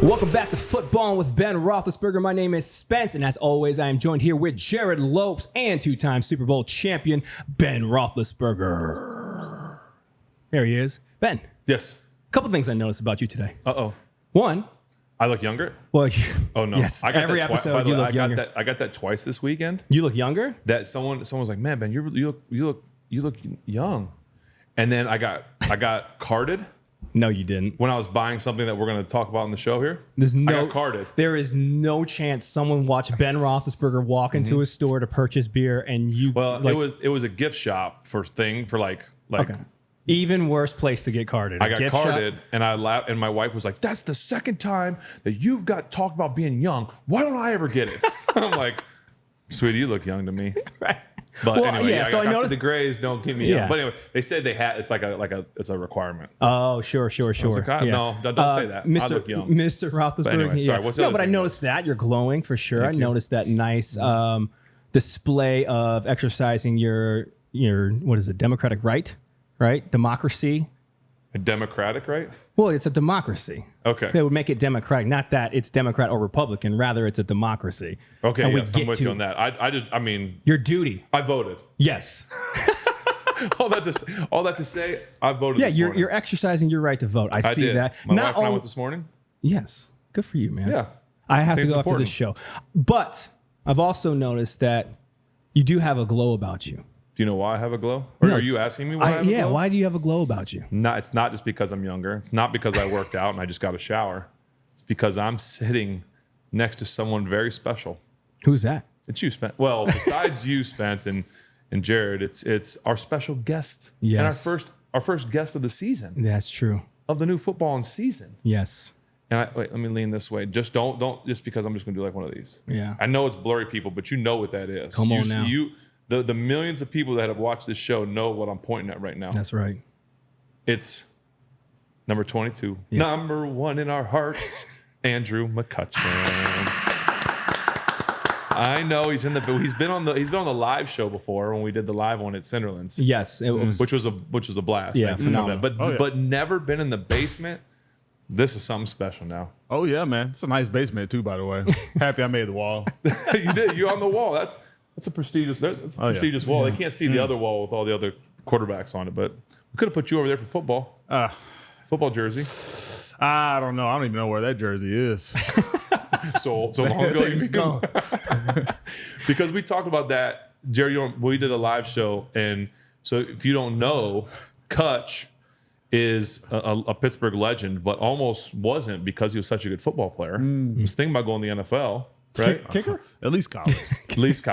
Welcome back to Footballin with Ben Roethlisberger. My name is Spence, and as always, I am joined here with Jared Lopes and two-time Super Bowl champion Ben Roethlisberger. There he is. Ben. Yes. A couple things I noticed about you today. Uh-oh. One. I look younger? Well, oh, no. Yes, I got every that episode you look younger. I got that twice this weekend. You look younger? That someone was like, man, Ben, you look young. And then I got carded. No, you didn't. When I was buying something that we're going to talk about in the show here, I got carded. There is no chance someone watched Ben Roethlisberger walk into a store to purchase beer and you. Well, it was a gift shop for like. Okay. Even worse place to get carded. I got carded, and I laughed, and my wife was like, "That's the second time that you've got talked about being young. Why don't I ever get it?" I'm like, "Sweetie, you look young to me." Right. But well, anyway, yeah, so I noticed the grays don't keep me young. But anyway, they said they had it's it's a requirement. Oh, sure. I was like, no, don't say that. I look young. Mr. Roethlisberger. But anyway, sorry, what's the no, other but I thing? noticed that you're glowing for sure. I noticed that nice display of exercising your what is it, democratic right? Democracy. A democratic, right? Well, it's a democracy. Okay. They would make it democratic, not that it's Democrat or Republican. Rather, it's a democracy. Okay, and yes, I'm with you on that. I mean, your duty. I voted. Yes. all that to say, I voted. Yeah, this morning. you're exercising your right to vote. I see did. that. My wife and I went this morning. Yes. Good for you, man. Yeah. I have to it's go after important. this show. But I've also noticed that you do have a glow about you. Do you know why I have a glow? Or are you asking me why I have a glow? Why do you have a glow about you? It's not just because I'm younger. It's not because I worked out and I just got a shower. It's because I'm sitting next to someone very special. Who's that? It's you, Spence. Well, besides you, Spence, and Jared, it's our special guest. Yes. And our first guest of the season. That's true. Of the new football season. Yes. And wait, let me lean this way. Just don't just because I'm just gonna do like one of these. Yeah. I know it's blurry, people, but you know what that is. Come on now. The millions of people that have watched this show know what I'm pointing at right now. That's right. It's number 22. Yes. Number one in our hearts, Andrew McCutchen. I know he's been on the live show before when we did the live one at Cinderlands. Yes, it was, which was a blast. Yeah, phenomenal. But never been in the basement. This is something special now. Oh yeah, man. It's a nice basement too, by the way. Happy I made the wall. You did. You're on the wall. That's a prestigious. That's a prestigious wall. Yeah. They can't see the other wall with all the other quarterbacks on it, but we could have put you over there for football. Football jersey. I don't know. I don't even know where that jersey is. So long ago you gone. Because we talked about that, Jerry. We did a live show, and so if you don't know, Cutch is a Pittsburgh legend, but almost wasn't because he was such a good football player. He was thinking about going to the NFL. Right? Kicker? At least college. At least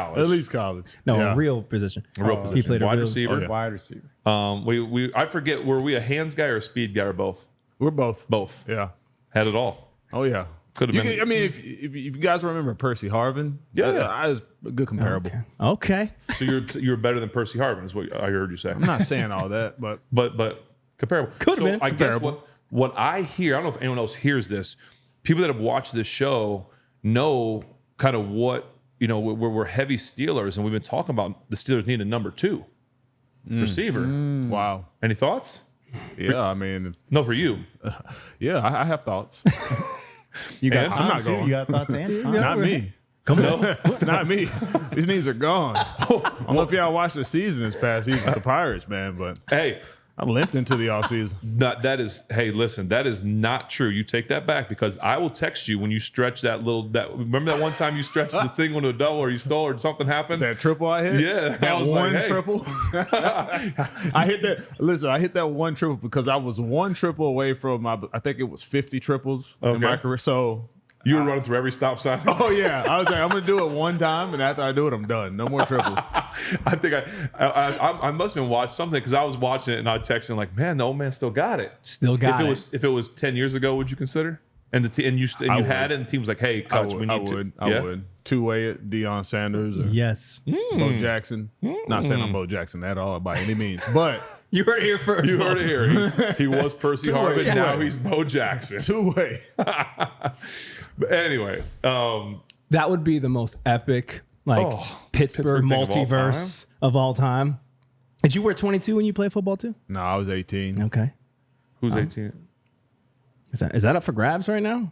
college. No, Yeah. a real position. A real position. He played Wide a real receiver. yeah. Wide receiver. I forget, were we a hands guy or a speed guy or both? We're both. Both. Yeah. Had it all. Oh yeah. Could have been. I mean, if you guys remember Percy Harvin, Yeah. I was a good comparable. Okay. So you're better than Percy Harvin is what I heard you say. I'm not saying all that, but But comparable. Could have so been. I guess Comparable. what I hear, I don't know if anyone else hears this. People that have watched this show know kind of what, we're heavy Steelers, and we've been talking about the Steelers need a number 2 receiver. wow. Any thoughts? Yeah, I mean, No, for you. yeah, I have thoughts. You got And time I'm not too. going. You got thoughts and time. Not me. Come on. Not me. These knees are gone. I don't know if y'all watched the season this past season with the Pirates, man, but Hey, I limped into the offseason. listen, that is not true. You take that back because I will text you when you stretch remember that one time you stretched the thing into a double or you stole or something happened? That triple I hit? Yeah. I That was one like, hey. triple? I hit that. Listen, I hit that one triple because I was one triple away from I think it was 50 triples in my Okay. carear. So, You were running through every stop sign. oh yeah. I was like, I'm going to do it one time, and after I do it, I'm done. No more triples. I think I must have been watching something because I was watching it and I texted like, man, the old man still got it. Still got it. If it was 10 years ago, would you consider? And you would. had it, and the team was like, hey, Coach, we need to. I would. Two-way it, Deion Sanders or Yes. Bo Jackson. Not saying I'm Bo Jackson at all by any means, but You heard it here first. You heard it here. He was Percy Two-way. Harvin. Now he's Bo Jackson. two-way. But anyway, That would be the most epic, Pittsburgh thing of all multiverse of all time. Did you wear 22 when you played football too? No, I was 18. Okay. who's 18? Is that up for grabs right now?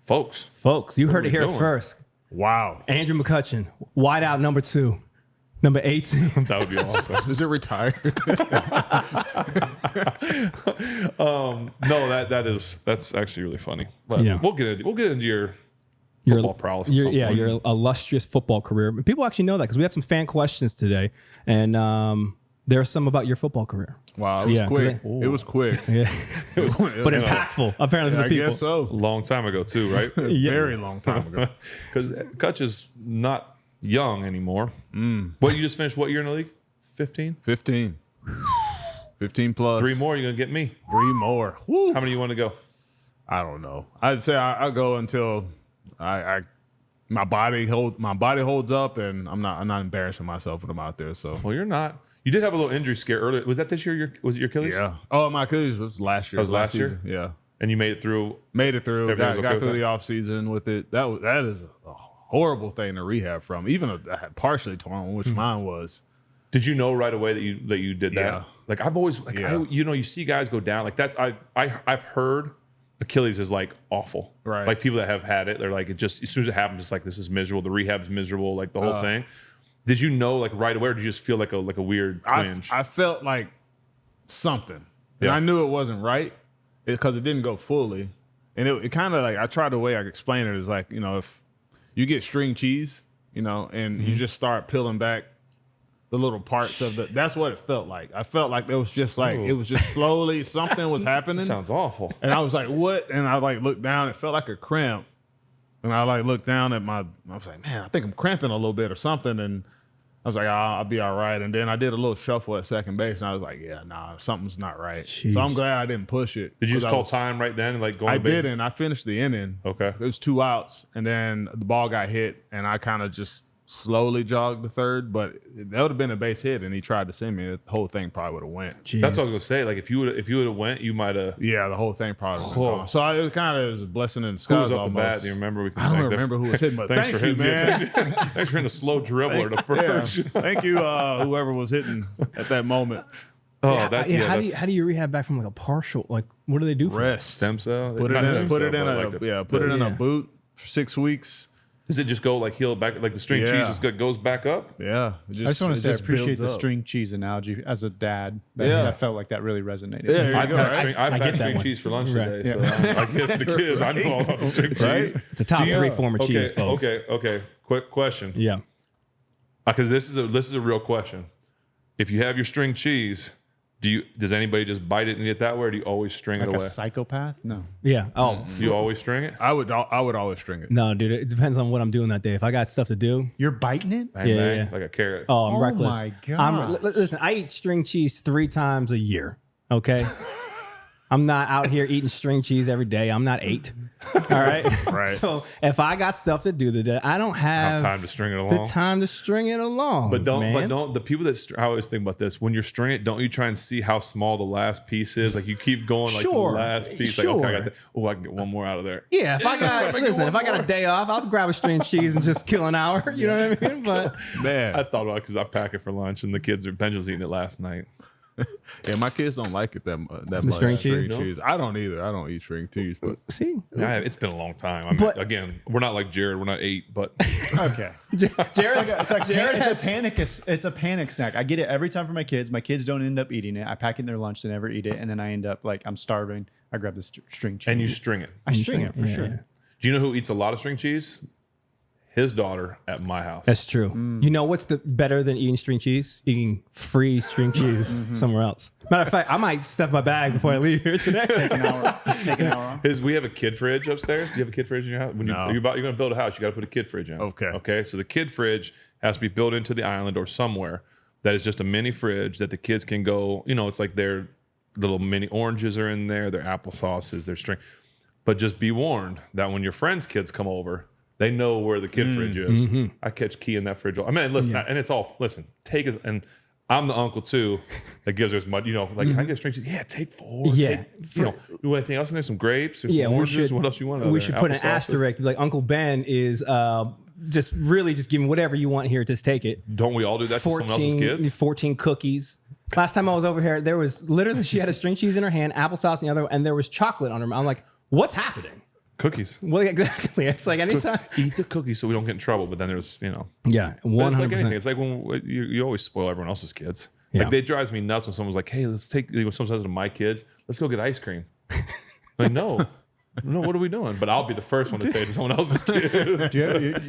Folks. You heard are it we here doing? first. Wow. Andrew McCutchen, wide out number 2, number 18. That would be awesome. Is it retired? No, that's actually really funny. But Yeah. we'll get into your football prowess. at some point. Your illustrious football career. People actually know that because we have some fan questions today, and there are some about your football career. Wow, it was Yeah, 'cause quick. It was quick. Yeah, It was, but impactful apparently for I people. guess so. Long time ago too, right? Very long time ago. Because Cutch is not young anymore. What, you just finished what year in the league? 15? 15. 15 plus. 3 more, you're gonna get me. 3 more. Woo. How many you want to go? I don't know. I'd say I'll go until my body holds up, and I'm not embarrassing myself when I'm out there. So Well, you're not. You did have a little injury scare earlier. Was that this year? Was it your Achilles? yeah. Oh, my Achilles was last year. That was last year? season. Yeah. And you made it through. Made it through. Everything was okay Got with through that? the off season with it. That is a horrible thing to rehab from. Even I had partially torn, which mine was. Did you know right away that you did that? Yeah. Like I've always like Yeah. you see guys go down like that's I've heard Achilles is like awful. Right. Like people that have had it, they're like it just as soon as it happens, it's like this is miserable. The rehab's miserable, like the whole thing. Did you know like right away, or did you just feel like a weird twinge? I felt like something, and Yeah. I knew it wasn't right because it didn't go fully, and it kind of like I tried the way I explain it is like if you get string cheese, and you just start peeling back the little parts of that's what it felt like. I felt like it was just like it was just slowly something was happening, Sounds awful. and I was like, what? And I like looked down, it felt like a cramp. And I like looked down at I was like, man, I think I'm cramping a little bit or something. And I was like, I'll be all right. And then I did a little shuffle at second base, and I was like, yeah, nah, something's not right. Jeez. So I'm glad I didn't push it. Did you just 'cause call time right then and like go on I the base? didn't. I finished the inning. Okay. It was 2 outs, and then the ball got hit, and I kind of just slowly jogged the third, but that would have been a base hit, and he tried to send me. The whole thing probably would have went. Jeez. That's what I was gonna say. Like if you would have went, you might have. Yeah, the whole thing probably would have Whoa. gone. So it kind of was a blessing in Who disguise was up the almost. bat? Do you remember? We can I don't thank them. remember who was hitting, but Thanks thank for you, hitting, man. Thanks for hitting a slow dribbler to first. Yeah. Thank you, whoever was hitting at that moment. Oh, how that's do you rehab back from like a partial? Like, what do they do? For Rest. stem cell. Put it Not in. stem Put cell, it in but a like Put it in a Yeah. boot for 6 weeks. Does it just go like heal back like the string Yeah. cheese just goes back up? Yeah. I just want to say I appreciate the string. string cheese analogy as a dad. That, Yeah. that felt like that really resonated. Yeah, there you I go, packed right? string, I I packed get that string one. cheese for lunch Right. today, so I give it to the kids. I know all about the string cheese. It's a top 3 form of Okay, cheese, folks. okay. Quick question, Yeah. because this is a real question. If you have your string cheese, does anybody just bite it and eat it that way, or do you always string Like it a away? psychopath? No. Yeah. Oh, Do you always string it? I would always string it. no, dude. It depends on what I'm doing that day. If I got stuff to do, You're biting it? Bang, Yeah, bang, yeah. like a carrot. oh, I'm Oh reckless. my Listen, I eat string cheese 3 times a year. Okay. I'm not out here eating string cheese every day. I'm not 8. All right. Right. So if I got stuff to do today, I don't have Time to string it the along. time to string it along. But don't man. the people that I always think about this when you're stringing it, don't you try and see how small the last piece is? Like you keep going like Sure. the last piece. Like Sure. okay, I got that. Oh, I can get one more out of there. Yeah, if I got if I got a day off, I'll grab a string cheese and just kill an hour. You know what I mean? But Man. I thought about it because I pack it for lunch and the kids Benjamin's eating it last night. Yeah, my kids don't like it that much. string cheese? No? cheese. I don't either. I don't eat string cheese, but see, Yeah, it's been a long time. I mean, But- again, we're not like Jared. We're not 8, but okay. Jared, It's a panic snack. I get it every time for my kids. My kids don't end up eating it. I pack it in their lunch. They never eat it. And then I end up like, I'm starving. I grab the string cheese. and you string it. I string it for Yeah, sure. yeah. Do you know who eats a lot of string cheese? His daughter at my house. That's true. You know what's better than eating string cheese? Eating free string cheese somewhere else. Matter of fact, I might stuff my bag before I leave here today. Take an hour off. We have a kid fridge upstairs. Do you have a kid fridge in your house? When No. you're going to build a house, you got to put a kid fridge in. Okay. Okay. So the kid fridge has to be built into the island or somewhere that is just a mini fridge that the kids can go, it's like their little mini oranges are in there, their applesauces, their string. But just be warned that when your friends' kids come over, they know where the kid fridge is. I catch Key in that fridge. I mean, listen, and it's all, take it. And I'm the uncle too that gives her as much, like, can I get a string cheese? Yeah, take 4. Yeah. Do anything else in there? Some grapes? There's Yeah, some we oranges? should. What else you want? We should put an asterisk. Like Uncle Ben is just giving whatever you want here. Just take it. Don't we all do that to someone else's kids? 14 cookies. Last time I was over here, there was literally she had a string cheese in her hand, applesauce in the other, and there was chocolate on her. I'm like, what's happening? Cookies. Well, exactly. It's like anytime. Eat the cookies so we don't get in trouble. But then there's, Yeah, But 100%. it's like anything. It's like when you always spoil everyone else's kids. Yeah. Like, it drives me nuts when someone's like, "Hey, let's take." When someone says to my kids, "Let's go get ice cream." Like, no, what are we doing? But I'll be the first one to say it to someone else's kid.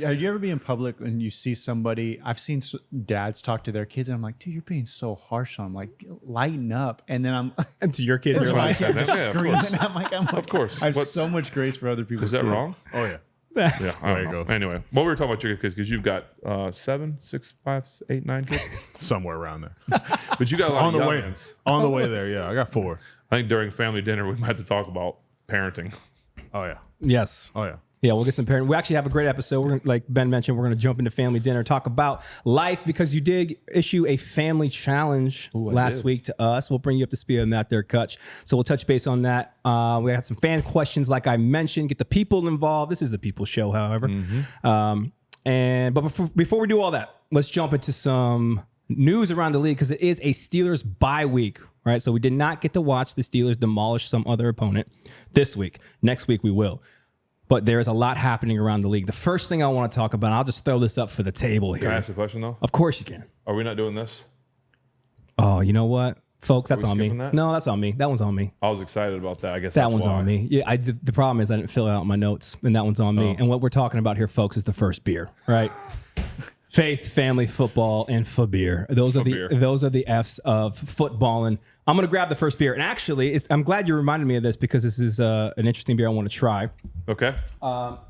Have you ever be in public and you see somebody? I've seen dads talk to their kids, and I'm like, dude, you're being so harsh on them. Like, lighten up. And then I'm And to your kids, to you're my like, kids Yeah, just of screaming. course. I'm like, Of course. I have What's- so much grace for other people. Is that wrong? Oh yeah. Yeah, I There don't you know. go. Anyway, what we were talking about your kids because you've got 7, 6, 5, 8, 9 kids, Somewhere around there. but you got a lot On of the young way. ones. On the way there. Yeah, I got 4. I think during family dinner we might have to talk about parenting. Oh yeah. yes. Oh yeah. Yeah, we'll get some parent. We actually have a great episode. We're gonna, like Ben mentioned, we're going to jump into family dinner, talk about life because you did issue a family challenge last did. week to us. We'll bring you up to speed on that there, Cutch. So we'll touch base on that. We got some fan questions, like I mentioned. Get the people involved. This is the people show, however. But before we do all that, let's jump into some news around the league because it is a Steelers bye week, right? So we did not get to watch the Steelers demolish some other opponent this week. Next week we will. But there's a lot happening around the league. The first thing I want to talk about, I'll just throw this up for the table Can I here. ask a question though? Of course you can. Are we not doing this? Oh, you know what? Folks, that's we on me. skipping that? No, that's on me. That one's on me. I was excited about that. I guess That that's one's why. on me. Yeah, the problem is I didn't fill out my notes, and that one's on me. And what we're talking about here, folks, is the first beer, right? Faith, family, football, and beer. Those are the F's of footballing. I'm gonna grab the first beer, and actually, I'm glad you reminded me of this because this is an interesting beer I want to try. Okay. I'll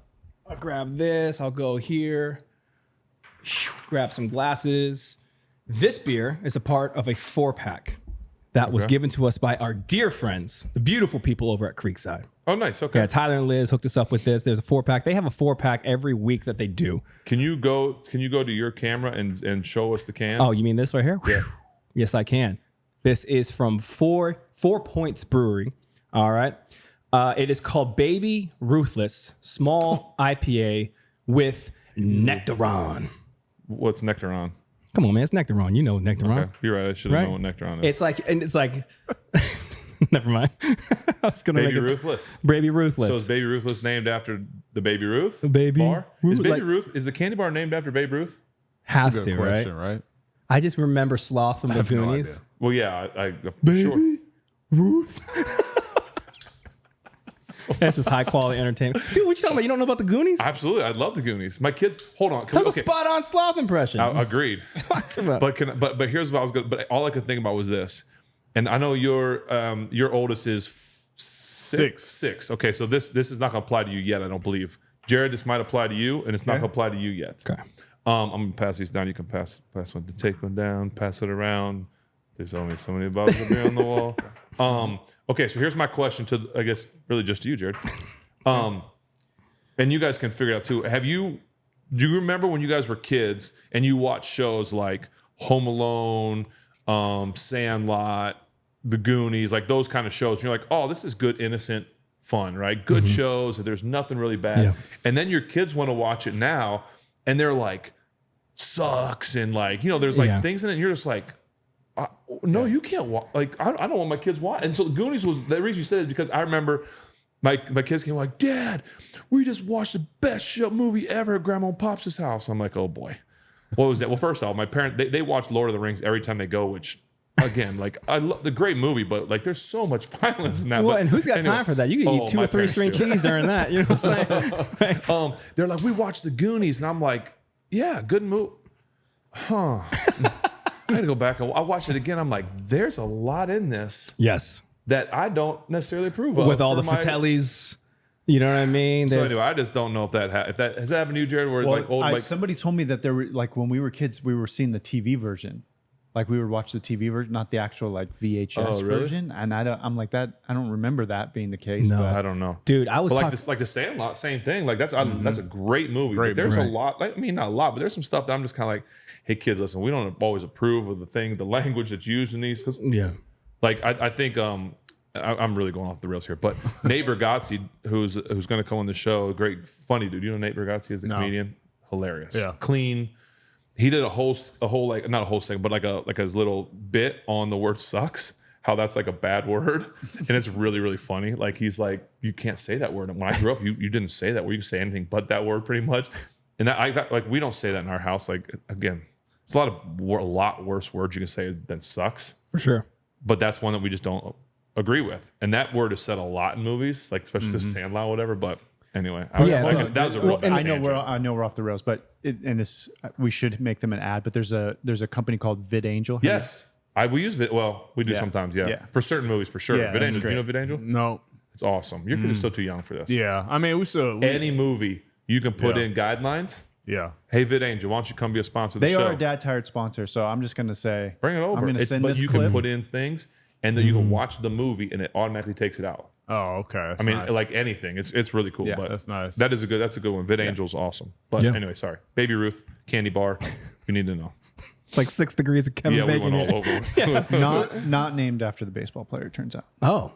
grab this. I'll go here. Grab some glasses. This beer is a part of a 4-pack that was given to us by our dear friends, the beautiful people over at Creekside. Oh, nice. Okay. Yeah, Tyler and Liz hooked us up with this. There's a 4-pack. They have a 4-pack every week that they do. Can you go to your camera and show us the can? Oh, you mean this right here? Yeah. Yes, I can. This is from Four Points Brewery. All right. It is called Baby Ruthless Small IPA with Nectaron. What's Nectaron? Come on, man. It's Nectaron. You know Nectaron. Okay. You're right. I should have Right? known what Nectaron is. It's like, never mind. I was gonna Baby make it Ruthless. Baby Ruthless. So is Baby Ruthless named after the Baby Ruth Baby bar? Ruth, Is Baby like- Ruth? Is the candy bar named after Babe Ruth? Has Good to, question, right? right? I just remember Sloth from the have no Goonies. idea. Well, yeah, I for sure. Ruth. This is high quality entertainment. Dude, what you talking about? You don't know about the Goonies? Absolutely, I love the Goonies. My kids, hold on. That was a spot on Sloth impression. Agreed. Talking about. But here's what I was going. But all I could think about was this, and I know your oldest is Six. 6. Okay, so this is not going to apply to you yet. I don't believe. Jared, this might apply to you, and it's not going to apply to you yet. Okay. I'm gonna pass these down. You can pass one. Take one down. Pass it around. There's only so many bottles of beer on the wall. Okay, so here's my question to, I guess, really just to you, Jared. And you guys can figure it out too. Do you remember when you guys were kids and you watched shows like Home Alone, Sandlot, The Goonies, like those kind of shows? And you're like, oh, this is good, innocent fun, right? Good shows. There's nothing really bad. Yeah. And then your kids want to watch it now, and they're like, sucks, and like, there's like Yeah. things in it, and you're just like, no, you can't watch. Like, I don't want my kids watch. And so the Goonies was the reason you said it because I remember my kids came like, Dad, we just watched the best movie ever at Grandma and Pops' house. I'm like, oh boy, what was that? Well, first of all, my parents they watch Lord of the Rings every time they go, which again, like I love the great movie, but like there's so much violence in that. Well, But and who's got anyway, time for that? You can eat 2 my or 3 parents string do. cheese during that. You know what I'm saying? They're like, we watched the Goonies, and I'm like, yeah, good movie. Huh. I had to go back and I watched it again. I'm like, there's a lot in this Yes. that I don't necessarily approve of. With all for the my- Fratellis, you know what I mean? So There's- anyway, I just don't know if that has that happened to you, Jared? Where Well, like old like somebody told me that there were like when we were kids, we were seeing the TV version. Like we would watch the TV version, not the actual like VHS Oh, really? version. And I'm like that. I don't remember that being the case. No. but I don't know. Dude, I was But like talking. this, like the Sandlot, same thing. Like that's a great movie. Great but there's movie. a lot. I mean, not a lot, but there's some stuff that I'm just kind of like, hey kids, listen, we don't always approve of the language that's used in these because Yeah. like I think I'm really going off the rails here, but Nate Bargatze, who's going to come on the show, a great funny dude. You know Nate Bargatze is the comedian, hilarious, Yeah. clean. He did a whole like not a whole segment, but like his little bit on the word sucks. how that's like a bad word, and it's really, really funny. Like he's like, you can't say that word. And when I grew up, you didn't say that word. You could say anything but that word, pretty much. And that like we don't say that in our house. Like again, it's a lot worse words you can say than sucks. For sure. But that's one that we just don't agree with. And that word is said a lot in movies, like especially the Sandlot or whatever. But anyway, that was a real bad I tangent. know we're off the rails, but we should make them an ad. But there's a company called VidAngel. Yes. We use Vid. Well, we do sometimes, yeah. For certain movies, for sure. Yeah, that's VidAngel. Do you know VidAngel? No. It's awesome. You're still too young for this. Yeah. I mean, Any movie, you can put in guidelines. Yeah. Hey, VidAngel, why don't you come be a sponsor of the They show? are a dad tired sponsor, so I'm just gonna say Bring it over. I'm gonna send but this you clip. can put in things, and then you can watch the movie, and it automatically takes it out. Oh, okay. That's I mean, nice. like anything, it's really cool. Yeah, but that's nice. That's a good one. VidAngel's awesome. But anyway, sorry. Baby Ruth candy bar. You need to know. It's like 6 degrees of Kevin Yeah, we Bacon. went all over. not named after the baseball player. It turns out. Oh,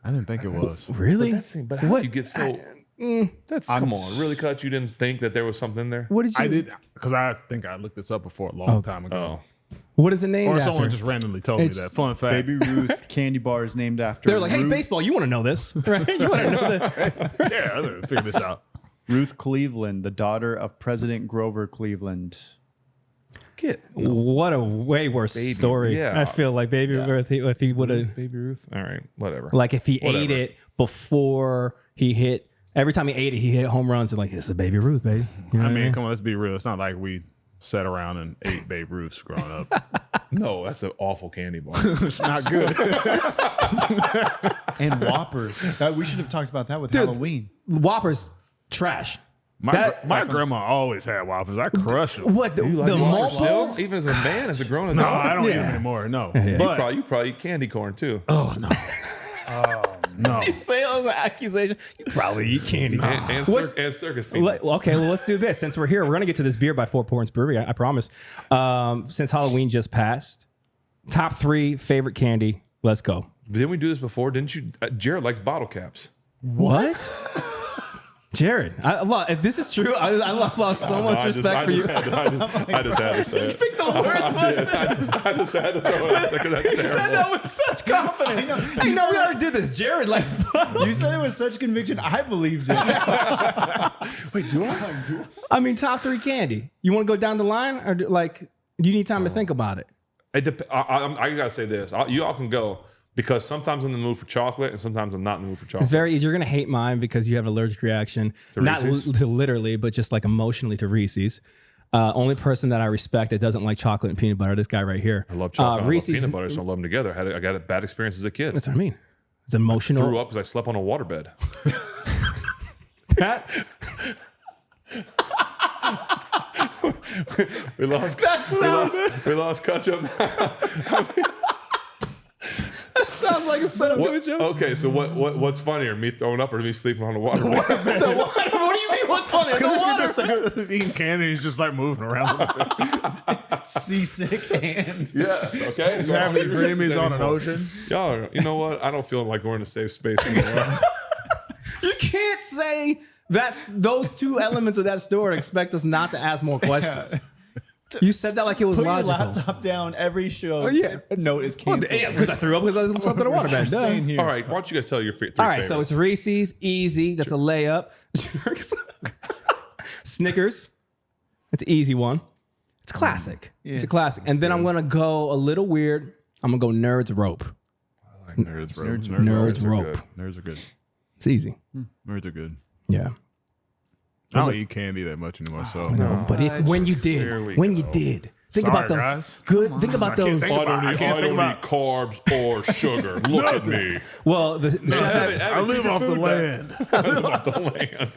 I didn't think it was. really? But how do you get so? That's Come on, really, Cutch? You didn't think that there was something there? What did you? I did because I think I looked this up before a long time ago. Oh, What is it named Or after? someone just randomly told me It's that. Fun fact. Baby Ruth candy bar is named after. They're like, hey, Ruth, baseball, you want to know this, right? You want to know that? Yeah, I didn't figure this out. Ruth Cleveland, the daughter of President Grover Cleveland. What a way worse story. yeah. I feel like Baby Ruth, if he would have, Baby Ruth. All right, whatever. like if he ate Whatever. it before he hit, every time he ate it, he hit home runs. And like, it's a Baby Ruth, baby. You know I what mean, come on, let's be real. It's not like we sat around and ate Babe Ruths growing up. No, that's an awful candy bar. It's not good. And Whoppers. We should have talked about that with Halloween. Whoppers, trash. My grandma always had Whoppers. I crush them. What, the Whoppers malt still? balls? Even as a man, as a grown adult. No, I don't eat them anymore. No. But You probably eat candy corn too. oh no. No. You say it was an accusation. You probably eat candy. And circus peanuts. Okay, well, let's do this. Since we're here, we're going to get to this beer by Four Points Brewery, I promise. Since Halloween just passed, top 3 favorite candy. Let's go. Didn't we do this before? Didn't you? Jared likes bottle caps. What? Jared, if this is true, I lost so much respect for you. I just had to say it. Pick the worst one. I just had to throw it out there because that's You said terrible. that with such confidence. Hey, no, we already did this. Jared likes bottles. You said it with such conviction. I believed it. Wait, do I? I mean, top 3 candy. You want to go down the line, or do you need time to think about it? I gotta say this. You all can go because sometimes I'm in the mood for chocolate and sometimes I'm not in the mood for chocolate. It's very easy. You're gonna hate mine because you have an allergic reaction, not Reese's? to literally, but just like emotionally to Reese's. Only person that I respect that doesn't like chocolate and peanut butter. This guy right here. I love chocolate. Reese's. I love peanut butter, so I love them together. I got a bad experience as a kid. That's what I mean. It's emotional. Threw up because I slept on a waterbed. we lost. We lost Cutch up. That sounds like a setup to a joke. Okay, so what's funnier, me throwing up or me sleeping on a waterbed? The water. What do you mean? What's funny? The water. Just eating candy, he's just like moving around. Seasick hand. Yes. Okay. So Having I don't dreamies resist on an anymore. ocean. Y'all, you know what? I don't feel like we're in a safe space anymore. You can't say those 2 elements of that story and expect us not to ask more questions. You said that like it was Put logical. your laptop down every show. yeah. Note is Well, canceled. yeah, because I threw up because I was slept in a waterbed. Staying Duh. here. All right, why don't you guys tell your 3 All right, so favorites? it's Reese's, easy. That's a layup. Snickers, that's an easy one. It's classic. It's a classic. And then I'm gonna go a little weird. I'm gonna go Nerds Rope. I like nerds, bro. Nerds are Rope. good. Nerds are good. It's easy. Nerds are good. Yeah. I don't eat candy that much anymore, so No, but when you Here we did, go. think Sorry, about those guys. good. Think about I can't those. think about- I can't think about- eat carbs or sugar. Look at me. Well, the chef, I live off the land. I live off the land.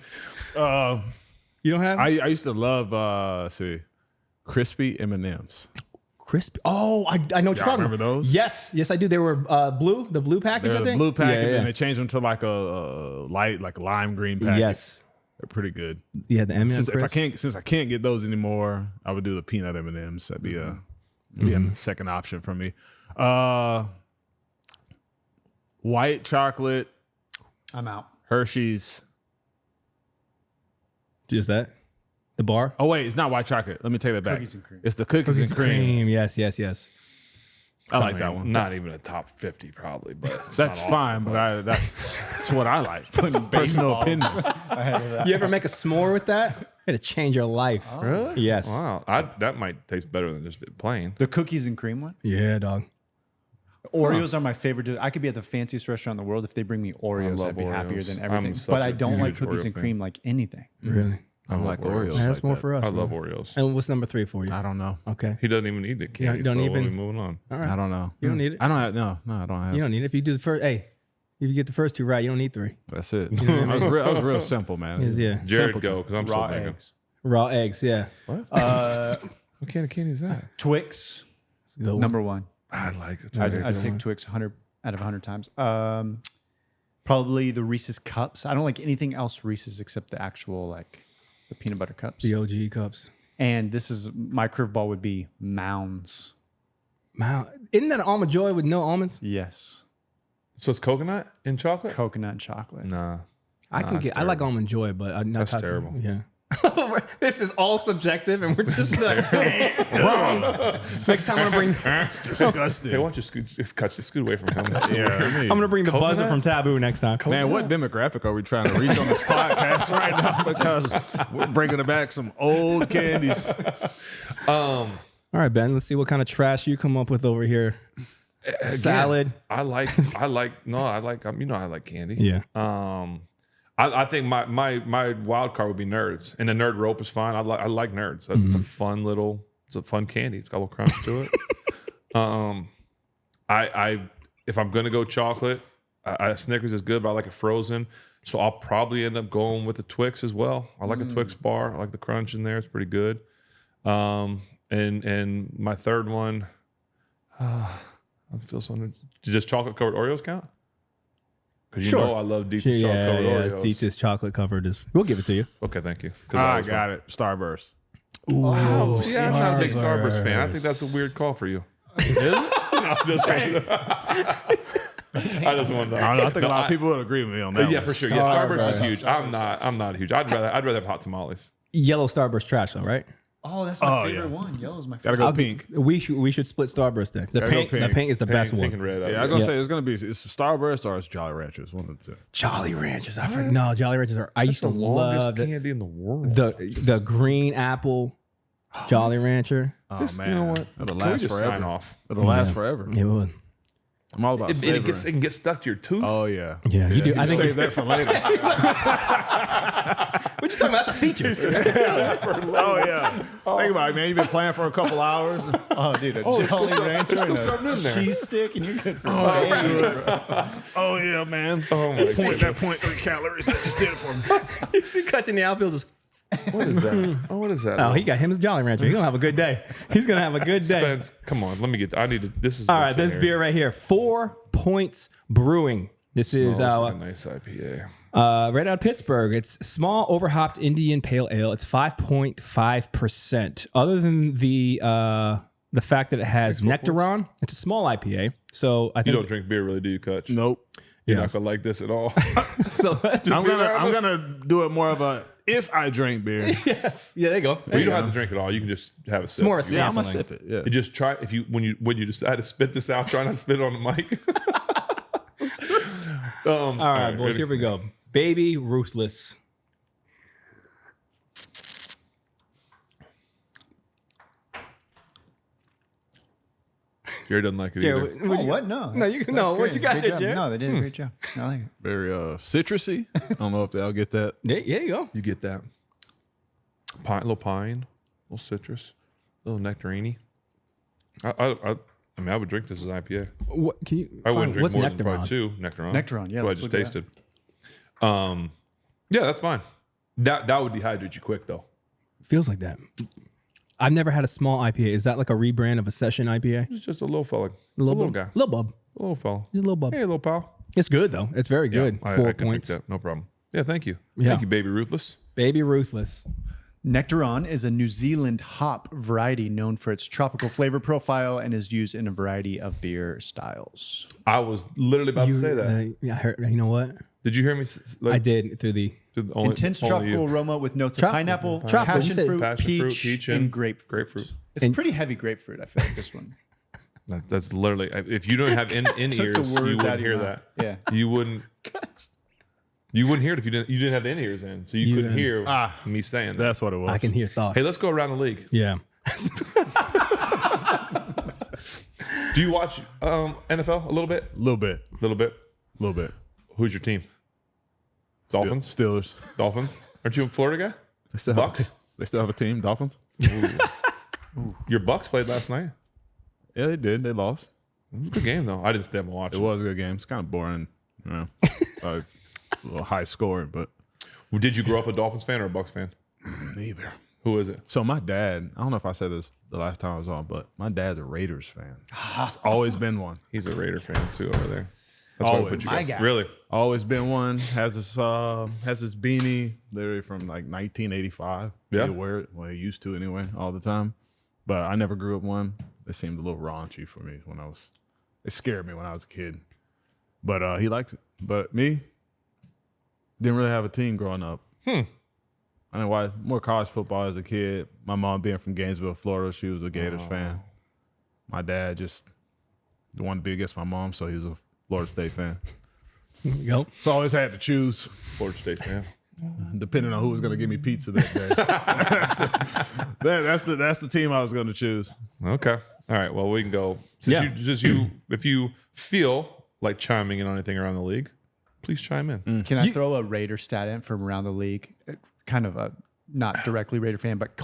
you don't have I used to love crispy M&Ms. crispy. Oh, I know what you're Y'all talking remember about. those? Yes, I do. They were blue, the blue package. They're I the think blue pack, and Yeah. then they changed them to like a light, like a lime green package. Yes. They're pretty good. Yeah, the M&M Since crisp. I can't get those anymore, I would do the peanut M&Ms. That'd be a second option for me. White chocolate, I'm out. Hershey's. Just that. The bar. Oh wait, it's not white chocolate. Let me take that back. Cookies and cream. It's the cookies and cream. Yes. I like that one. Not even a top 50 probably, but it's That's not fine, but that's what I like. Personal opinion. Ahead of that. You ever make a s'more with that? It'll change your life. Really? Yes. Wow. That might taste better than just plain. The cookies and cream one. Yeah, dog. Oreos are my favorite. I could be at the fanciest restaurant in the world. If they bring me Oreos, love I'd be happier Oreos. than I'm everything. such But a I don't like huge cookies Oreo and fan. cream like anything. Really? I like Oreos. That's like more that. for us. I love man. Oreos. And what's number 3 for you? I don't know. Okay. He doesn't even eat the candy. don't so even- we're moving on. All right. I don't know. You don't need it? I don't have no, I don't have. You don't need it. If you do the first, if you get the first 2 right, you don't need 3. That's it. I was real simple, man. Yeah. Jared, Simple go because I'm Raw still thinking. eggs. Raw eggs, yeah. What kind of candy is that? Twix, That's a good one. number one. I like it. I'd pick Twix 100 out of 100 times. Probably the Reese's cups. I don't like anything else Reese's except the actual like the peanut butter cups. The OG cups. And this is my curveball would be Mounds. Wow. Isn't that an almond joy with no almonds? Yes, So it's coconut and chocolate? coconut and chocolate. Nah. I can that's get. I like almond joy, but I'm not. That's terrible. Yeah. This is all subjective, and we're just like, wrong. Next time I'm gonna bring. disgusting. Hey, why don't you scoot away from him? I'm gonna bring the buzzer Coconut? from Taboo next time. Man, what demographic are we trying to reach on this podcast right now? Because we're bringing back some old candies. All right, Ben. Let's see what kind of trash you come up with over here. Salad. I like candy. Yeah. I think my wild card would be nerds, and the nerd rope is fine. I like nerds. It's a fun candy. It's got a little crunch to it. If I'm gonna go chocolate, Snickers is good, but I like it frozen. So I'll probably end up going with the Twix as well. I like a Twix bar. I like the crunch in there. It's pretty good. And my third one, I feel so. Does chocolate covered Oreos count? Because you know I love Dietz's chocolate covered Oreos. Dietz's chocolate covered is. We'll give it to you. Okay, thank you. I got it. Starburst. Ooh, See, I'm not a big Starburst fan. I think that's a weird call for you. No, I'm just kidding. I just wanted to. I think a lot of people would agree with me on that. Yeah, one. for sure. Yeah, Starburst is huge. I'm not huge. I'd rather have hot tamales. Yellow Starburst trash, though, right? Oh, that's my favorite yeah. one. Yellow's my Gotta favorite. go pink. We should split Starburst then. The Gotta go pink, the pink. pink is the best Pink one. and red. Yeah, I'm gonna say it's Starburst or it's Jolly Ranchers. One of the two. Jolly Ranchers. I forget. No, Jolly Ranchers are. I used to the longest love candy in the world. the green apple Jolly Rancher. Oh This- man, you know what? It'll Can we last just forever. sign off? It'll last forever. It would. I'm all about It savoring. can get stuck to your tooth. Oh yeah. Yeah, you do. I think. Save that for later. What you talking about? That's a feature. Oh yeah. Think about it, man. You've been playing for a couple hours. Oh, dude, a there's Jolly still Rancher something and a in there. cheese stick, and you're good for Oh yeah, man. Oh my god. That 0.3 calories. That just did it for me. You see Cutch in the outfield just. What is that? Oh, what is that? Oh, he got him as Jolly Rancher. He's gonna have a good day. He's gonna have a good day. Spence, come on. Let me get. I need to. This is All right, this beer right here, 4 Points Brewing. This is a nice IPA. right out of Pittsburgh. It's small, overhopped Indian Pale Ale. It's 5.5%. Other than the fact that it has Nectaron, it's a small IPA. So I You think don't drink beer, really, do you, Cutch? Nope. You're not gonna like this at all. so. I'm gonna do it more of a if I drink beer. Yes, yeah, there you go. You don't have to drink it all. You can just have a sip. More You- Yeah, I'm gonna sampling. sip it. Yeah. You just try if you when you decide to spit this out, try not to spit it on the mic. All right, boys, ready? here we go. Baby Ruthless. Jerry doesn't like it Yeah, either. Oh, what? No. No, you- no, what great. you got Great there, job. Jay? No, they did a great job. No, I like it. Very citrusy. I don't know if they'll get that. There you go. You get that little pine, little citrus, little nectarine. I mean, I would drink this as IPA. What can you? I wouldn't drink what's more than Nectaron? probably 2 Nectaron. Nectaron, yeah, What I let's just look at tasted. Yeah, that's fine. That would dehydrate you quick though. Feels like that. I've never had a small IPA. Is that like a rebrand of a session IPA? It's just a little fella, Little guy, little bub, a little fella. just a little bub. Hey, little pal. It's good though. It's very good. I 4 can drink points. that. No problem. Yeah, thank you. Yeah. Thank you, baby Ruthless. Baby Ruthless. Nectaron is a New Zealand hop variety known for its tropical flavor profile and is used in a variety of beer styles. I was literally about to say that. Yeah, I heard. You know what? Did you hear me? I did through the. Intense tropical aroma with notes of pineapple, Tropical, you passion said fruit, passion fruit, peach, peach, and and grapefruit. grapefruit. It's pretty heavy grapefruit, I feel like, this one. That's literally, if you don't have in ears, you wouldn't hear that. Yeah. You wouldn't hear it if you didn't have the in ears in, so you couldn't hear me saying that. That's what it was. I can hear thoughts. Hey, let's go around the league. Yeah. Do you watch NFL a little bit? A little bit. A little bit. A little bit. Who's your team? Dolphins. Steelers. Dolphins. Aren't you a Florida guy? They still Bucks. They still have a team. Dolphins. Your Bucks played last night. Yeah, they did. They lost. It was a good game though. I didn't stay up and watch It it. was a good game. It's kind of boring. You know, a little high score, but Did you grow up a Dolphins fan or a Bucks fan? neither. Who is it? So my dad, I don't know if I said this the last time I was on, but my dad's a Raiders fan. He's always been one. He's a Raider fan too over there. That's why I Always. put you My guys. guy. Really? Always been one. Has this beanie, literally from like 1985. Yeah. He wear it. Well, he used to anyway, all the time. But I never grew up one. It seemed a little raunchy for me when it scared me when I was a kid. But he likes it. But me, didn't really have a team growing up. I didn't watch more college football as a kid. My mom being from Gainesville, Florida, she was a Gators fan. My dad just wanted to be against my mom, so he was a Florida State fan. There you go. So I always had to choose, Florida State fan. depending on who was going to give me pizza that day. that's the team I was going to choose. Okay. All right. Well, we can go. If you feel like chiming in on anything around the league, please chime in. Can I throw a Raider stat in from around the league? Kind of a not directly Raider fan, but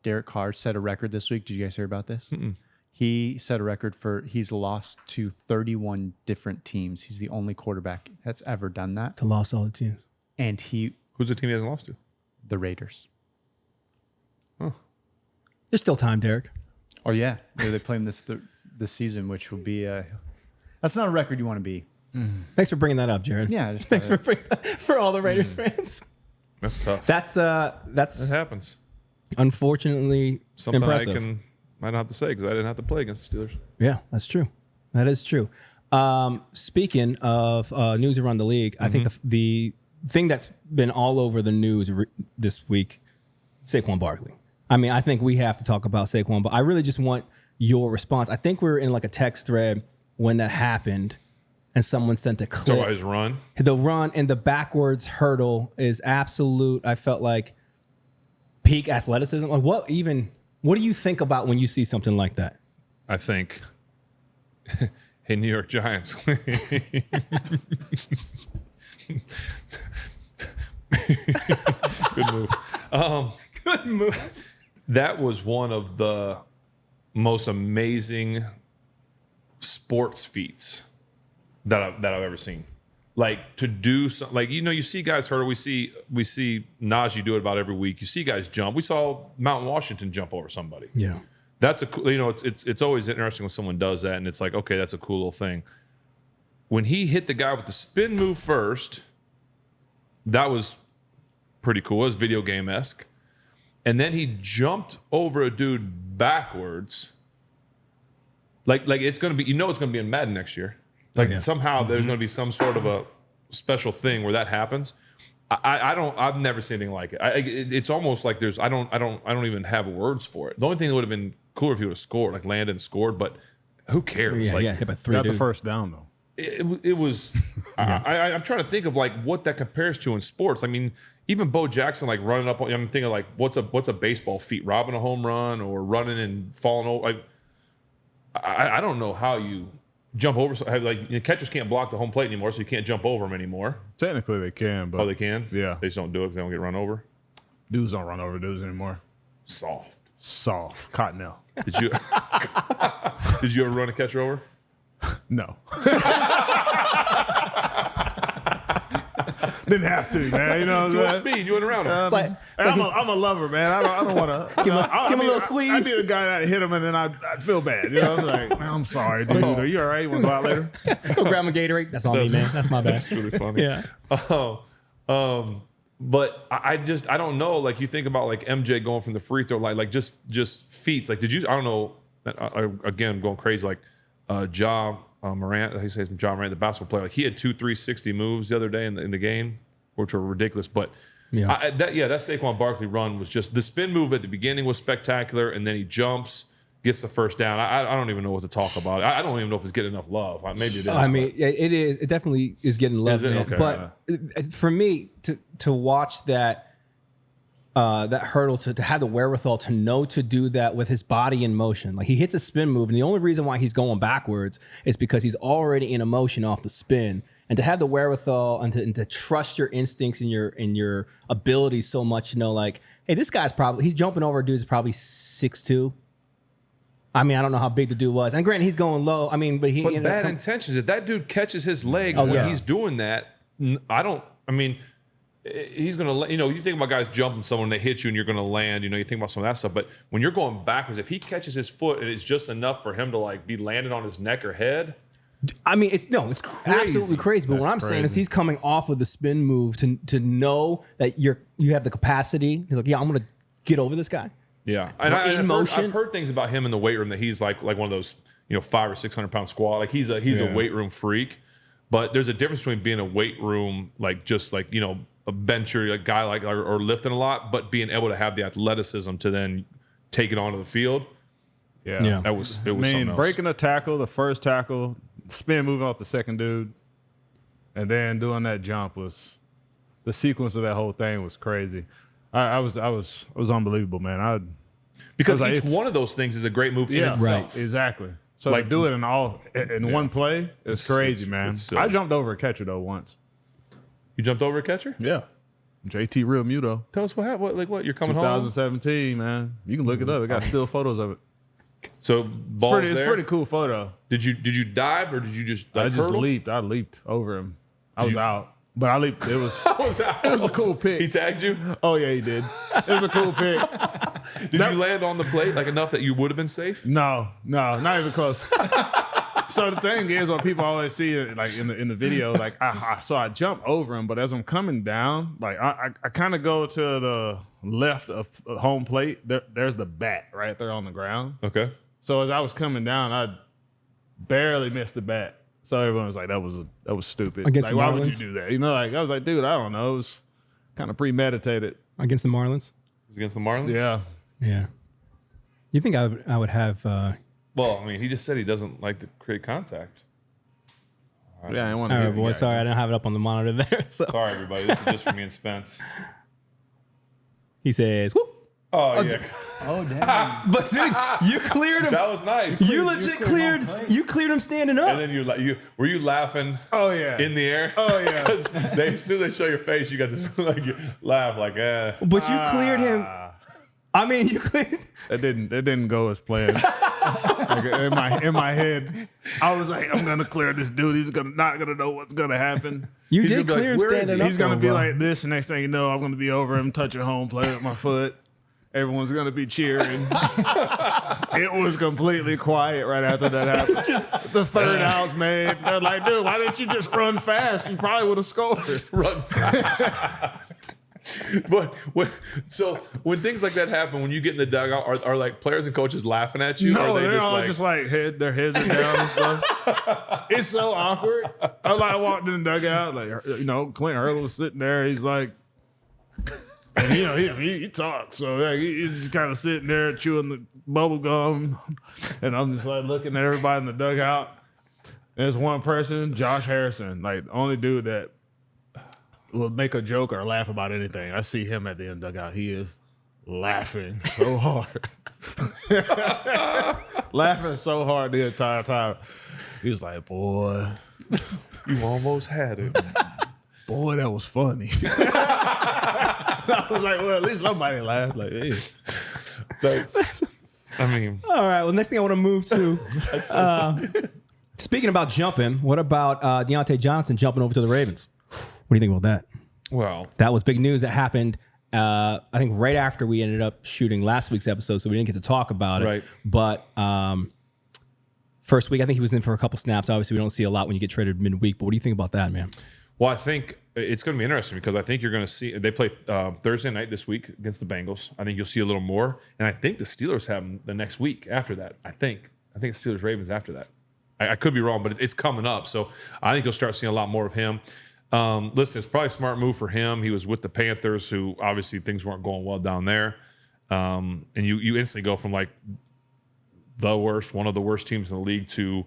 Derek Carr set a record this week. Did you guys hear about this? He set a record he's lost to 31 different teams. He's the only quarterback that's ever done that. To lost all the teams. And Who's the team he hasn't lost to? the Raiders. There's still time, Derek. Oh yeah, they play him this season, which will be that's not a record you want to be. Thanks for bringing that up, Jared. Yeah, I just Thanks thought for bringing that for all the Raiders fans. That's tough. That's That happens. unfortunately Something impressive. I don't have to say because I didn't have to play against the Steelers. Yeah, that's true. That is true. Speaking of news around the league, I think the thing that's been all over the news this week, Saquon Barkley. I mean, I think we have to talk about Saquon, but I really just want your response. I think we were in like a text thread when that happened, and someone sent a clip. Talk about his run. The run and the backwards hurdle is absolute. I felt like peak athleticism. Like what do you think about when you see something like that? I think. Hey, New York Giants. Good move. Good move. That was one of the most amazing sports feats that I've ever seen. Like to do something, like you see guys hurdle. We see Najee do it about every week. You see guys jump. We saw Mountain Washington jump over somebody. Yeah. That's it's always interesting when someone does that, and it's like, okay, that's a cool little thing. When he hit the guy with the spin move first, that was pretty cool. It was video game-esque. And then he jumped over a dude backwards. Like it's gonna be, it's gonna be in Madden next year. Like somehow there's gonna be some sort of a special thing where that happens. I've never seen anything like it. It's almost like I don't even have words for it. The only thing that would have been cooler if he would have scored, like landed and scored, but who cares? Yeah, hit by three. Got the first down though. It was. I'm trying to think of like what that compares to in sports. I mean, even Bo Jackson like running up. I'm thinking like what's a baseball feat, robbing a home run or running and falling over. I don't know how you jump over. Like catchers can't block the home plate anymore, so you can't jump over them anymore. Technically they can, but They can. Yeah. They just don't do it because they don't get run over. Dudes don't run over dudes anymore. Soft. Cottonelle. Did you? Did you ever run a catcher over? No. Didn't have to, man. You know what Dual I'm saying? speed. You went around him. I'm a lover, man. I don't want to give him a little squeeze. I'd be the guy that hit him, and then I'd feel bad. You know, I'm like, man, I'm sorry, dude. Are you all right? You want to go out later? Go grab my Gatorade. That's on me, man. That's my bad. That's really funny. Yeah. But I don't know. Like you think about like MJ going from the free throw line, like just feats. Like did you? I don't know. Again, going crazy. Like Morant. He says John Morant, the basketball player. Like he had 2 360 moves the other day in the game, which were ridiculous. But that Saquon Barkley run was just the spin move at the beginning was spectacular, and then he jumps gets the first down. I don't even know what to talk about. I don't even know if it's getting enough love. Maybe it is. I mean, it is. It definitely is getting love, Is it? man. Okay. But for me, to watch that hurdle, to have the wherewithal to know to do that with his body in motion, like he hits a spin move, and the only reason why he's going backwards is because he's already in a motion off the spin. And to have the wherewithal and to trust your instincts and your abilities so much, like, hey, this guy's he's jumping over a dude who's probably 6'2". I mean, I don't know how big the dude was. And granted, he's going low. I mean, but But bad intentions. If that dude catches his legs when he's doing that, he's going to, you think about guys jumping someone, they hit you and you're going to land, you think about some of that stuff. But when you're going backwards, if he catches his foot and it's just enough for him to like be landed on his neck or head. I mean, it's absolutely crazy. But what I'm saying is he's coming off of the spin move to know that you have the capacity. He's like, yeah, I'm going to get over this guy. Yeah, and I've heard things about him in the weight room that he's like one of those 500 or 600 pound squat. Like he's a weight room freak. But there's a difference between being a weight room a bencher, a guy or lifting a lot, but being able to have the athleticism to then take it onto the field. Yeah. It was something else. Breaking a tackle, the first tackle, spin moving off the second dude, and then doing that jump was the sequence of that whole thing was crazy. I was unbelievable, man. Because each one of those things is a great move in itself. Right, exactly. So to do it in one play is crazy, man. I jumped over a catcher though once. You jumped over a catcher? Yeah. JT Real Muto. Tell us what happened. What? You're coming 2017, man. You can look it up. I got still photos of it. So It's pretty cool photo. Did you dive or did you just I just hurdle? leaped. I leaped over him. I was out. But I leaped. It was out. It was a cool pick. He tagged you? Oh yeah, he did. It was a cool pick. Did you land on the plate enough that you would have been safe? No, not even close. So the thing is, what people always see in the video, so I jump over him, but as I'm coming down, I kind of go to the left of home plate. There's the bat right there on the ground. Okay. So as I was coming down, I barely missed the bat. So everyone was like, "That was stupid. Against the why would you Marlins? do that?" I was like, "Dude, I don't know. It was kind of premeditated." Against the Marlins? It was against the Marlins? Yeah. Yeah. You think I would have... Well, I mean, he just said he doesn't like to create contact. Yeah, I want All to. right, boy. Sorry, I didn't have it up on the monitor there. So Sorry, everybody. This is just for me and Spence. he says, whoop. Oh, yeah. Oh, damn. But dude, you cleared him. That was nice. You legit cleared him standing up. And then were you laughing Oh yeah. in the air? Oh yeah. Because as soon as they show your face, you got this laugh eh. But you cleared him. I mean, you cleared. That didn't go as planned. In my head, I was like, I'm gonna clear this dude. He's not gonna know what's gonna happen. You He's did gonna be clear him "Where is standing he?" up. He's gonna though, be bro. like this. And next thing you know, I'm gonna be over him, touching home plate with my foot. Everyone's gonna be cheering. It was completely quiet right after that happened. The third out's made. They're like, "Dude, why didn't you just run fast? You probably would have scored." Run fast. But when things like that happen, when you get in the dugout, are like players and coaches laughing at you? No, or are they they're all just like their heads are down and stuff. It's so awkward. I walked in the dugout, Clint Hurdle was sitting there. He's like, and he talks, so he's just kind of sitting there chewing the bubble gum, and I'm just like looking at everybody in the dugout. There's one person, Josh Harrison, the only dude that will make a joke or laugh about anything. I see him at the end of the dugout. He is laughing so hard. Laughing so hard the entire time. He was like, "Boy, you almost had it." Boy, that was funny. I was like, well, at least somebody laughed. Like, hey. All right. Well, next thing I want to move to. Speaking about jumping, what about Diontae Johnson jumping over to the Ravens? What do you think about that? Well, That was big news that happened, I think, right after we ended up shooting last week's episode, so we didn't get to talk about it. Right. But first week, I think he was in for a couple snaps. Obviously, we don't see a lot when you get traded midweek. But what do you think about that, man? I think it's going to be interesting because I think you're going to see they play Thursday night this week against the Bengals. I think you'll see a little more, and I think the Steelers have them the next week after that. I think it's Steelers Ravens after that. I could be wrong, but it's coming up, so I think you'll start seeing a lot more of him. Listen, it's probably a smart move for him. He was with the Panthers, who obviously things weren't going well down there, and you instantly go from one of the worst teams in the league to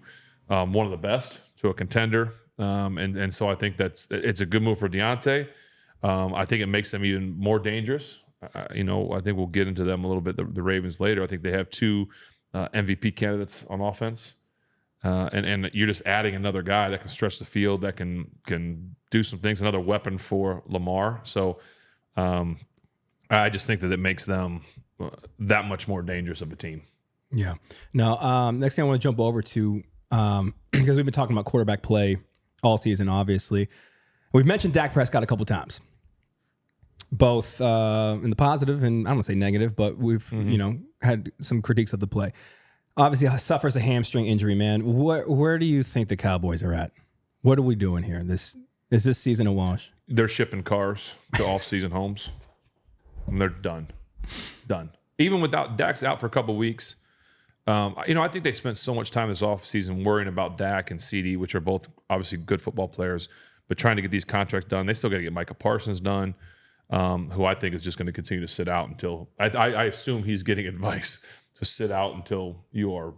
one of the best, to a contender. And so I think it's a good move for Diontae. I think it makes them even more dangerous. I think we'll get into them a little bit, the Ravens, later. I think they have 2 MVP candidates on offense. And you're just adding another guy that can stretch the field, that can do some things, another weapon for Lamar. So I just think that it makes them that much more dangerous of a team. Yeah. Now, next thing I want to jump over to, because we've been talking about quarterback play all season, obviously. We've mentioned Dak Prescott a couple times, both in the positive and I don't want to say negative, but we've had some critiques of the play. Obviously, he suffers a hamstring injury, man. Where do you think the Cowboys are at? What are we doing here? Is this season a wash? They're shipping cars to off-season homes, and they're done. Even without Dak's out for a couple weeks. I think they spent so much time this offseason worrying about Dak and CD, which are both obviously good football players, but trying to get these contracts done. They still got to get Micah Parsons done, who I think is just going to continue to sit out until I assume he's getting advice to sit out until you are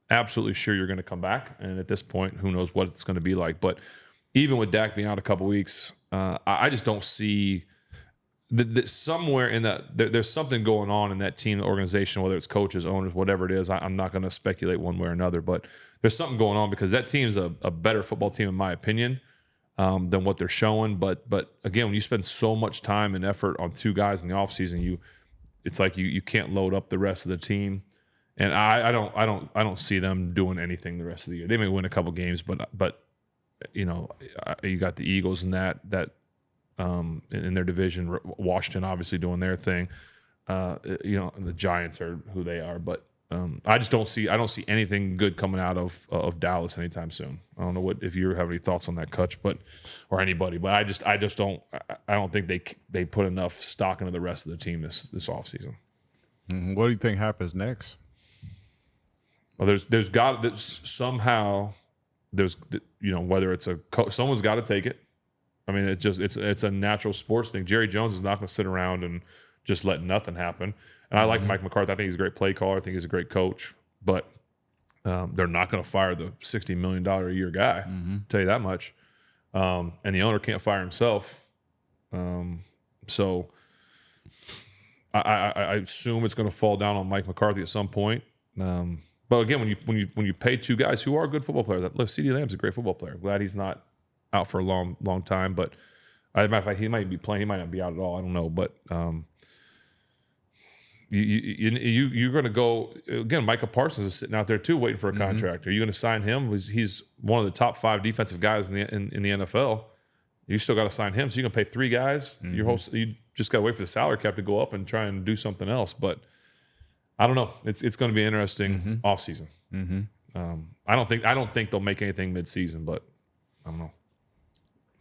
absolutely sure you're going to come back. And at this point, who knows what it's going to be like. But even with Dak being out a couple weeks, I just don't see that somewhere in that there's something going on in that team, the organization, whether it's coaches, owners, whatever it is. I'm not going to speculate one way or another, but there's something going on because that team's a better football team, in my opinion, than what they're showing. But again, when you spend so much time and effort on 2 guys in the offseason, it's like you can't load up the rest of the team. And I don't see them doing anything the rest of the year. They may win a couple games, but you got the Eagles and that in their division, Washington obviously doing their thing. And the Giants are who they are, but I don't see anything good coming out of Dallas anytime soon. I don't know if you have any thoughts on that, Cutch, or anybody, but I just don't think they put enough stock into the rest of the team this offseason. What do you think happens next? Well, somehow whether it's someone's got to take it. I mean, it's a natural sports thing. Jerry Jones is not going to sit around and just let nothing happen. And I like Mike McCarthy. I think he's a great play caller. I think he's a great coach. But they're not going to fire the $60 million a year guy. Tell you that much. And the owner can't fire himself. So I assume it's going to fall down on Mike McCarthy at some point. But again, when you pay 2 guys who are good football players, look, CeeDee Lamb's a great football player. I'm glad he's not out for a long time. But as a matter of fact, he might be playing. He might not be out at all. I don't know. But you're going to go again. Micah Parsons is sitting out there too, waiting for a contract. Are you going to sign him? He's one of the top 5 defensive guys in the NFL. You still got to sign him, so you're going to pay 3 guys. You just got to wait for the salary cap to go up and try and do something else. But I don't know. It's going to be an interesting offseason. I don't think they'll make anything midseason, but I don't know.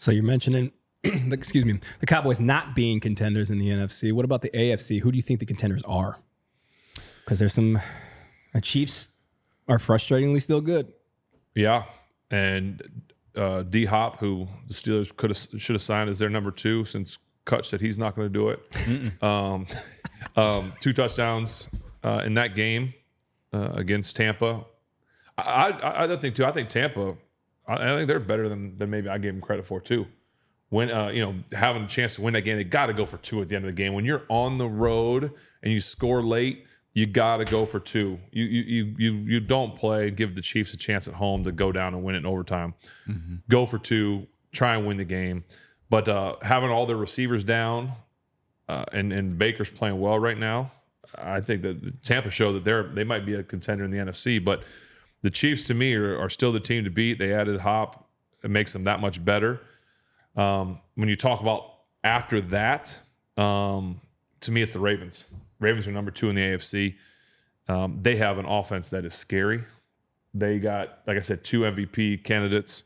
So you're mentioning, the Cowboys not being contenders in the NFC. What about the AFC? Who do you think the contenders are? Because there's the Chiefs are frustratingly still good. Yeah, and D-Hop, who the Steelers should have signed as their number 2 since Cutch said he's not going to do it. 2 touchdowns in that game against Tampa. I think too. I think Tampa. I think they're better than maybe I gave them credit for too. When having a chance to win that game, they got to go for 2 at the end of the game. When you're on the road and you score late, you got to go for 2. You don't play, give the Chiefs a chance at home to go down and win it in overtime. Go for 2, try and win the game. But having all their receivers down and Baker's playing well right now, I think that Tampa showed that they might be a contender in the NFC. But the Chiefs, to me, are still the team to beat. They added Hop. It makes them that much better. When you talk about after that, to me, it's the Ravens. Ravens are number 2 in the AFC. They have an offense that is scary. They got, like I said, 2 MVP candidates,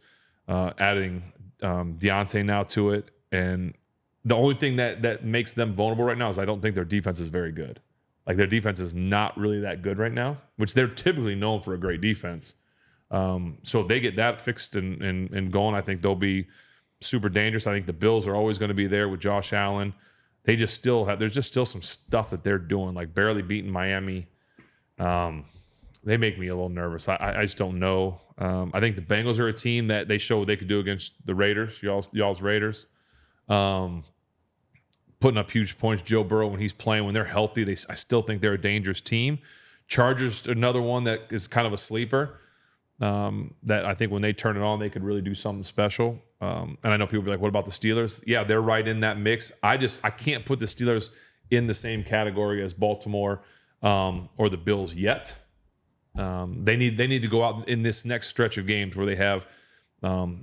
adding Diontae now to it. And the only thing that makes them vulnerable right now is I don't think their defense is very good. Like their defense is not really that good right now, which they're typically known for a great defense. So if they get that fixed and going, I think they'll be super dangerous. I think the Bills are always going to be there with Josh Allen. They just still have, there's just still some stuff that they're doing, like barely beating Miami. they make me a little nervous. I just don't know. I think the Bengals are a team that they show what they could do against the Raiders, y'all's Raiders. Putting up huge points. Joe Burrow, when he's playing, when they're healthy, I still think they're a dangerous team. Chargers, another one that is kind of a sleeper. That I think when they turn it on, they could really do something special. And I know people be like, what about the Steelers? Yeah, they're right in that mix. I can't put the Steelers in the same category as Baltimore or the Bills yet. They need to go out in this next stretch of games where they have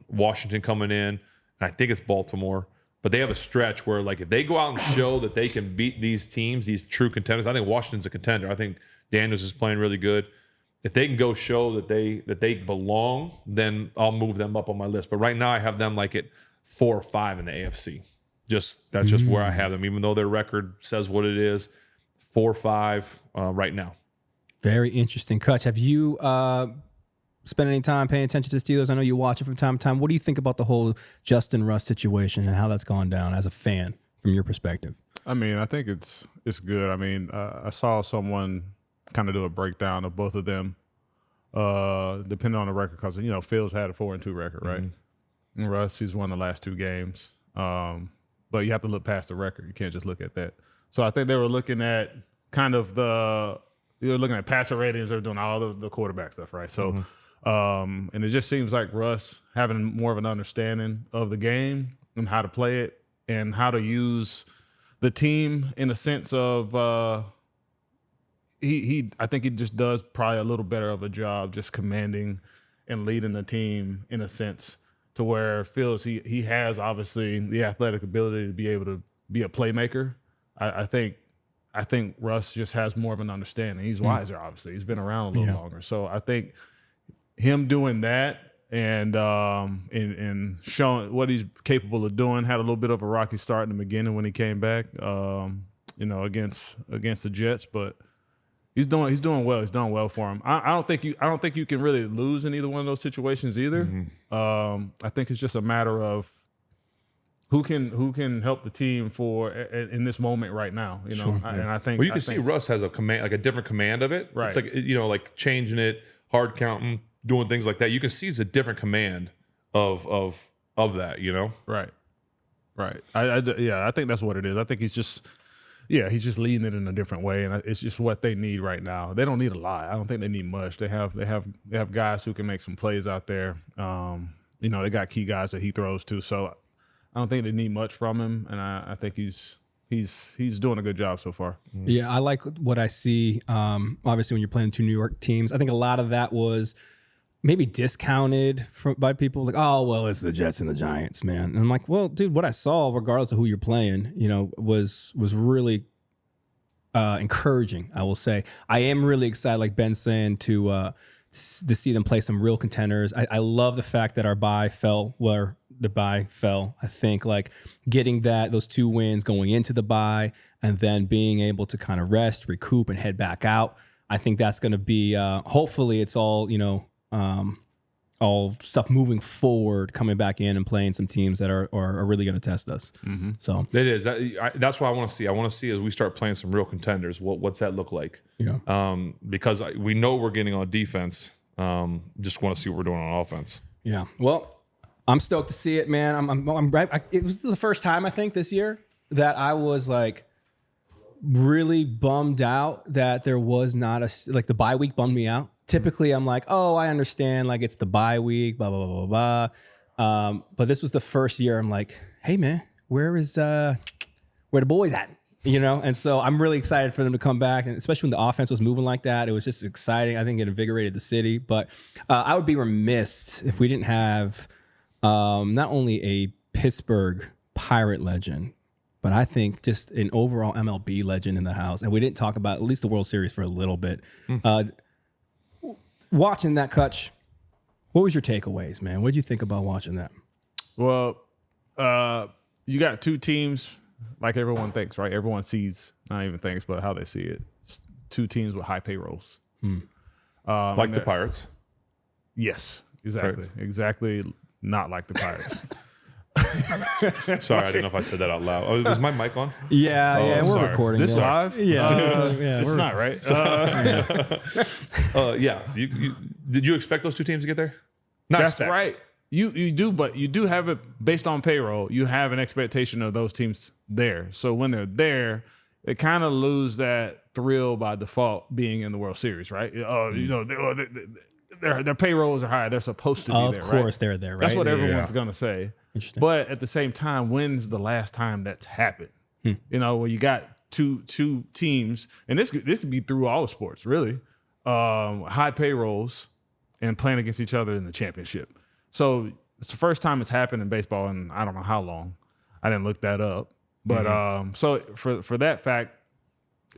Washington coming in, and I think it's Baltimore. But they have a stretch where, like, if they go out and show that they can beat these teams, these true contenders, I think Washington's a contender. I think Daniels is playing really good. If they can go show that they belong, then I'll move them up on my list. But right now I have them like at 4 or 5 in the AFC. That's just where I have them, even though their record says what it is. 4 or 5 right now. Very interesting. Cutch, have you spent any time paying attention to the Steelers? I know you watch it from time to time. What do you think about the whole Justin Russ situation and how that's gone down as a fan from your perspective? I mean, I think it's good. I mean, I saw someone kind of do a breakdown of both of them, depending on the record, because Fields had a 4-2 record, right? Mm-hmm. And Russ, he's won the last 2 games, but you have to look past the record. You can't just look at that. So I think they were looking at kind of you're looking at passer ratings. They're doing all the quarterback stuff, right? So, and it just seems like Russ having more of an understanding of the game and how to play it and how to use the team in a sense of I think he just does probably a little better of a job just commanding and leading the team in a sense to where Fields he has obviously the athletic ability to be able to be a playmaker. I think Russ just has more of an understanding. He's wiser, obviously. He's been around a little longer. So I think him doing that and showing what he's capable of doing, had a little bit of a rocky start in the beginning when he came back, against the Jets, but he's doing well. He's done well for him. I don't think you can really lose in either one of those situations either. Mm-hmm. I think it's just a matter of who can help the team in this moment right now, Sure, and I think you can see Russ has a command, like a different command of it. Right. It's like like changing it, hard counting, doing things like that. You can see it's a different command of that. Right. I think that's what it is. I think he's just leading it in a different way, and it's just what they need right now. They don't need a lot. I don't think they need much. They have guys who can make some plays out there. They got key guys that he throws to. So I don't think they need much from him, and I think he's doing a good job so far. Yeah, I like what I see. Obviously, when you're playing 2 New York teams, I think a lot of that was maybe discounted by people like, oh, well, it's the Jets and the Giants, man. And I'm like, well, dude, what I saw, regardless of who you're playing, was really encouraging, I will say. I am really excited, like Ben's saying, to see them play some real contenders. I love the fact that our bye fell where the bye fell. I think like getting those 2 wins going into the bye and then being able to kind of rest, recoup, and head back out. I think that's going to be, hopefully it's all, all stuff moving forward, coming back in and playing some teams that are really going to test us. Mm-hmm. So it is. That's what I want to see. I want to see as we start playing some real contenders, what's that look like? Yeah. Because we know we're getting on defense. Just want to see what we're doing on offense. Yeah. Well, I'm stoked to see it, man. I'm right. It was the first time I think this year that I was like really bummed out that there was not the bye week bummed me out. Typically, I'm like, oh, I understand, like it's the bye week, blah blah blah blah blah. But this was the first year I'm like, hey man, where the boys at? And so I'm really excited for them to come back, and especially when the offense was moving like that, it was just exciting. I think it invigorated the city. But I would be remiss if we didn't have not only a Pittsburgh Pirate legend, but I think just an overall MLB legend in the house. And we didn't talk about at least the World Series for a little bit. Watching that, Cutch, what was your takeaways, man? What did you think about watching that? Well, you got 2 teams like everyone thinks, right? Everyone sees, not even thinks, but how they see it. It's 2 teams with high payrolls. Like the Pirates. Yes, exactly. Right. Exactly not like the Pirates. Sorry, I didn't know if I said that out loud. Oh, was my mic on? Yeah, we're sorry. recording This this. live? Yeah, It's not right. Yeah. Did you expect those two teams to get there? Not That's expect. right. You do, but you do have it based on payroll. You have an expectation of those teams there. So when they're there, they kind of lose that thrill by default being in the World Series, right? Their payrolls are high. They're supposed to be of there, course right? they're there, right? That's what Yeah. everyone's gonna say. Interesting. But at the same time, when's the last time that's happened? You know, where you got two teams, and this could be through all the sports, really. High payrolls and playing against each other in the championship. So it's the first time it's happened in baseball in I don't know how long. I didn't look that up. But so for that fact,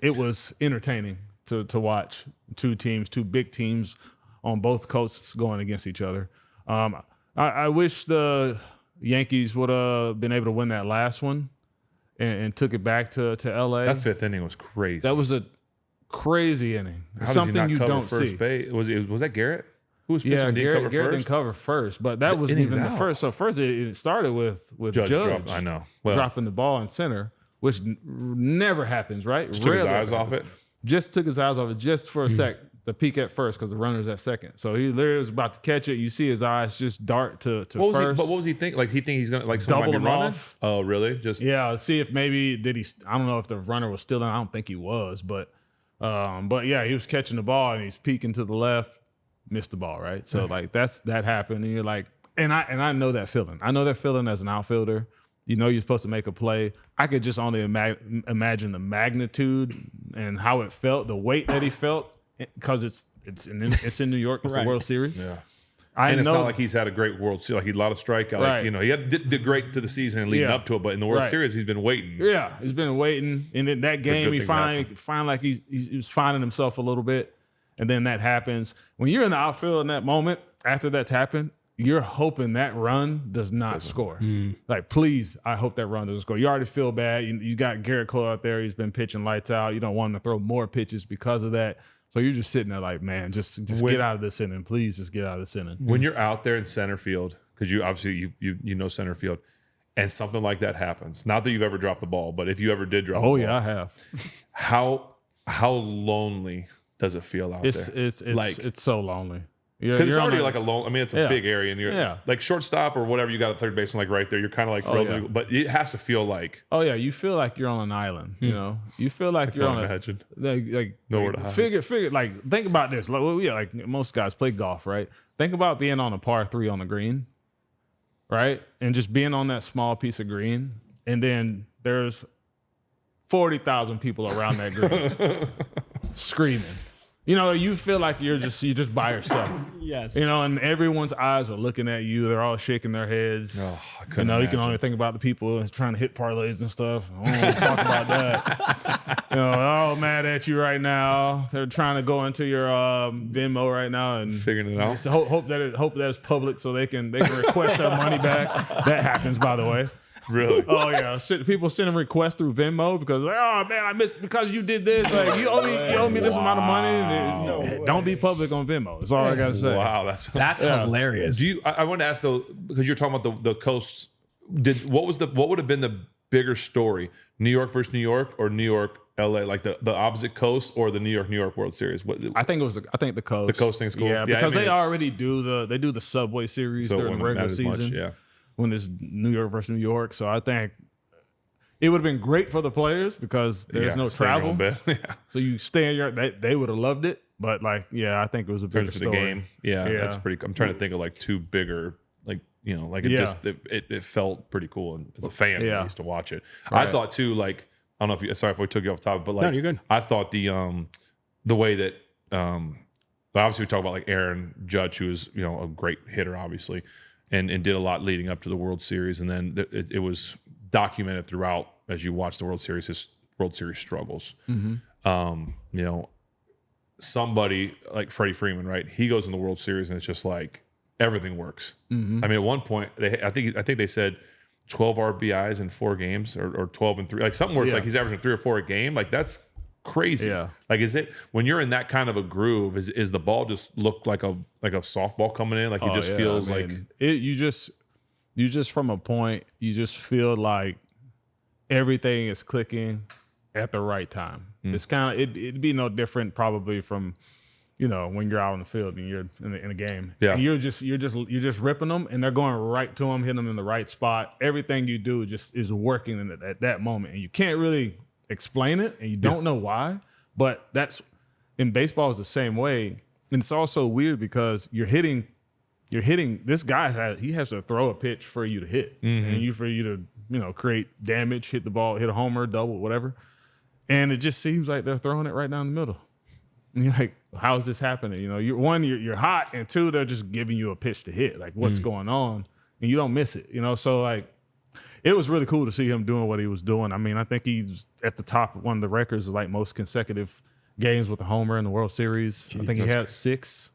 it was entertaining to watch two big teams on both coasts going against each other. I wish the Yankees would have been able to win that last one and took it back to LA. That fifth inning was crazy. That was a crazy inning. How does Something he not you cover don't first see. base? Was that Garrett? Who was pitching? Yeah, Didn't Garrett cover didn't first? cover first, but that wasn't inning's even the out. first. So first it started with Judge Judge dropped. I know. Well, dropping the ball in center, which never happens, right? just took his Rarely eyes off happens. it. Just took his eyes off it just for a sec, the peek at first because the runner's at second. So he literally was about to catch it. You see his eyes just dart to What was first. what was he thinking? Like he think he's gonna someone Double might be him running? off. Oh, really? Just Yeah, see if maybe I don't know if the runner was still in. I don't think he was, but yeah, he was catching the ball and he's peeking to the left, missed the ball, right? So like that happened, and you're like, and I know that feeling. I know that feeling as an outfielder. You know you're supposed to make a play. I could just only imagine the magnitude and how it felt, the weight that he felt, because it's in New York. It's Right. the World Series. yeah. I And it's know not like he's had a great World Series. Like he had a lot of strikeout. Right. Like, he did great to the season and leading Yeah. up to it. But in the World Right. Series, he's been waiting. Yeah, he's been waiting, and in that game, good he thing find like he was finding himself a little bit, and then that happens. When you're in the outfield in that moment, after that's happened, you're hoping that run does not score. Like, please, I hope that run doesn't score. You already feel bad. You got Garrett Cole out there. He's been pitching lights out. You don't want him to throw more pitches because of that. So you're just sitting there like, man, just get out of this inning. Please just get out of this inning. When you're out there in center field, because you obviously you know center field, and something like that happens. Not that you've ever dropped the ball, but if you ever did drop the Oh ball, yeah, I have. how lonely does it feel out there? It's so lonely. Because it's already like a long. I mean, it's a Yeah. big area, and you're like shortstop or whatever you got at third base, and like right there, you're kind of like relatively. yeah. But it has to feel like. Oh yeah, you feel like you're on an island. You know, you feel like you're can't on imagine. like Nowhere to hide. Figure like think about this. Like like most guys play golf, right? Think about being on a par 3 on the green, right? And just being on that small piece of green, and then there's 40,000 people around that green screaming. You know, you feel like you're just by yourself. Yes. You know, and everyone's eyes are looking at you. They're all shaking their heads. Oh, I You couldn't. know, you can imagine. only think about the people that's trying to hit parlays and stuff. I don't want to talk about that. You know, they're all mad at you right now. They're trying to go into your Venmo right now and Figuring it out. just hope that's public so they can request their money back. That happens, by the way. Really? Oh yeah, people sending requests through Venmo because like, oh man, I missed because you did this. Like you owe me this amount of money. And don't be public on Venmo. That's all I gotta say. Wow, that's hilarious. Do you? I want to ask though, because you're talking about the coasts. What would have been the bigger story? New York versus New York, or New York LA, like the opposite coast, or the New York World Series? What? I think the coast. The coast thing's cool. Yeah, Yeah, because I mean, they it's- already do the Subway Series So it during the wouldn't regular matter as much, season. yeah. When it's New York versus New York, so I think it would have been great for the players because there's no stay in your travel. own bed. Yeah. So you stay in your. They would have loved it, but like, yeah, I think it was a bigger For the story. game. Yeah, Yeah. that's pretty. I'm trying to think of like two bigger, like like it Yeah. just it felt pretty cool, and as a fan, Yeah. I used to watch it. Right. I thought too, like I don't know if you. Sorry if we took you off topic, but like No, you're good. I thought the way that obviously we talk about like Aaron Judge, who is a great hitter, obviously, and did a lot leading up to the World Series, and then it was documented throughout as you watch the World Series, his World Series struggles. Somebody like Freddie Freeman, right? He goes in the World Series and it's just like everything works. I mean, at one point, I think they said 12 RBIs in 4 games, or 12 and 3, like something where it's Yeah. like he's averaging 3 or 4 a game. Like that's crazy. Yeah. Like, is it when you're in that kind of a groove? Is the ball just look like a softball coming in? Like it just feels like you just from a point, you just feel like everything is clicking at the right time. It's kind of it'd be no different probably from, when you're out on the field and you're in a game. Yeah. And you're just ripping them, and they're going right to them, hitting them in the right spot. Everything you do just is working at that moment, and you can't really explain it, and you don't know why. But that's in baseball is the same way, and it's also weird because you're hitting. This guy has to throw a pitch for you to hit, and for you to create damage, hit the ball, hit a homer, double, whatever. And it just seems like they're throwing it right down the middle. And you're like, how is this happening? You're hot, and two, they're just giving you a pitch to hit. Like, what's going on? And you don't miss it. So like, it was really cool to see him doing what he was doing. I mean, I think he's at the top of one of the records of like most consecutive games with a homer in the World Series. I think he had 6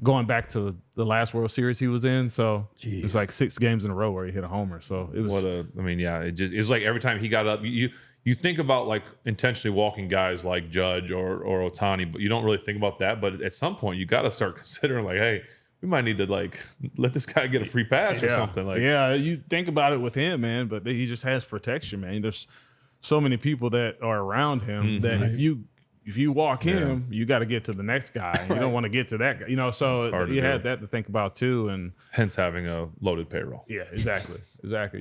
going back to the last World Series he was in. So it's like 6 games in a row where he hit a homer. So it was it was like every time he got up, you think about like intentionally walking guys like Judge or Ohtani, but you don't really think about that. But at some point, you got to start considering like, hey, we might need to like let this guy get a free pass or something. Like, you think about it with him, man, but he just has protection, man. There's so many people that are around him that if you walk him, you got to get to the next guy. You don't want to get to that guy, so you had that to think about too, and hence having a loaded payroll. Yeah, exactly.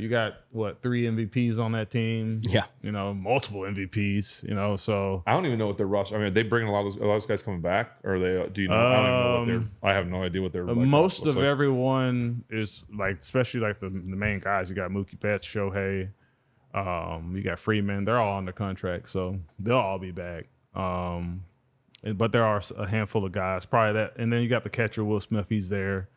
You got 3 MVPs on that team? Yeah, multiple MVPs. So I don't even know what their roster. I mean, are they bringing a lot of those guys coming back, or are they? Do you know? I don't even know what they're. I have no idea what they're. Like, most of everyone is like, especially like the main guys. You got Mookie Betts, Shohei. You got Freeman. They're all under contract, so they'll all be back. But there are a handful of guys, probably that, and then you got the catcher Will Smith. He's there,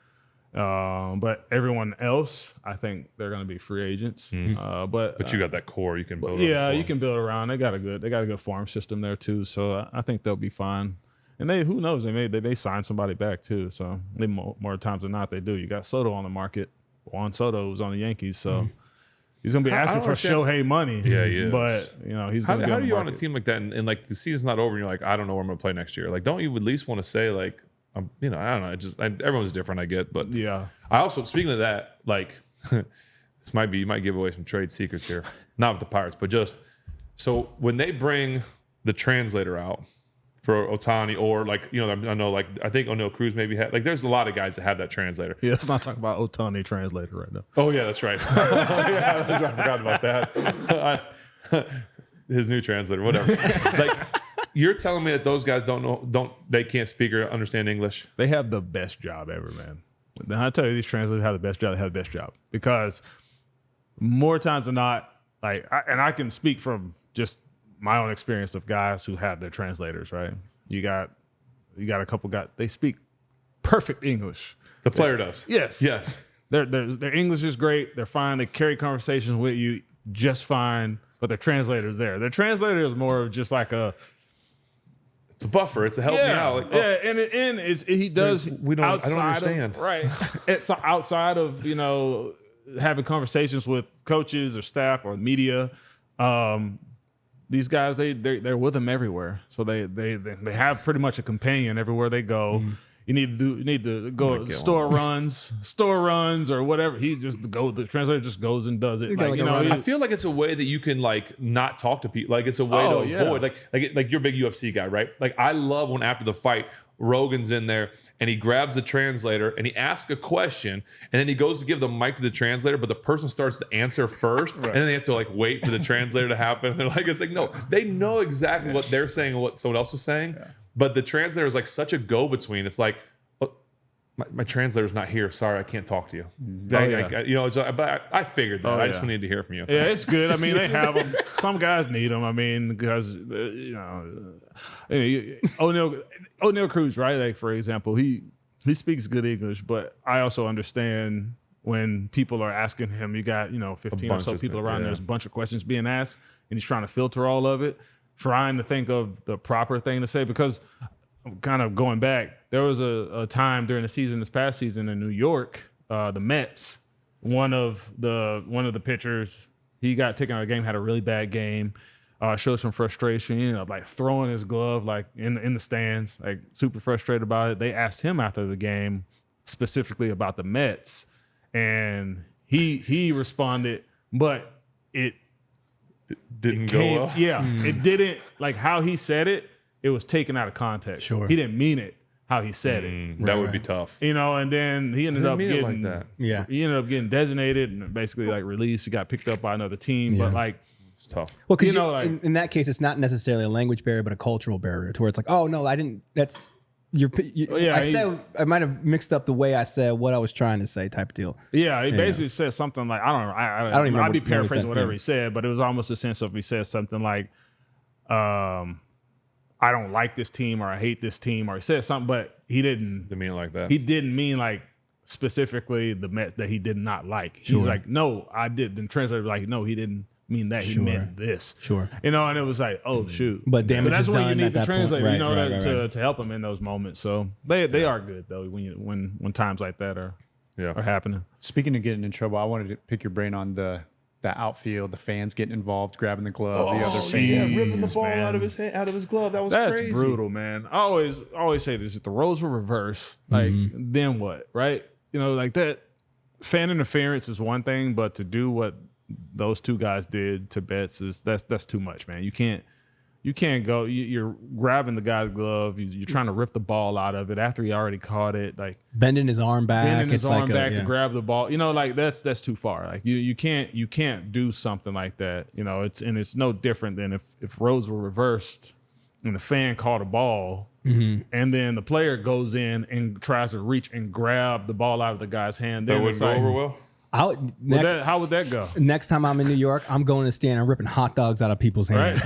but everyone else, I think they're going to be free agents. But you got that core you can build. You can build around. They got a good farm system there too, so I think they'll be fine. And who knows, they may sign somebody back too. So more times than not they do. You got Soto on the market. Juan Soto was on the Yankees, so. He's going to be asking for Shohei money. Yeah, he is. But, he's going to be How do you on a team like that and like the season's not over and you're like, I don't know where I'm going to play next year? Like, don't you at least want to say like, I don't know. Everyone's different, I get. But yeah. I also, speaking of that, like, this might be, you might give away some trade secrets here. Not with the Pirates, but just, so when they bring the translator out for Ohtani or like, I know like, I think O'Neal Cruz maybe had, like there's a lot of guys that have that translator. Yeah, let's not talk about Ohtani translator right now. Oh yeah, that's right. I forgot about that. His new translator, whatever. Like, you're telling me that those guys they can't speak or understand English? They have the best job ever, man. I tell you, these translators have the best job. They have the best job because more times than not, like, I can speak from just my own experience of guys who have their translators, right? You got a couple guys, they speak perfect English. The player does. Yes. Their English is great. They're fine. They carry conversations with you just fine, but their translator's there. Their translator is more of just like it's a buffer. It's a help me out. Like, and he does. I don't understand. Right. It's outside of having conversations with coaches or staff or media. These guys, they're with them everywhere, so they have pretty much a companion everywhere they go. You need to go store runs or whatever. The translator just goes and does it. I feel like it's a way that you can like not talk to people. Like it's a way to avoid like you're a big UFC guy, right? Like I love when after the fight Rogan's in there and he grabs the translator and he asks a question and then he goes to give the mic to the translator, but the person starts to answer first, right. And then they have to like wait for the translator to happen. And they're like, it's like, no, they know exactly what they're saying and what someone else is saying. Yeah. But the translator is like such a go-between. It's like, oh, my translator's not here. Sorry, I can't talk to you. But I figured that. I just needed to hear from you. Yeah, it's good. I mean, they have them. Some guys need them. I mean, because O'Neal Cruz, right? Like for example, he speaks good English, but I also understand when people are asking him. You got 15 or so people around. There's a bunch of questions being asked, and he's trying to filter all of it, trying to think of the proper thing to say. Because kind of going back, there was a time during the season, this past season in New York, the Mets, one of the pitchers, he got taken out of the game, had a really bad game, showed some frustration, like throwing his glove like in the stands, like super frustrated about it. They asked him after the game specifically about the Mets, and he responded, but it Didn't came, go well. yeah, it didn't, like how he said it, it was taken out of context. Sure. He didn't mean it how he said it. That would be tough. You know, and then he ended didn't up mean it like getting that. Yeah. he ended up getting designated and basically like released. He got picked up by another team. Yeah. But like, It's tough. Well, because You know, like- in that case, it's not necessarily a language barrier, but a cultural barrier, to where it's like, oh no, I didn't. That's yeah, I might have mixed up the way I said what I was trying to say, type of deal. yeah, he basically said something like, I don't know. I don't even I'd be remember what he paraphrasing said, whatever yeah. he said, but it was almost a sense of he said something like, I don't like this team or I hate this team, or he said something, but he didn't Didn't mean it like that. he didn't mean like specifically the Mets that he did not like. He's like, no, I did. Then translator like, no, he didn't mean that. He Sure. meant this. Sure. You know, and it was like, oh shoot. But damage that's is when done you need at the that point. translator, Right, you know, right, right. to help him in those moments. So they are good though when times like that are happening. Speaking of getting in trouble, I wanted to pick your brain on the outfield, the fans getting involved, grabbing the glove, the other fans. ripping the ball man. out of his hand, out of his glove. That was That's crazy. brutal, man. I always say this: if the roles were reversed, like then what, right? You know, like that. Fan interference is one thing, but to do what those two guys did to Betts that's too much, man. You can't go. You're grabbing the guy's glove. You're trying to rip the ball out of it after he already caught it. Like Bending his arm back. bending his it's arm like back a, to grab the ball. You know, like that's too far. Like you can't do something like that. You know, it's no different than if roles were reversed and the fan caught a ball and then the player goes in and tries to reach and grab the ball out of the guy's hand. That Then wouldn't it's go like, over well. how would that go? Next time I'm in New York, I'm going to stand and ripping hot dogs out of people's hands. Right.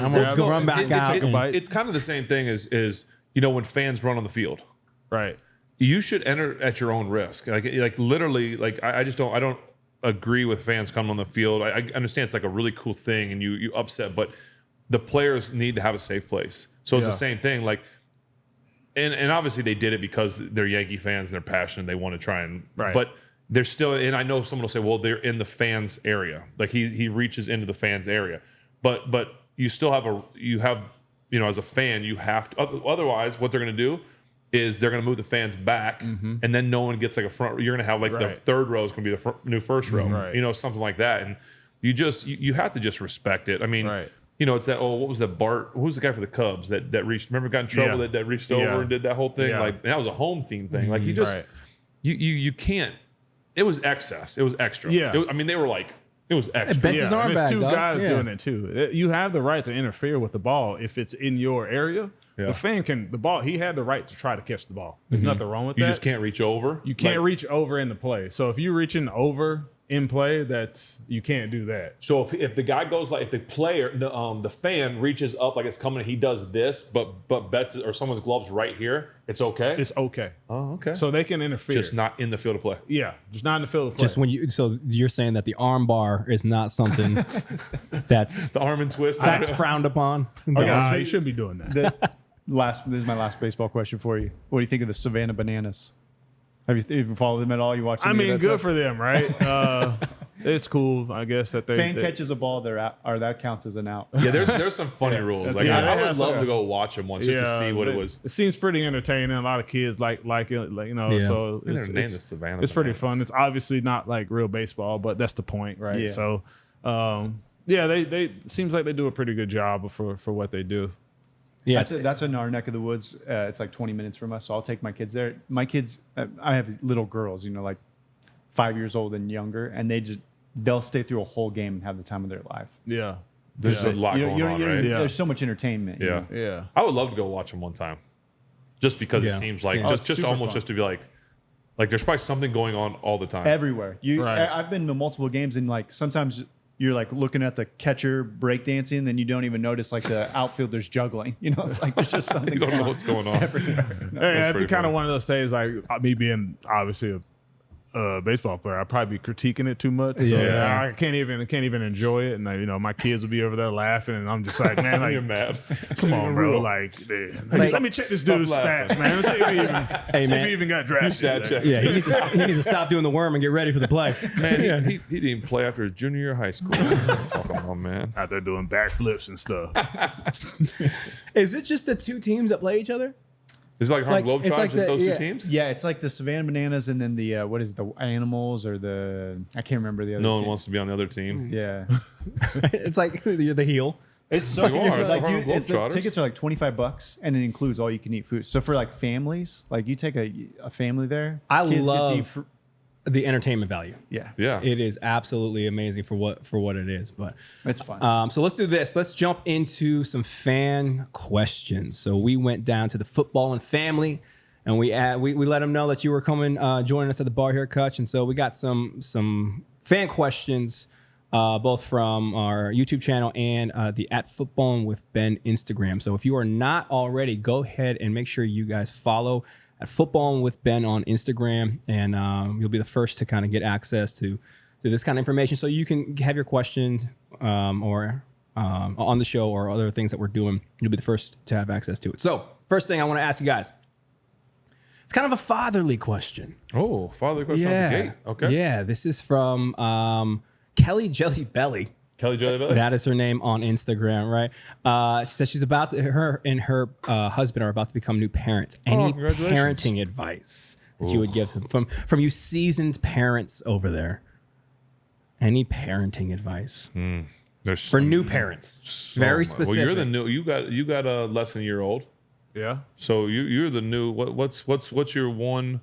I'm like, I'm going to run back out. take a bite. It's kind of the same thing as you know when fans run on the field. Right. You should enter at your own risk. Like literally, like I don't agree with fans coming on the field. I understand it's like a really cool thing and you upset, but the players need to have a safe place. So it's the same thing. Like, and obviously they did it because they're Yankee fans and they're passionate. They want to try and but they're still. And I know someone will say, well, they're in the fans area. Like he reaches into the fans area, but you still have as a fan you have to. Otherwise, what they're going to do is they're going to move the fans back, and then no one gets like a front. You're going to have like the third row is going to be the new first row. Right. You know, something like that, and you have to just respect it. I mean. Right. You know, it's that. Oh, what was that? Bart? Who was the guy for the Cubs that reached? Remember, got in trouble that reached over and did that whole thing. Yeah. Like that was a home team thing. Like you just, you can't. It was excess. It was extra. Yeah. I mean, they were like, it was extra. bent his arm and back, there's two dog. guys Yeah. doing it too. You have the right to interfere with the ball if it's in your area. Yeah. The fan can the ball. He had the right to try to catch the ball. There's nothing wrong with You that. just can't reach over. You can't Like, reach over in the play. So if you're reaching over in play, you can't do that. So if the guy goes like if the player the fan reaches up like it's coming, he does this, but bets or someone's gloves right here, it's okay. It's okay. Oh, okay. So they can interfere. just not in the field of play. yeah, just not in the field of play. Just when so you're saying that the arm bar is not something that's The arm and twist. frowned upon. Nah, you shouldn't be doing that. This is my last baseball question for you. What do you think of the Savannah Bananas? Have you even followed them at all? You watch? I mean, good for them, right? It's cool, I guess that fan they catches a ball, they're out, or that counts as an out. Yeah, there's some funny rules. Like yeah, I would that's love okay. to go watch them once just to see what it was. It seems pretty entertaining. A lot of kids like it, like you know. Yeah. So They it's, named it's, the Savannah it's pretty Bananas. fun. It's obviously not like real baseball, but that's the point, right? Yeah. So, yeah, they seems like they do a pretty good job for what they do. Yeah, That's in our neck of the woods. It's like 20 minutes from us, so I'll take my kids there. My kids, I have little girls, like 5 years old and younger, and they'll stay through a whole game and have the time of their life. Yeah, There's a lot going on, right? Yeah. There's so much entertainment. Yeah. yeah. I would love to go watch them one time, just because it Yeah, seems like same. Oh, it's just super almost fun. just to be like there's probably something going on all the time. Everywhere. Right. I've been to multiple games, and like sometimes you're like looking at the catcher breakdancing, then you don't even notice like the outfielders juggling. It's like there's just something you don't going know on. what's going on. Hey, it'd be pretty kind funny. of one of those days, like me being obviously a baseball player, I'd probably be critiquing it too much. So Yeah. I can't even enjoy it, and my kids will be over there laughing, and I'm just like, man, like, You're mad. come on, bro, like, man, let me check this dude's laughing. stats, man. Let's see if man. he even got drafted. Stat check. yeah. He needs to stop doing the worm and get ready for the play. Man, he didn't even play after his junior year of high school. That's talking about, man. Out there doing backflips and stuff. Is it just the two teams that play each other? Is it like Harlem Like, it's Globetrotters, like just the- those yeah. two teams? Yeah, it's like the Savannah Bananas and then the what is it, the Animals or the I can't remember the other. No one team. wants to be on the other team. Yeah, It's like you're the heel. it's so You are. It's like the Harlem it's the Globetrotters. tickets are like $25 and it includes all you can eat food. So for like families, like you take a family there, I kids get to love eat the entertainment value. yeah, Yeah. It is absolutely amazing for what it is. But it's fun. so let's do this. Let's jump into some fan questions. So we went down to the Footbahlin Family, and we let them know that you were coming, joining us at the bar here at Cutch. And so we got some fan questions, both from our YouTube channel and the @Footballin with Ben Instagram. So if you are not already, go ahead and make sure you guys follow at Footballin with Ben on Instagram, and you'll be the first to kind of get access to this kind of information, so you can have your questions or on the show or other things that we're doing. You'll be the first to have access to it. So first thing I want to ask you guys, it's kind of a fatherly question. Oh, father question off the gate. Okay. Yeah, this is from Kelly Jelly Belly. Kelly Jelly Belly. That is her name on Instagram, right? She says she's her husband are about to become new parents. Any congratulations. parenting advice that you would give them from you seasoned parents over there? Any parenting advice There's for new parents? Very specific. Well, you're the new. You got a less than a year old. Yeah. So you're the new. What's your one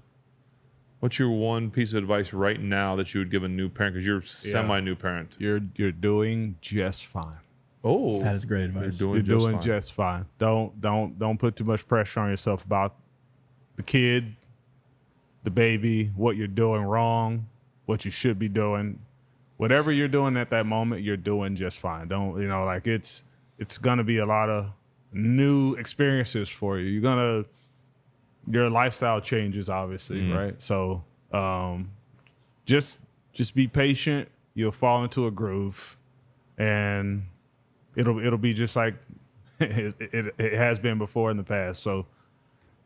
piece of advice right now that you would give a new parent, because you're semi-new parent? You're doing just fine. Oh, That is great advice. You're doing just fine. Don't put too much pressure on yourself about the kid, the baby, what you're doing wrong, what you should be doing. Whatever you're doing at that moment, you're doing just fine. Don't, like it's gonna be a lot of new experiences for you. Your lifestyle changes, obviously, right? So just be patient. You'll fall into a groove, and it'll be just like it has been before in the past. So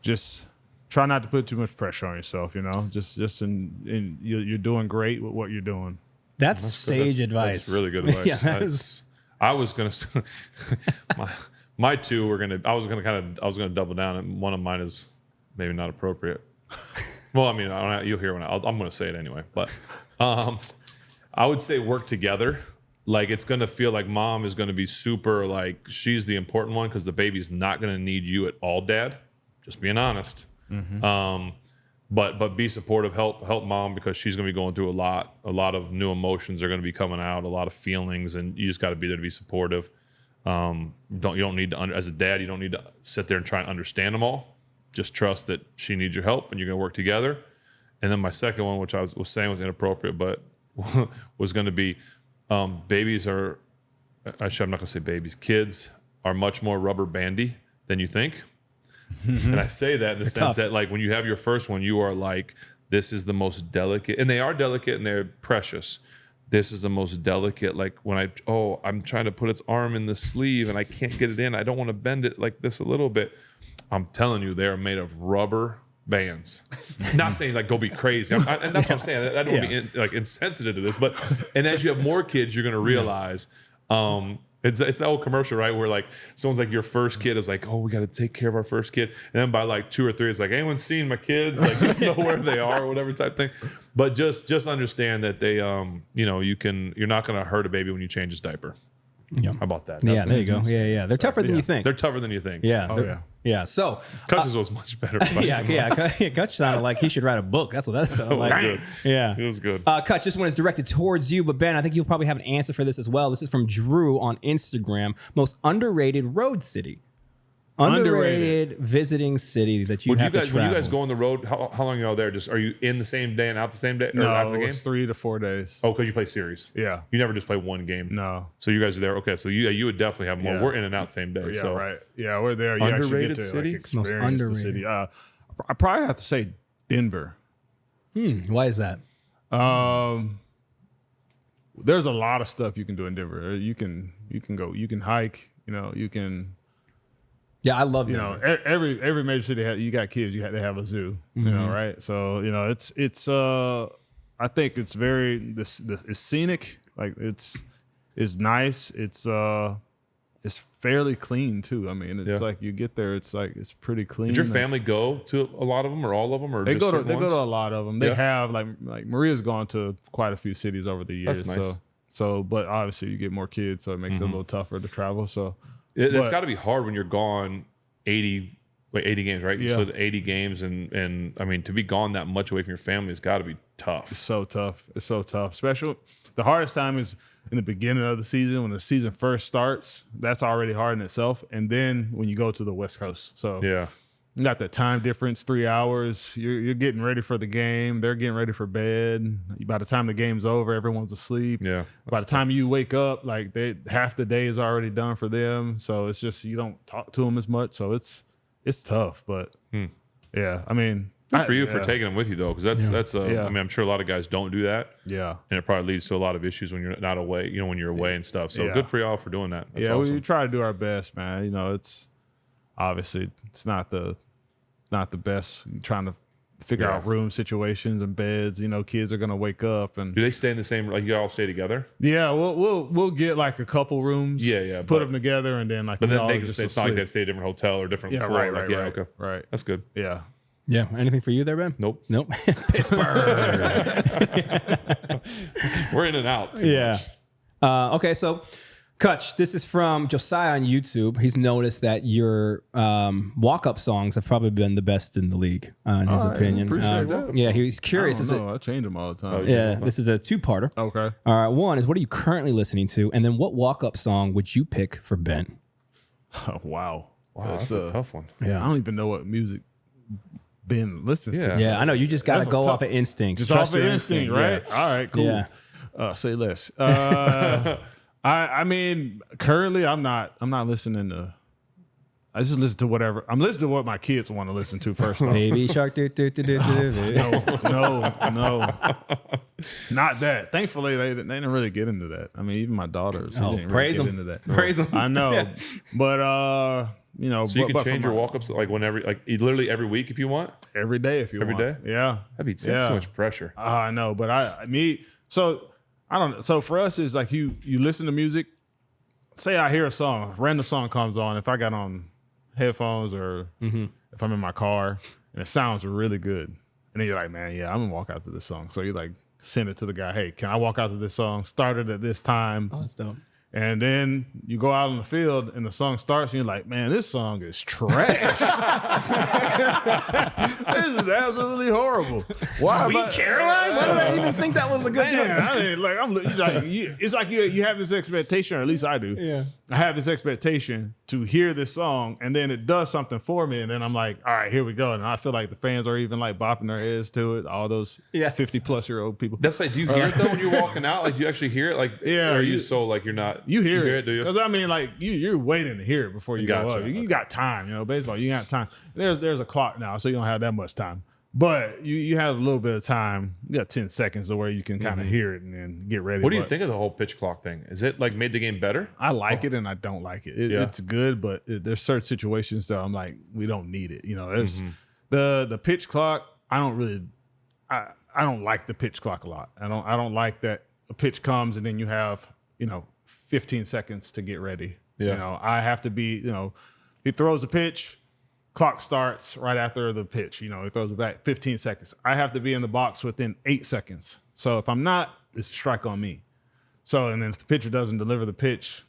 just try not to put too much pressure on yourself. You're doing great with what you're doing. That's sage advice. That's really good advice. Yeah, that is. I was gonna my two were gonna. I was gonna double down, and one of mine is maybe not appropriate. Well, I mean, you'll hear when I'm going to say it anyway. But I would say work together. Like, it's going to feel like mom is going to be super, like, she's the important one because the baby's not going to need you at all, Dad. Just being honest. Mm-hmm. But be supportive. Help mom, because she's going to be going through a lot of new emotions are going to be coming out, a lot of feelings, and you just got to be there to be supportive. You don't need to, as a dad, you don't need to sit there and try and understand them all. Just trust that she needs your help and you're going to work together. And then my second one, which I was saying was inappropriate, but was going to be babies are, actually, I'm not going to say babies, kids are much more rubber bandy than you think. And I say that in the sense that, like, when you have your first one, you are like, this is the most delicate, and they are delicate and they're precious. This is the most delicate, like when I'm trying to put its arm in the sleeve and I can't get it in. I don't want to bend it like this a little bit. I'm telling you, they are made of rubber bands. Not saying like go be crazy, and that's what I'm saying. I don't want to be insensitive to this, but and as you have more kids, you're going to realize it's that old commercial, right? Where like someone's like, your first kid is like, oh, we got to take care of our first kid, and then by like 2 or 3, it's like, anyone seen my kids? Like, you know where they are or whatever type thing. But just understand that they, you're not going to hurt a baby when you change his diaper. Yeah. How about that? Yeah, there you go. Yeah. They're tougher than you think. They're tougher than you think. Yeah. Yeah. So Cutch's was much better. Cutch sounded like he should write a book. That's what that sounded like. Good. Yeah. It was good. Cutch, this one is directed towards you, but Ben, I think you'll probably have an answer for this as well. This is from Drew on Instagram. Most underrated road city. Underrated visiting city that you have to travel. When you guys go on the road, how long are you all there? Just are you in the same day and out the same day? Or No, after the game? it's 3 to 4 days. Oh, because you play series. Yeah. You never just play one game. No. So you guys are there. Okay, so you would definitely have more. Yeah. We're in and out same day. Yeah, so right. Yeah, we're there. You actually Underrated get to city? like experience the underrated. city. I probably have to say Denver. Why is that? There's a lot of stuff you can do in Denver. You can hike. You can. Yeah, I love Every major city you got kids. They have a zoo. Right? So it's I think it's very it's scenic. Like it's nice. It's it's fairly clean too. I mean, it's Yeah. like you get there, it's like it's pretty clean. Did your Like, family go to a lot of them or all of them, or they just go to certain ones? a lot of them. They Yeah. have like Maria's gone to quite a few cities over the years. That's nice. So, but obviously you get more kids, so it makes it a little tougher to travel. So It's but- got to be hard when you're gone 80 games, right? Yeah. So the 80 games, and I mean, to be gone that much away from your family has got to be tough. It's so tough. It's so tough. Especially the hardest time is in the beginning of the season when the season first starts. That's already hard in itself. And then when you go to the West Coast, so Yeah. you got that time difference, 3 hours. You're getting ready for the game. They're getting ready for bed. By the time the game's over, everyone's asleep. Yeah. By the time you wake up, like half the day is already done for them. So it's just you don't talk to them as much. So it's tough. But yeah, I mean, Good for you for yeah. taking them with you though, because that's Yeah. I mean, I'm sure a lot of guys don't do that, Yeah. and it probably leads to a lot of issues when you're not away. You know, when you're away and stuff. So Yeah. good for y'all for doing that. That's Yeah, awesome. we try to do our best, man. You know, it's obviously it's not the best. You're trying to figure Yeah. out room situations and beds. You know, kids are gonna wake up and Do they stay in the same? Like you all stay together? yeah, we'll get like a couple rooms. Yeah, Put but- them together and then like. But we then all they can just stay. It's not like asleep. they stay at a different hotel or different Yeah, floor. right, Like, right, yeah, right, okay, right. that's good. Yeah. Yeah. Anything for you there, Ben? Nope, Nope. Pittsburgh. we're in and out. too Yeah. much. Okay, so Cutch, this is from Josiah on YouTube. He's noticed that your walk-up songs have probably been the best in the league, in his All right, opinion. appreciate that. Yeah, he's curious. I Is don't it, know. I change them all the time. yeah, this is a two-parter. Okay. All right, one is what are you currently listening to, and then what walk-up song would you pick for Ben? Oh, wow. Wow, that's a tough one. I don't even know what music Ben listens Yeah. to. Yeah, I know you just got to That's a go tough- off of instinct. Just Trust off of your instinct, right? Yeah. All right, cool. Yeah. Say less. I mean, currently I'm not listening to. I just listen to whatever. I'm listening to what my kids want to listen to first off. Baby shark. No, not that. Thankfully, they didn't really get into that. I mean, even my daughter, she didn't praise really them. get into that. Praise them. I know, Yeah. but you know, So you can but for change your my- walk-ups like whenever, like literally every week if you want. every day if you Every want. day? Yeah, That's Yeah. so much pressure. I know, but so I don't know. So for us, it's like you listen to music. Say I hear a song, a random song comes on. If I got on headphones or if I'm in my car and it sounds really good, and then you're like, man, yeah, I'm gonna walk out to this song. So you like send it to the guy. Hey, can I walk out to this song? Started at this time. Oh, that's dope. And then you go out in the field and the song starts and you're like, man, this song is trash. This is absolutely horrible. Why Sweet Caroline? Why did I even think that was a good Man, one? I mean, like it's like you have this expectation, or at least I do. Yeah. I have this expectation to hear this song, and then it does something for me, and then I'm like, all right, here we go. And I feel like the fans are even like bopping their heads to it. All those Yes. 50-plus-year-old people. That's like, do you hear it though when you're walking out? Like, do you actually hear it? Like, Yeah, or are you you- so like you're not? You hear it, do you? Because I mean, like you're waiting to hear it before you go Gotcha. up. You got time, you know. Baseball, you got time. There's a clock now, so you don't have that much time. But you have a little bit of time. You got 10 seconds to where you can kind of hear it and then get ready. What do you But think of the whole pitch clock thing? Is it like made the game better? I like it and I don't like it. Yeah. It's good, but there's certain situations that I'm like, we don't need it. You know, there's the pitch clock. I don't like the pitch clock a lot. I don't like that a pitch comes and then you have 15 seconds to get ready. Yeah. You know, I have to be. He throws the pitch. Clock starts right after the pitch. He throws it back 15 seconds. I have to be in the box within 8 seconds. So if I'm not, it's a strike on me. So, and then if the pitcher doesn't deliver the pitch,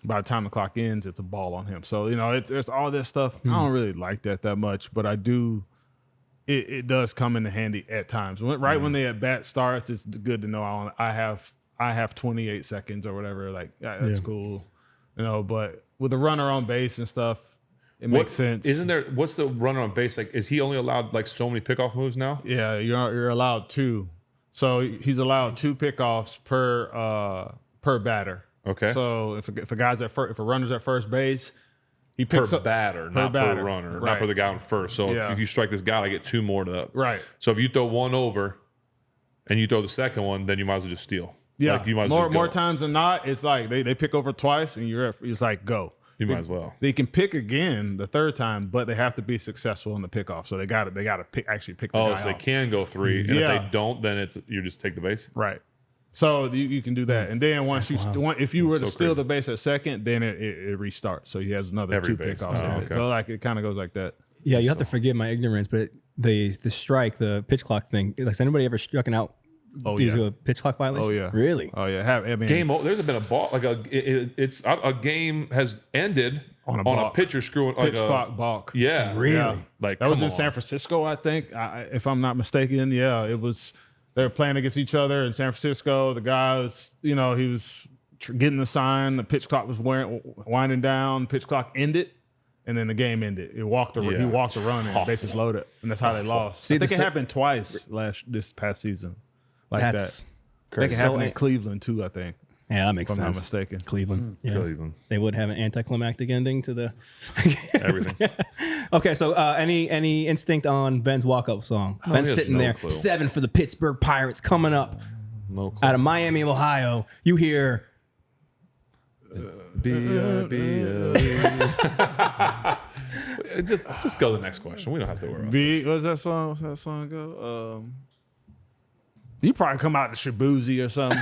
by the time the clock ends, it's a ball on him. So, it's all this stuff. I don't really like that much, but I do. It does come into handy at times. When the at bat starts, it's good to know I have 28 seconds or whatever. Like, that's cool. But with a runner on base and stuff, it makes sense. Isn't there? What's the runner on base like? Is he only allowed like so many pickoff moves now? Yeah, you're allowed 2. So he's allowed 2 pickoffs per batter. Okay. So if a runner's at first base, he Per picks up batter, not batter. per runner, not Right. for the guy on first. So Yeah. if you strike this guy, I get 2 more to that. Right. So if you throw one over, and you throw the second one, then you might as well just steal. Yeah, Like, you might as well just more go. times than not, it's like they pick over twice, and it's like go. You might as well. They can pick again the third time, but they have to be successful in the pickoff. So they got to pick the Oh, guy so they off. can go 3, and Yeah. if they don't, then you just take the base. Right. So you can do that, and then if you were to So steal crazy. the base at second, then it restarts. So he has another Every 2 base. pickoffs. Oh, okay. So like it kind of goes like that. Yeah, you have to forgive my ignorance, but the strike, the pitch clock thing, like, has anybody ever struck out Oh, due yeah. to a pitch clock violation? Oh yeah, Really? Oh yeah. I mean, Game over. There's been a ball like it's a game has ended On a on balk. a pitcher screwing like pitch clock balk. Yeah, Really? Yeah. Like That was come in San on. Francisco, I think, if I'm not mistaken. Yeah, it was. They were playing against each other in San Francisco. The guy was, he was getting the sign. The pitch clock was winding down. Pitch clock ended, and then the game ended. He walked the run, and bases loaded, and that's how they lost. See, I think the it sa- happened twice this past season, like That's that. I think it So- happened in Cleveland too. I think, Yeah, that if makes I'm not sense. mistaken. Cleveland. Yeah. Cleveland. They would have an anticlimactic ending to the. Everything. Okay, so any instinct on Ben's walk-up song? Ben's he has sitting no there, clue. 7 for the Pittsburgh Pirates coming up No clue. out of Miami, Ohio. You hear Just go to the next question. We don't have to worry about B, what's that song? What's that song go? You probably come out to Shabuzi or something.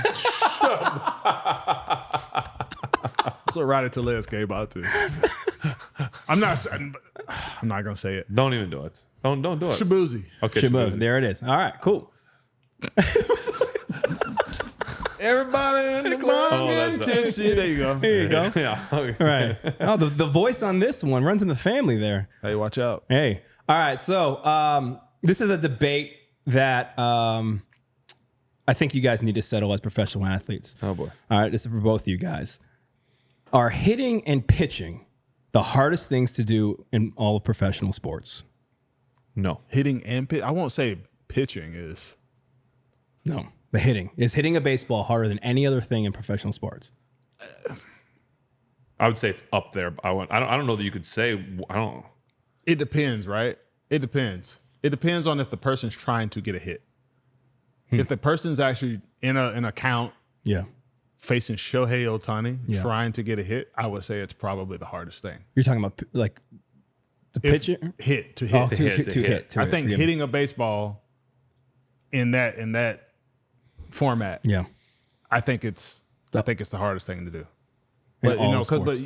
That's what Ryder Tellez came out to. I'm not gonna say it. Don't even do it. Don't do it. Shabuzi. Okay, Shabu. Shabu. There it is. All right, cool. Everybody in the bar getting that's that. tipsy. There you go. There you go. Yeah. Okay. Right. Oh, the voice on this one runs in the family there. Hey, watch out. Hey. All right. So this is a debate that I think you guys need to settle as professional athletes. Oh boy. All right. This is for both of you guys. Are hitting and pitching the hardest things to do in all of professional sports? No. Hitting and pitch. I won't say pitching is. No. The hitting. Is hitting a baseball harder than any other thing in professional sports? I would say it's up there. I don't know that you could say. I don't. It depends, right? It depends. It depends on if the person's trying to get a hit. If the person's actually in a count Yeah. facing Shohei Ohtani, Yeah. trying to get a hit, I would say it's probably the hardest thing. You're talking about like the If- pitcher? Hit to Oh, hit. to hit. hit. I think Forgive me. hitting a baseball in that format, Yeah. I think it's the hardest thing to do. In But all because sports.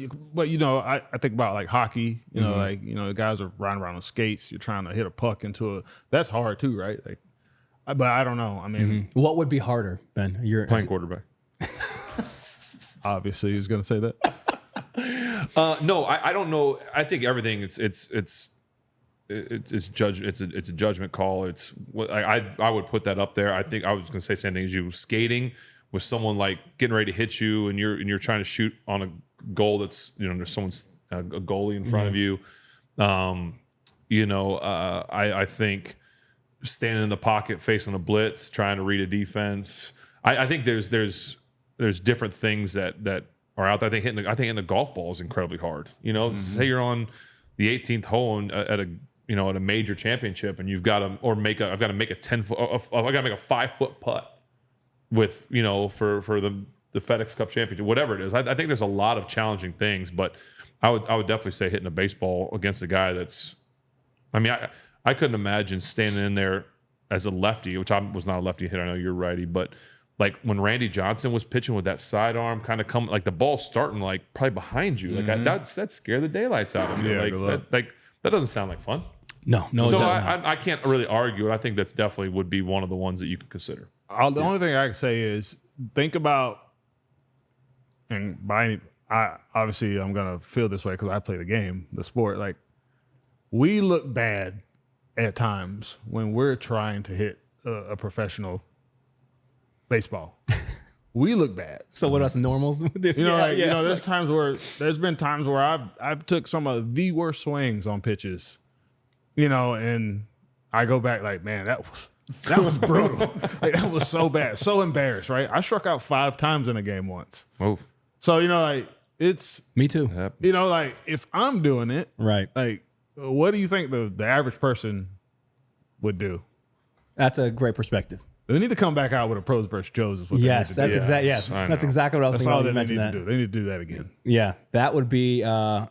I think about like hockey. The guys are riding around on skates. You're trying to hit a puck into that's hard too, right? Like, but I don't know. I mean, What would be harder, Ben? You're Playing quarterback. obviously he's going to say that. No, I don't know. I think everything. It's a judgment call. I would put that up there. I think I was going to say the same thing as you. Skating with someone like getting ready to hit you, and you're trying to shoot on a goal that's there's someone's a goalie in front of you. I think standing in the pocket facing a blitz, trying to read a defense. I think there's different things that are out there. I think hitting a golf ball is incredibly hard. Say you're on the 18th hole at a major championship, and I've got to make a 10-foot. I've got to make a 5-foot putt with for the FedEx Cup championship, whatever it is. I think there's a lot of challenging things, but I would definitely say hitting a baseball against a guy that's. I mean, I couldn't imagine standing in there as a lefty, which I was not a lefty hitter. I know you're righty, but like when Randy Johnson was pitching with that sidearm kind of coming, like the ball starting like probably behind you, like that scared the daylights out of me. Yeah, good luck. That doesn't sound like fun. No, it So does not. I can't really argue it. I think that's definitely would be one of the ones that you could consider. The only thing I can say is think about, and obviously I'm gonna feel this way because I play the game, the sport. Like we look bad at times when we're trying to hit a professional baseball. We look bad. So what us normals do? There's been times where I've took some of the worst swings on pitches, and I go back like, man, that was brutal. Like that was so bad, so embarrassed, right? I struck out 5 times in a game once. Oh, So, it's, Me too. like if I'm doing it, Right. like what do you think the average person would do? That's a great perspective. They need to come back out with a pros versus Joes. Is what Yes, they need to that's do. exactly. Yes, I that's know. exactly what I was That's thinking. all when you that they mentioned need that. to do. They need to do that again. Yeah, that would be,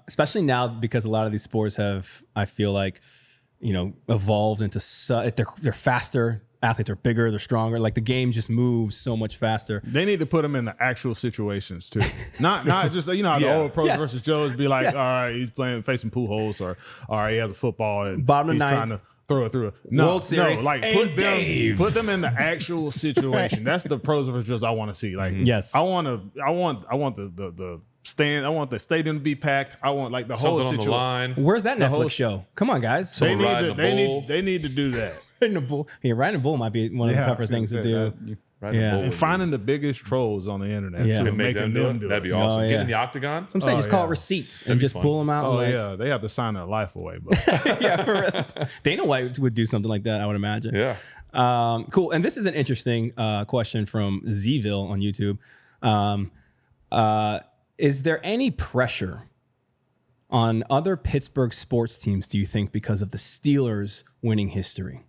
especially now because a lot of these sports have, I feel like, evolved into they're faster. athletes are bigger, they're stronger. Like the game just moves so much faster. They need to put them in the actual situations too, not just how the old pros versus Joes be like, all right, he's facing pool holes, or all right, he has a football and Bottom of he's ninth, trying to throw it through. World Series, like and put them in the actual situation. That's the pros versus Joes I want to see. Like, yes, I want the stand. I want the stadium to be packed. I want like the Something whole on situation. the line. where's that whole Netflix show? Come on, guys. They Someone riding a bull. need to do that. Riding a bull. Yeah, riding a bull might be one of the Yeah, tougher I things to was gonna do. say Riding a Yeah. bull And would be- finding the biggest trolls on the internet Yeah. too, and make making them do That'd be it. awesome. Oh, Get yeah. in the octagon. So I'm saying just call it yeah. receipts That'd and be just fun. pull them out. Oh and, like, yeah, they have to sign their life away, but yeah, for real. Dana White would do something like that, I would imagine. Yeah. Cool. And this is an interesting question from Zville on YouTube. Is there any pressure on other Pittsburgh sports teams, do you think, because of the Steelers' winning history?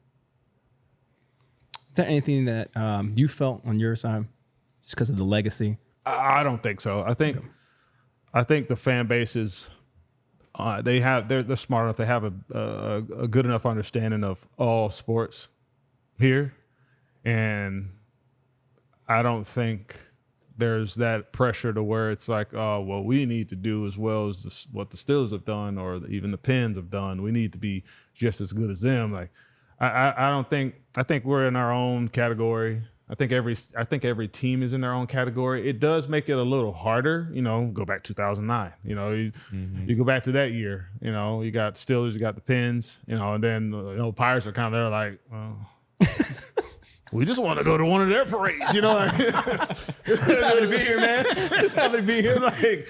Is that anything that you felt on your side just because of the legacy? I don't think so. I think the fan bases they're smart enough. They have a good enough understanding of all sports here, and I don't think there's that pressure to where it's like, oh, well, we need to do as well as what the Steelers have done, or even the Pens have done. We need to be just as good as them. Like, I don't think. I think we're in our own category. I think every team is in their own category. It does make it a little harder, go back 2009. You go back to that year. You got Steelers, you got the Pens, and then Pirates are kind of there like, well, we just want to go to one of their parades, like, Just happy to be here, man. Just happy to be here. like,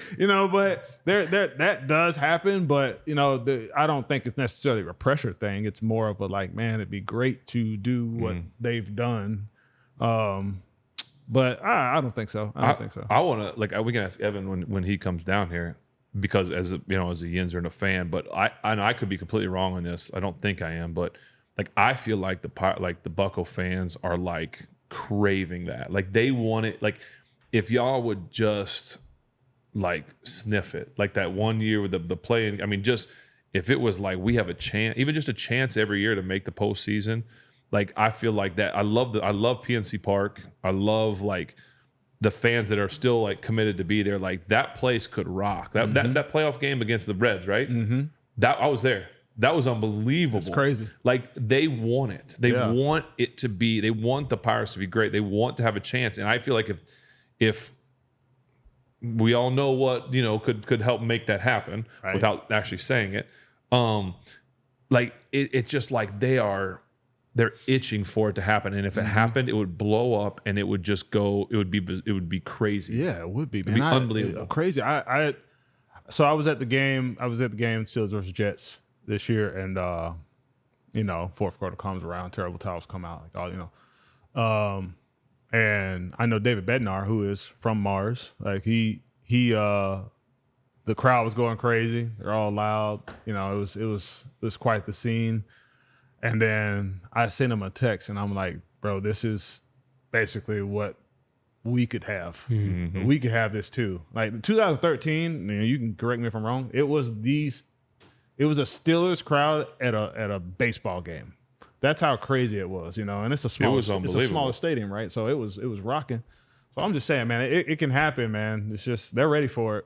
but there that does happen, but I don't think it's necessarily a pressure thing. It's more of a like, man, it'd be great to do what they've done. But I don't think so. I don't think so. I want to we can ask Evan when he comes down here, because as a Yinzer and a fan, but I could be completely wrong on this. I don't think I am, but I feel like the Bucco fans are like craving that. Like they want it. Like if y'all would just like sniff it, like that one year with the play. I mean, just if it was like we have a chance, even just a chance every year to make the postseason. Like I feel like that. I love PNC Park. I love like the fans that are still like committed to be there. Like that place could rock. That playoff game against the Reds, right? Mm-hmm. That I was there. That was unbelievable. It's crazy. Like they want it. They want it to be. They want the Pirates to be great. They want to have a chance. And I feel like if we all know what could help make that happen without actually saying it, like it's just like they're itching for it to happen. And if it happened, it would blow up and it would just go. It would be crazy. Yeah, it would be. It'd be unbelievable. Crazy. So I was at the game. Steelers versus Jets this year, and fourth quarter comes around, terrible towels come out, and I know David Bednar, who is from Mars, like he the crowd was going crazy. They're all loud, it was quite the scene. And then I sent him a text, and I'm like, bro, this is basically what we could have. Mm-hmm. We could have this too. Like 2013, you can correct me if I'm wrong. It was a Steelers crowd at a baseball game. That's how crazy it was, and it's a small stadium, right? So it was rocking. So I'm just saying, man, it can happen, man. It's just they're ready for it.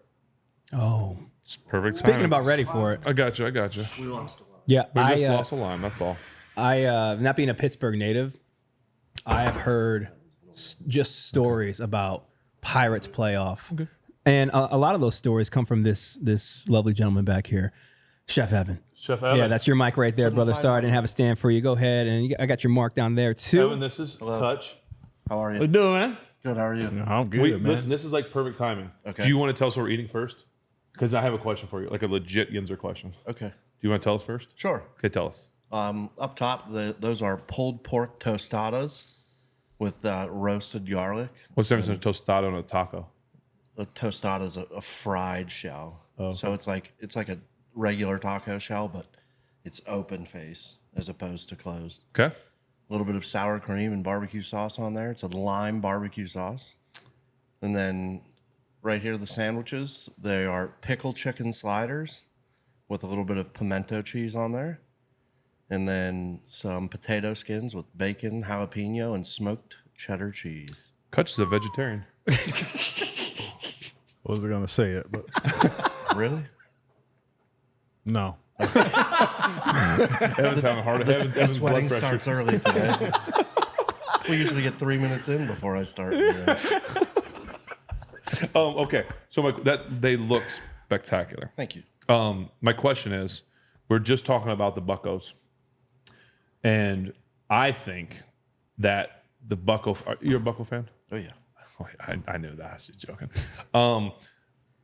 Oh, It's perfect. speaking timing. about ready for it. I got you. We lost a lot. Yeah, We just lost a line. That's all. Not being a Pittsburgh native, I have heard just stories about Pirates playoff. Okay. And a lot of those stories come from this lovely gentleman back here, Chef Evan. Chef Evan. Yeah, that's your mic right there, brother. Sorry, I didn't have a stand for you. Go ahead, and I got your mark down there too. Evan, this is Cutch. How are What you you? doing, man? Good. How are you? I'm good, Wait, man. listen, this is like perfect timing. Okay. Do you want to tell us what we're eating first? Because I have a question for you, like a legit Yinzer question. Okay. Do you want to tell us first? Sure. Okay, tell us. Up top, those are pulled pork tostadas with roasted garlic. What's the difference between a tostado and a taco? A tostada is a fried shell, so it's like a regular taco shell, but it's open face as opposed to closed. Okay. A little bit of sour cream and barbecue sauce on there. It's a lime barbecue sauce. And then right here, the sandwiches, they are pickled chicken sliders with a little bit of pimento cheese on there. and then some potato skins with bacon, jalapeno, and smoked cheddar cheese. Cutch is a vegetarian. Wasn't gonna say it, but Really? no. Evan's having a heart attack. The sweating starts early today. We usually get 3 minutes in before I start. Okay, so they look spectacular. Thank you. My question is, we're just talking about the Buccos, and I think that the Bucco. You're a Bucco fan? Oh yeah. Oh, I knew that. I was just joking.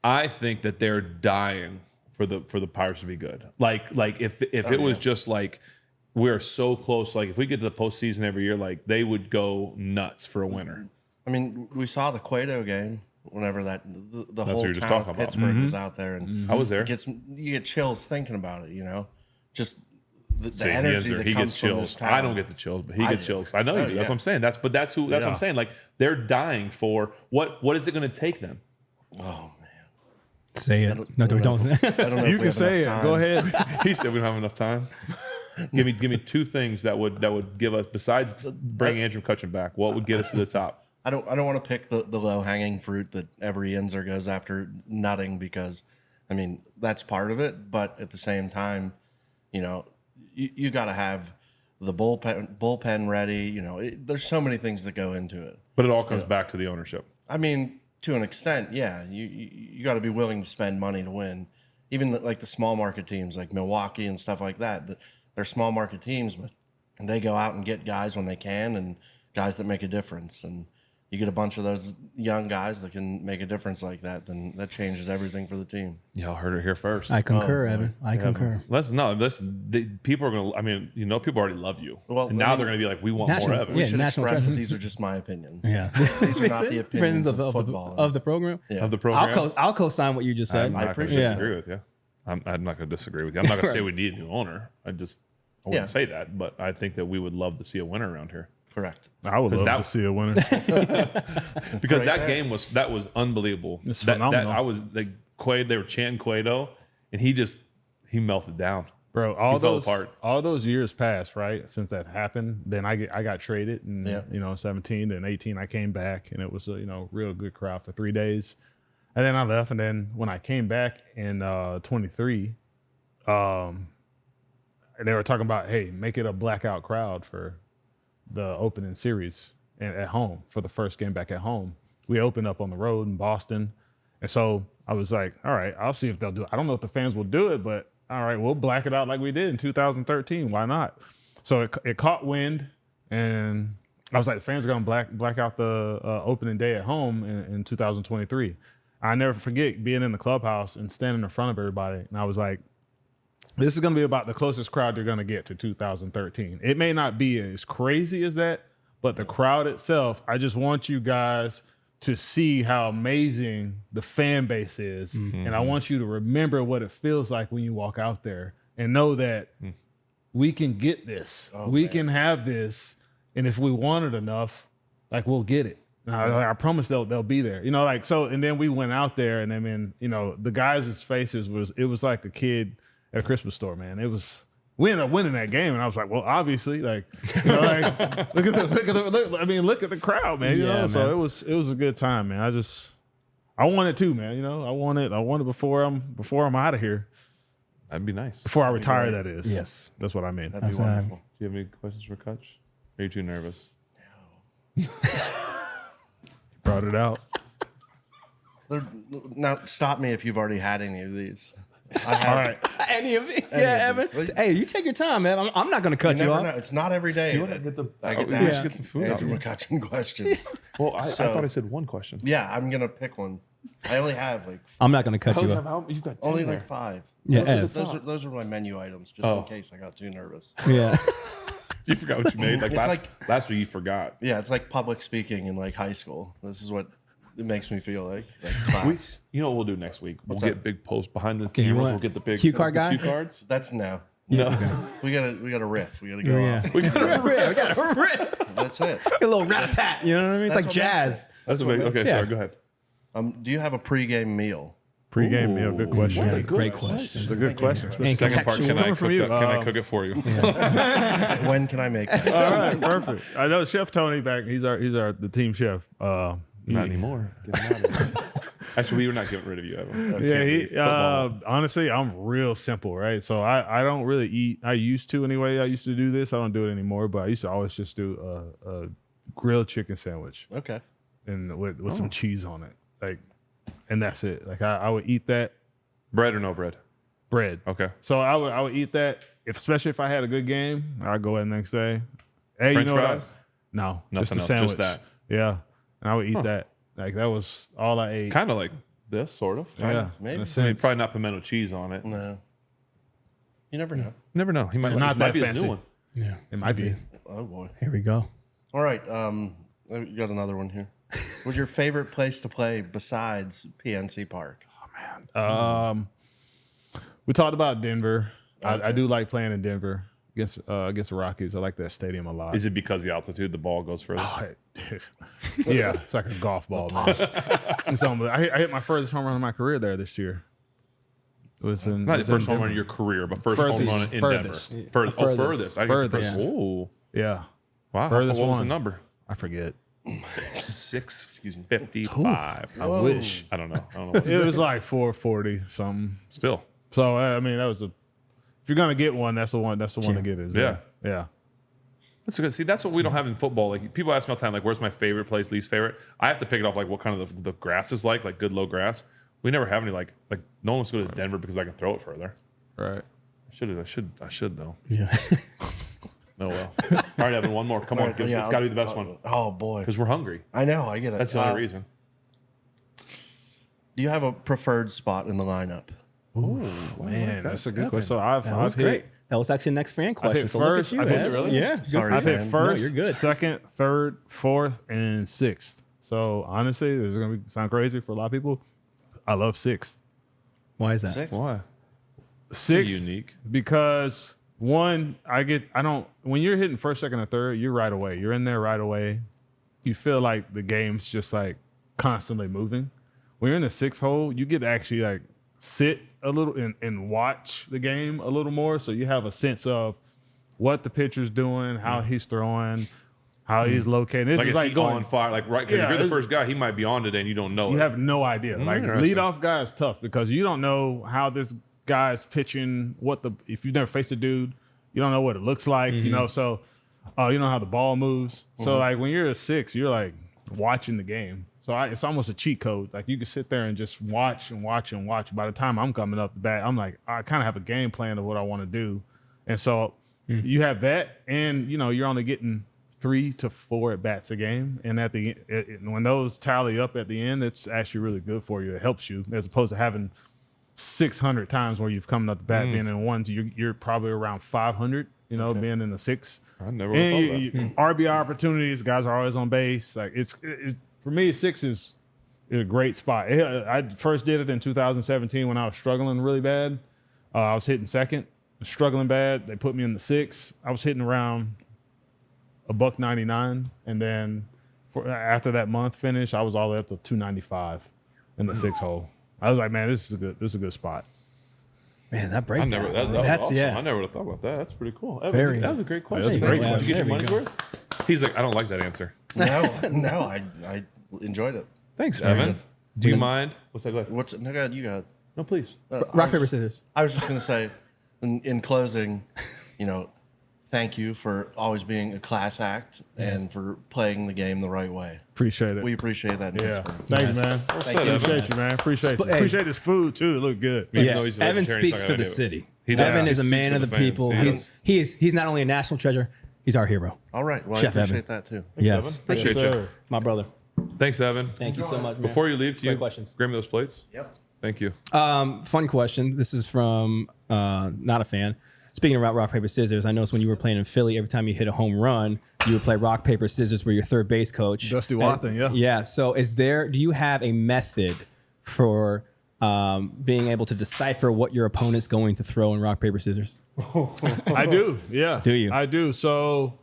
I think that they're dying for the Pirates to be good. Like if it was just like we're so close, like if we get to the postseason every year, like they would go nuts for a winner. I mean, we saw the Cueto game whenever the what whole you're just town talking of about. Pittsburgh was out there, and I was there. you get chills thinking about it. Just the See, energy that he comes gets from chills. this town. I don't get the chills, but he I gets do. chills. I know you do. That's yeah. what I'm saying. That's what I'm saying. Like they're dying for what is it going to take them? Oh man. Say it. No, don't. I don't know. if You we can have say it. enough Go time. ahead. He said we don't have enough time. give me two things that would give us, besides bring Andrew McCutchen back, what would get us to the top? I don't want to pick the low hanging fruit that every Inzer goes after nutting, because I mean that's part of it, but at the same time, you got to have the bullpen ready. There's so many things that go into it. But it all comes back to the ownership. I mean, to an extent, yeah, you got to be willing to spend money to win. Even like the small market teams like Milwaukee and stuff like that, they're small market teams, but they go out and get guys when they can, and guys that make a difference. And you get a bunch of those young guys that can make a difference like that, then that changes everything for the team. Y'all heard it here first. I concur, Evan. I concur. People are going to, I mean, people already love you. Well, and now they're going to be like, we want National- more Evan. yeah, We should national express that treasure. these are just my opinions. Yeah. These are not the opinions of football. of the program. Yeah. Of the program. I'll co-sign what you just said. I'm not going to appreciate it. disagree with you. I'm not going to disagree with you. I'm not going to say we need a new owner. I wouldn't say that, but I think that we would love to see a winner around here. Correct. I would love that- to see a winner. Because Right that there. game was unbelievable. It's That phenomenal. I was like they were chanting Cueto, and he melted down. Bro, He fell apart. all those years passed, right? Since that happened, then I got traded, and Yeah. 17, then 18, I came back, and it was a real good crowd for 3 days, and then I left, and then when I came back in 23, they were talking about, hey, make it a blackout crowd for the opening series and at home for the first game back at home. We opened up on the road in Boston, and so I was like, all right, I'll see if they'll do it. I don't know if the fans will do it, but all right, we'll black it out like we did in 2013. Why not? So it caught wind, and I was like, the fans are going to black out the opening day at home in 2023. I never forget being in the clubhouse and standing in front of everybody, and I was like, this is going to be about the closest crowd you're going to get to 2013. It may not be as crazy as that, but the crowd itself, I just want you guys to see how amazing the fan base is. Mm-hmm. And I want you to remember what it feels like when you walk out there and know that we can get this. We can have this. And if we want it enough, like we'll get it. And I promise they'll be there. And then we went out there, and I mean, the guys' faces it was like a kid at a Christmas store, man. We ended up winning that game, and I was like, well, obviously, look at the crowd, man. Yeah, So man. it was a good time, man. I want it too, man. I want it before I'm out of here. That'd be nice. Before I retire, that is. Yes. That's what I mean. That'd be Azar. wonderful. Do you have any questions for Cutch? Are you too nervous? Brought it out. Now, stop me if you've already had any of these. All right. Any of these? Any Yeah, of Evan. these. Hey, you take your time, man. I'm not going to cut You you never know. off. It's not every day wanna that get the- I get to yeah. ask Get some food out Andrew here. McCutchen questions. Well, I So- thought I said one question. Yeah, I'm going to pick one. I only have I'm not going to cut you off. You've got 10 only there. like 5. Yeah, Those are my menu items, just in case I got too nervous. Yeah. You forgot what you made. Like It's last week, you forgot. Yeah, it's like public speaking in like high school. This is what it makes me feel like class. You know what we'll do next week? We'll that? get big posts behind the you camera. want We'll get the big cue card the guy? Cue cards. That's no. No. We gotta riff. We gotta go Yeah. off. We got a rip. That's it. A little rat-a-tat. You know what I mean? It's That's like what makes jazz. it. That's what. Okay, Yeah. sorry. Go ahead. Do you have a pregame meal? Pre-game meal, good question. Yeah, great question. It's a good question. And Second part, can I cook that? Can I cook it for you? When can I make it? All right, perfect. I know Chef Tony back. He's the team chef. Not anymore. Get him out of here. Actually, we were not getting rid of you, Evan. Yeah, honestly, I'm real simple, right? So I don't really eat. I used to anyway. I used to do this. I don't do it anymore, but I used to always just do a grilled chicken sandwich Okay. and with some cheese on it, like, and that's it. Like I would eat that Bread or no bread? bread. Okay. So I would eat that especially if I had a good game. I'd go in the next day. Hey, French you know fries? No, Nothing just the else, sandwich. just that. Yeah, and I would eat that. Like that was all I ate. Kind of like this, sort of. Yeah, maybe. in a I mean, sense. probably not pimento cheese on it. No. You never know. Never know. He might, Not this might that be his fancy. new one. Yeah. It might be. Oh boy. Here we go. All right. You got another one here. What's your favorite place to play besides PNC Park? We talked about Denver. I do like playing in Denver against the Rockies. I like that stadium a lot. Is it because the altitude, the ball goes further? Yeah, it's like a golf ball, man. And so I hit my furthest home run of my career there this year. It was in Not it the was first in home run of Denver. your career, but first home Furthest. run in Furthest. Denver. Furthest. Furthest. I guess Furthest. Ooh. Yeah, Wow. Furthest What was the one. number? I forget. 655. I wish. I don't know. What's It was like 440 something. Still. So I mean, that was if you're gonna get one, that's the one. That's the one to get. Is Yeah. yeah. That's good. See, that's what we don't have in football. Like people ask me all the time, like, where's my favorite place, least favorite? I have to pick it off like what kind of the grass is like good low grass. We never have any like no one wants to go to Denver because I can throw it further. Right. I should though. Yeah. Oh well. All right, Evan, one more. Come on, it's got to be the best one Oh boy. because we're hungry. I know. I get it. That's the only reason. Do you have a preferred spot in the lineup? Man, that's a good question. So I've That was hit, great. That was actually the next fan question. hit So first. look I've at hit- you. really? Yeah. Sorry, I've hit man. first, you're good. second, third, fourth, and sixth. So honestly, this is gonna sound crazy for a lot of people. I love sixth. Why is that? Sixth? Why? Sixth unique. because one, when you're hitting first, second, and third, you're right away. You're in there right away. You feel like the game's just like constantly moving. When you're in the sixth hole, you get to actually like sit a little and watch the game a little more. So you have a sense of what the pitcher's doing, how he's throwing, how he's located. This Like is is like he going on fire? Like right? Because Yeah, if you're the it's- first guy, he might be on today and you don't know You it. have no idea. Like Interesting. leadoff guy is tough because you don't know how this guy's pitching. If you've never faced a dude, you don't know what it looks like. You know, so you know how the ball moves. So like when you're a six, you're like watching the game. So it's almost a cheat code. Like you can sit there and just watch and watch and watch. By the time I'm coming up the bat, I'm like I kind of have a game plan of what I want to do, and so you have that, and you know you're only getting 3 to 4 at bats a game, and at the when those tally up at the end, it's actually really good for you. It helps you as opposed to having 600 times where you've come up the bat being in ones. You're probably around 500. You know, being in the six. I never would have thought that. RBI opportunities, guys are always on base. Like it's for me, six is a great spot. I first did it in 2017 when I was struggling really bad. I was hitting second, struggling bad. They put me in the six. I was hitting around $1.99, and then after that month finish, I was all the way up to 295 in the six hole. I was like, man, this is a good spot. Man, that I breakdown. never. That was That's awesome. yeah. I never would have thought about that. That's pretty cool. Evan, Very that was a great question. That's a great Did you get There your we money's go. worth? He's like, I don't like that answer. No, I enjoyed it. Thanks, Evan. Do you mind? What's that? Go ahead. What's no? Go ahead, you got it. No, please. Rock, paper, scissors. I was just going to say, in closing, thank you for always being a class act and for playing the game the right way. Appreciate it. We appreciate that in yeah. Pittsburgh. Thanks, man. Thank you. Appreciate you, man. Appreciate you. Hey. Appreciate this food too. It looked good. Even Yeah. though he's a Evan vegetarian, speaks he's not for gonna the do it. city. He does. Evan He is a speaks man for of the the fans. people. He He's not only a national treasure, he's our hero. All right. Well, Chef I appreciate Evan. that too. Yes. Evan. Appreciate Yes, you. sir. My brother. Thanks, Evan. Thank you so much, man. Before you leave, can Great you questions. grab me those plates? Yep. Thank you. Fun question. This is from not a fan. Speaking about rock, paper, scissors, I noticed when you were playing in Philly, every time you hit a home run, you would play rock, paper, scissors where your third base coach. Dusty Wathan, yeah. Yeah. So do you have a method for being able to decipher what your opponent's going to throw in rock, paper, scissors? I do. Yeah. Do you? I do. So,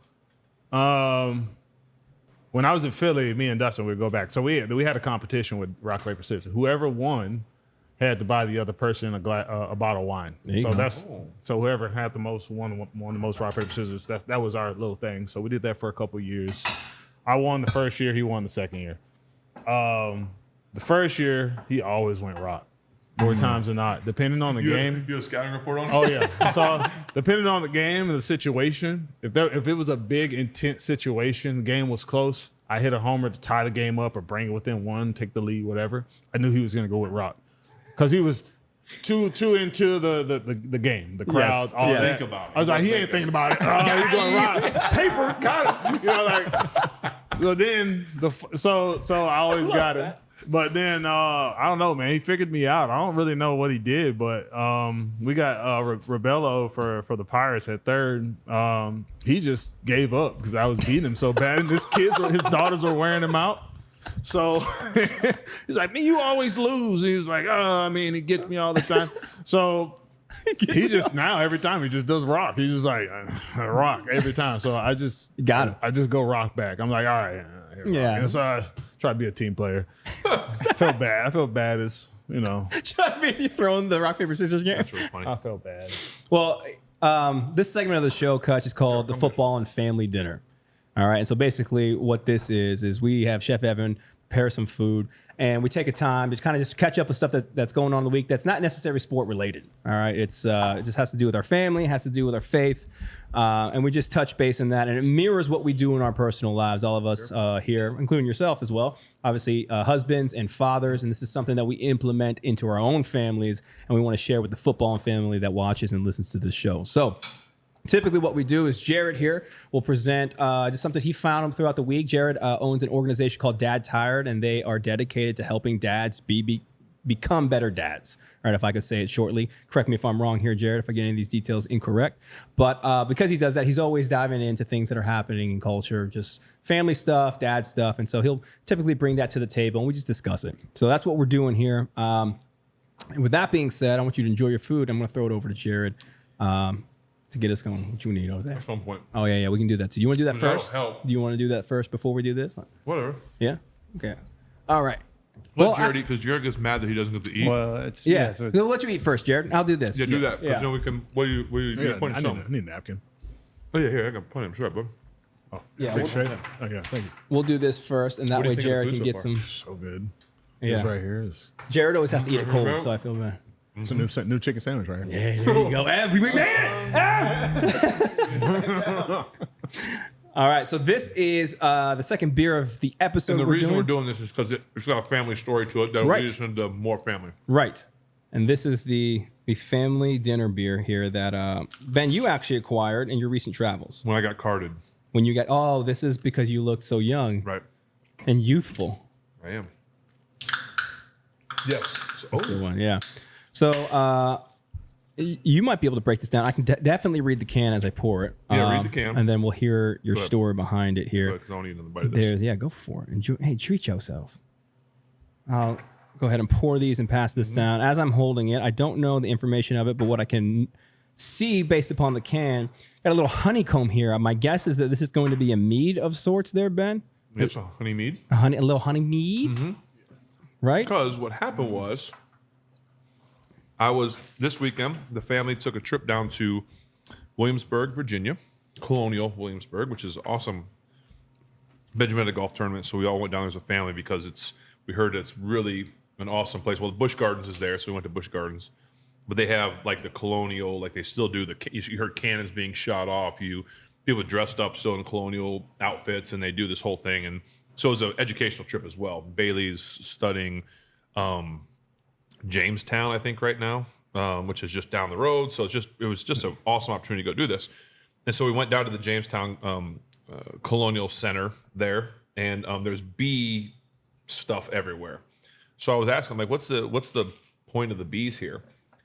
when I was in Philly, me and Dustin would go back. So we had a competition with rock paper scissors. Whoever won, had to buy the other person a bottle of wine. So whoever had the most won the most rock paper scissors. That was our little thing. So we did that for a couple of years. I won the first year. He won the second year. The first year he always went rock. More times than not, depending on the game. You have a scouting report on? Oh yeah. So depending on the game and the situation, if it was a big intense situation, the game was close, I hit a homer to tie the game up or bring it within one, take the lead, whatever. I knew he was going to go with rock because he was too into the game, the crowd, all that. Think about it. I was like, he ain't thinking about it. He's going rock. Paper, got it. You know, like. So then so I always got it. But then I don't know, man. He figured me out. I don't really know what he did, but we got Rebello for the Pirates at third. He just gave up because I was beating him so bad, and his daughters were wearing him out. So he's like, "Man, you always lose." And he was like, he gets me all the time. So he just now every time he just does rock. He's just like rock every time. So I just got him. I just go rock back. I'm like, all right, yeah. And so I try to be a team player. I felt bad. I felt bad as Trying to be you throwing the rock paper scissors game. That's really funny. I felt bad. Well, this segment of the show, Cutch, is called the Footballin Family Dinner. All right, and so basically what this is we have Chef Evan prepare some food, and we take a time to kind of just catch up with stuff that's going on in the week that's not necessarily sport related. All right, it just has to do with our family, has to do with our faith, and we just touch base in that, and it mirrors what we do in our personal lives. All of us here, including yourself as well, obviously husbands and fathers, and this is something that we implement into our own families, and we want to share with the Footballin family that watches and listens to this show. So typically what we do is Jared here will present just something he found throughout the week. Jared owns an organization called Dad Tired, and they are dedicated to helping dads become better dads. All right, if I could say it shortly. Correct me if I'm wrong here, Jared, if I get any of these details incorrect. But because he does that, he's always diving into things that are happening in culture, just family stuff, dad stuff. And so he'll typically bring that to the table, and we just discuss it. So that's what we're doing here. And with that being said, I want you to enjoy your food. I'm going to throw it over to Jared. To get us going, what you need over there? At some point. Oh yeah, we can do that too. You want to do that That'll first? help. Do you want to do that first before we do this? Whatever. Yeah. Okay. All right. Let Jared eat, because Jared gets mad that he doesn't get to eat. Well, it's So we'll let you eat first, Jared. I'll do this. Yeah, do that. Because then we can. What do you point I something? need a napkin. Oh yeah, here I got plenty. I'm sure, bud. Oh, Yeah, big we'll- straight. Oh yeah, thank you. We'll do this first, and that What do way you think of Jared the can food get so some. So good. Yeah. This right here is Jared always has to eat it cold, so I feel bad. it's a new chicken sandwich right here. Yeah, there you go. We made it. All right, so this is the second beer of the episode. And the reason we're doing this is because it's got a family story to it that Right. leads into more family. Right. And this is the family dinner beer here that Ben, you actually acquired in your recent travels. When I got carded. When you got this is because you looked so young Right. and youthful. I am. Yes. That's the one, yeah. So you might be able to break this down. I can definitely read the can as I pour it. Yeah, read the can. And then we'll hear your ahead. story behind it here. Because I don't need another bite of this. Yeah, go for it. Enjoy. Hey, treat yourself. I'll go ahead and pour these and pass this down. As I'm holding it, I don't know the information of it, but what I can see based upon the can, got a little honeycomb here. My guess is that this is going to be a mead of sorts there, Ben. It's a honey mead. A little honey mead, right? Because what happened was, this weekend, the family took a trip down to Williamsburg, Virginia, Colonial Williamsburg, which is awesome. Benjamin had a golf tournament, so we all went down there as a family because we heard it's really an awesome place. Well, the Busch Gardens is there, so we went to Busch Gardens. But they have like the Colonial, like they still do you heard cannons being shot off. People dressed up still in Colonial outfits, and they do this whole thing. And so it was an educational trip as well. Bailey's studying Jamestown, I think, right now, which is just down the road. So it was just an awesome opportunity to go do this. And so we went down to the Jamestown Colonial Center there, and there's bee stuff everywhere. So I was asking, like, what's the point of the bees here?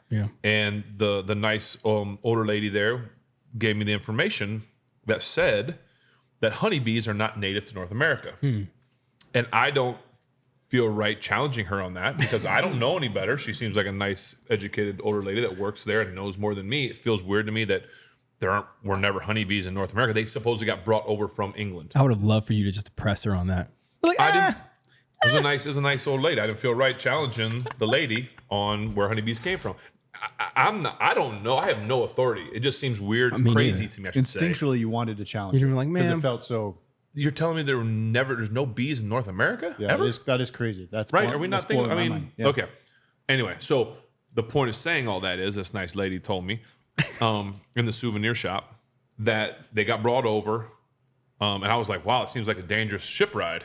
Yeah. And the nice older lady there gave me the information that said that honeybees are not native to North America. And I don't feel right challenging her on that because I don't know any better. She seems like a nice, educated older lady that works there and knows more than me. It feels weird to me that were never honeybees in North America. They supposedly got brought over from England. I would have loved for you to just press her on that. Like, I didn't. It was a nice old lady. I didn't feel right challenging the lady on where honeybees came from. I don't know. I have no authority. It just seems weird and crazy to me. I should say. Instinctually, you wanted to challenge. You're like, because man, it felt so. You're telling me there's no bees in North America? Yeah, ever? that is crazy. That's Right? Are we not thinking? I mean, yeah. okay. Anyway, so the point of saying all that is this nice lady told me in the souvenir shop that they got brought over, and I was like, wow, it seems like a dangerous ship ride,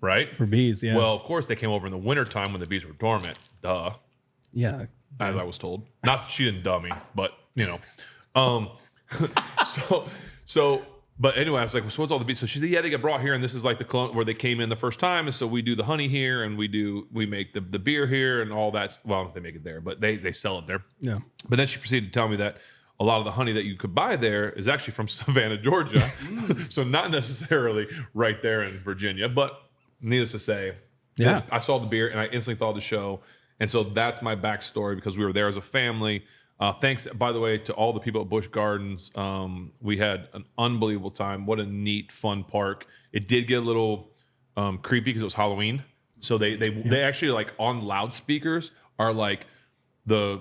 right? For bees, yeah. Well, of course, they came over in the wintertime when the bees were dormant. Duh. Yeah. As I was told. Not that she didn't dumb me, but you know. But anyway, I was like, well, so what's all the bees? So she said, yeah, they get brought here, and this is like the clone where they came in the first time, and so we do the honey here, and we make the beer here, and all that. Well, they make it there, but they sell it there. Yeah. But then she proceeded to tell me that a lot of the honey that you could buy there is actually from Savannah, Georgia. So not necessarily right there in Virginia, but needless to say, Yeah. I saw the beer and I instantly thought of the show. And so that's my backstory because we were there as a family. Thanks, by the way, to all the people at Busch Gardens. We had an unbelievable time. What a neat, fun park. It did get a little creepy because it was Halloween. So they actually, like, on loudspeakers are like the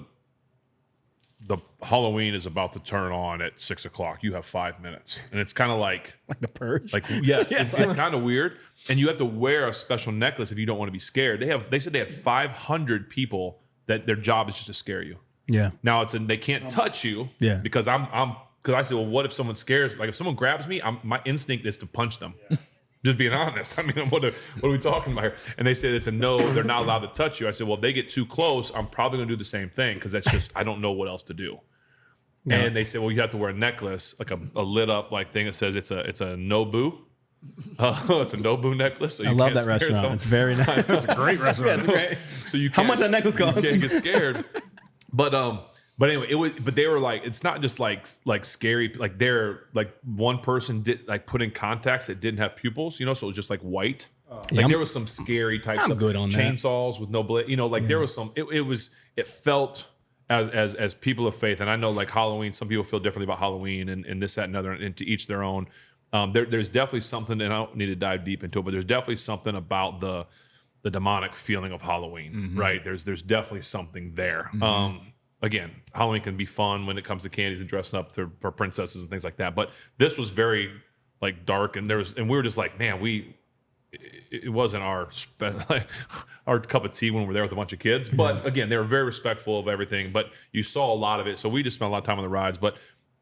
Halloween is about to turn on at 6 o'clock. You have 5 minutes. And it's kind of like The Purge. like, yes, it's kind of weird. And you have to wear a special necklace if you don't want to be scared. They said they had 500 people that their job is just to scare you. yeah. Now they can't touch you. Yeah. Because because I said, well, what if someone scares? Like if someone grabs me, my instinct is to punch them. Yeah. Just being honest. I mean, what are we talking about here? And they said it's a no. They're not allowed to touch you. I said, well, if they get too close, I'm probably going to do the same thing because that's just I don't know what else to do. Yeah. And they said, well, you have to wear a necklace, like a lit up like thing that says it's a Nobu. It's a Nobu necklace. So I love that restaurant. Someone. It's very nice. It's a great restaurant. So you How can't, much that necklace cost? You can't get scared. But anyway, but they were like, it's not just like scary. Like they're like one person did like put in contacts that didn't have pupils, so it was just like white. Like there was some scary types I'm of good on that. chainsaws with no blade. There was some. It felt as people of faith, and I know like Halloween. Some people feel differently about Halloween and this, that, and other, and to each their own. There's definitely something, and I don't need to dive deep into it, but there's definitely something about the demonic feeling of Halloween, right? There's definitely something there. Again, Halloween can be fun when it comes to candies and dressing up for princesses and things like that. But this was very like dark, and we were just like, man, it wasn't our cup of tea when we were there with a bunch of kids. But again, they were very respectful of everything. But you saw a lot of it, so we just spent a lot of time on the rides. But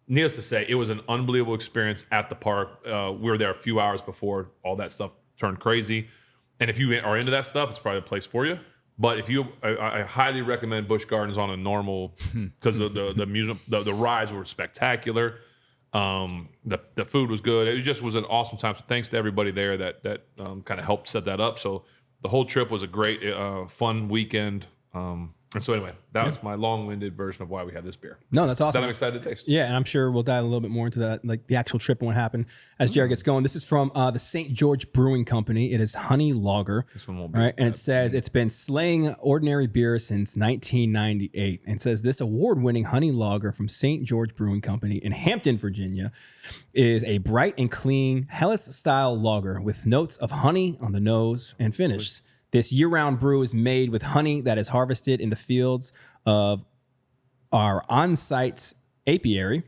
needless to say, it was an unbelievable experience at the park. We were there a few hours before all that stuff turned crazy. And if you are into that stuff, it's probably a place for you. But I highly recommend Busch Gardens on a normal because the rides were spectacular. The food was good. It just was an awesome time. So thanks to everybody there that kind of helped set that up. So the whole trip was a great, fun weekend. And so anyway, that was my long-winded version of why we had this beer. No, that's awesome. That I'm excited to taste. Yeah, and I'm sure we'll dive a little bit more into that, like the actual trip and what happened as Jared gets going. This is from the St. George Brewing Company. It is honey lager. This one won't be. Right, and it says it's been slaying ordinary beer since 1998. And it says this award-winning honey lager from St. George Brewing Company in Hampton, Virginia, is a bright and clean Helles-style lager with notes of honey on the nose and finish. This year-round brew is made with honey that is harvested in the fields of our on-site apiary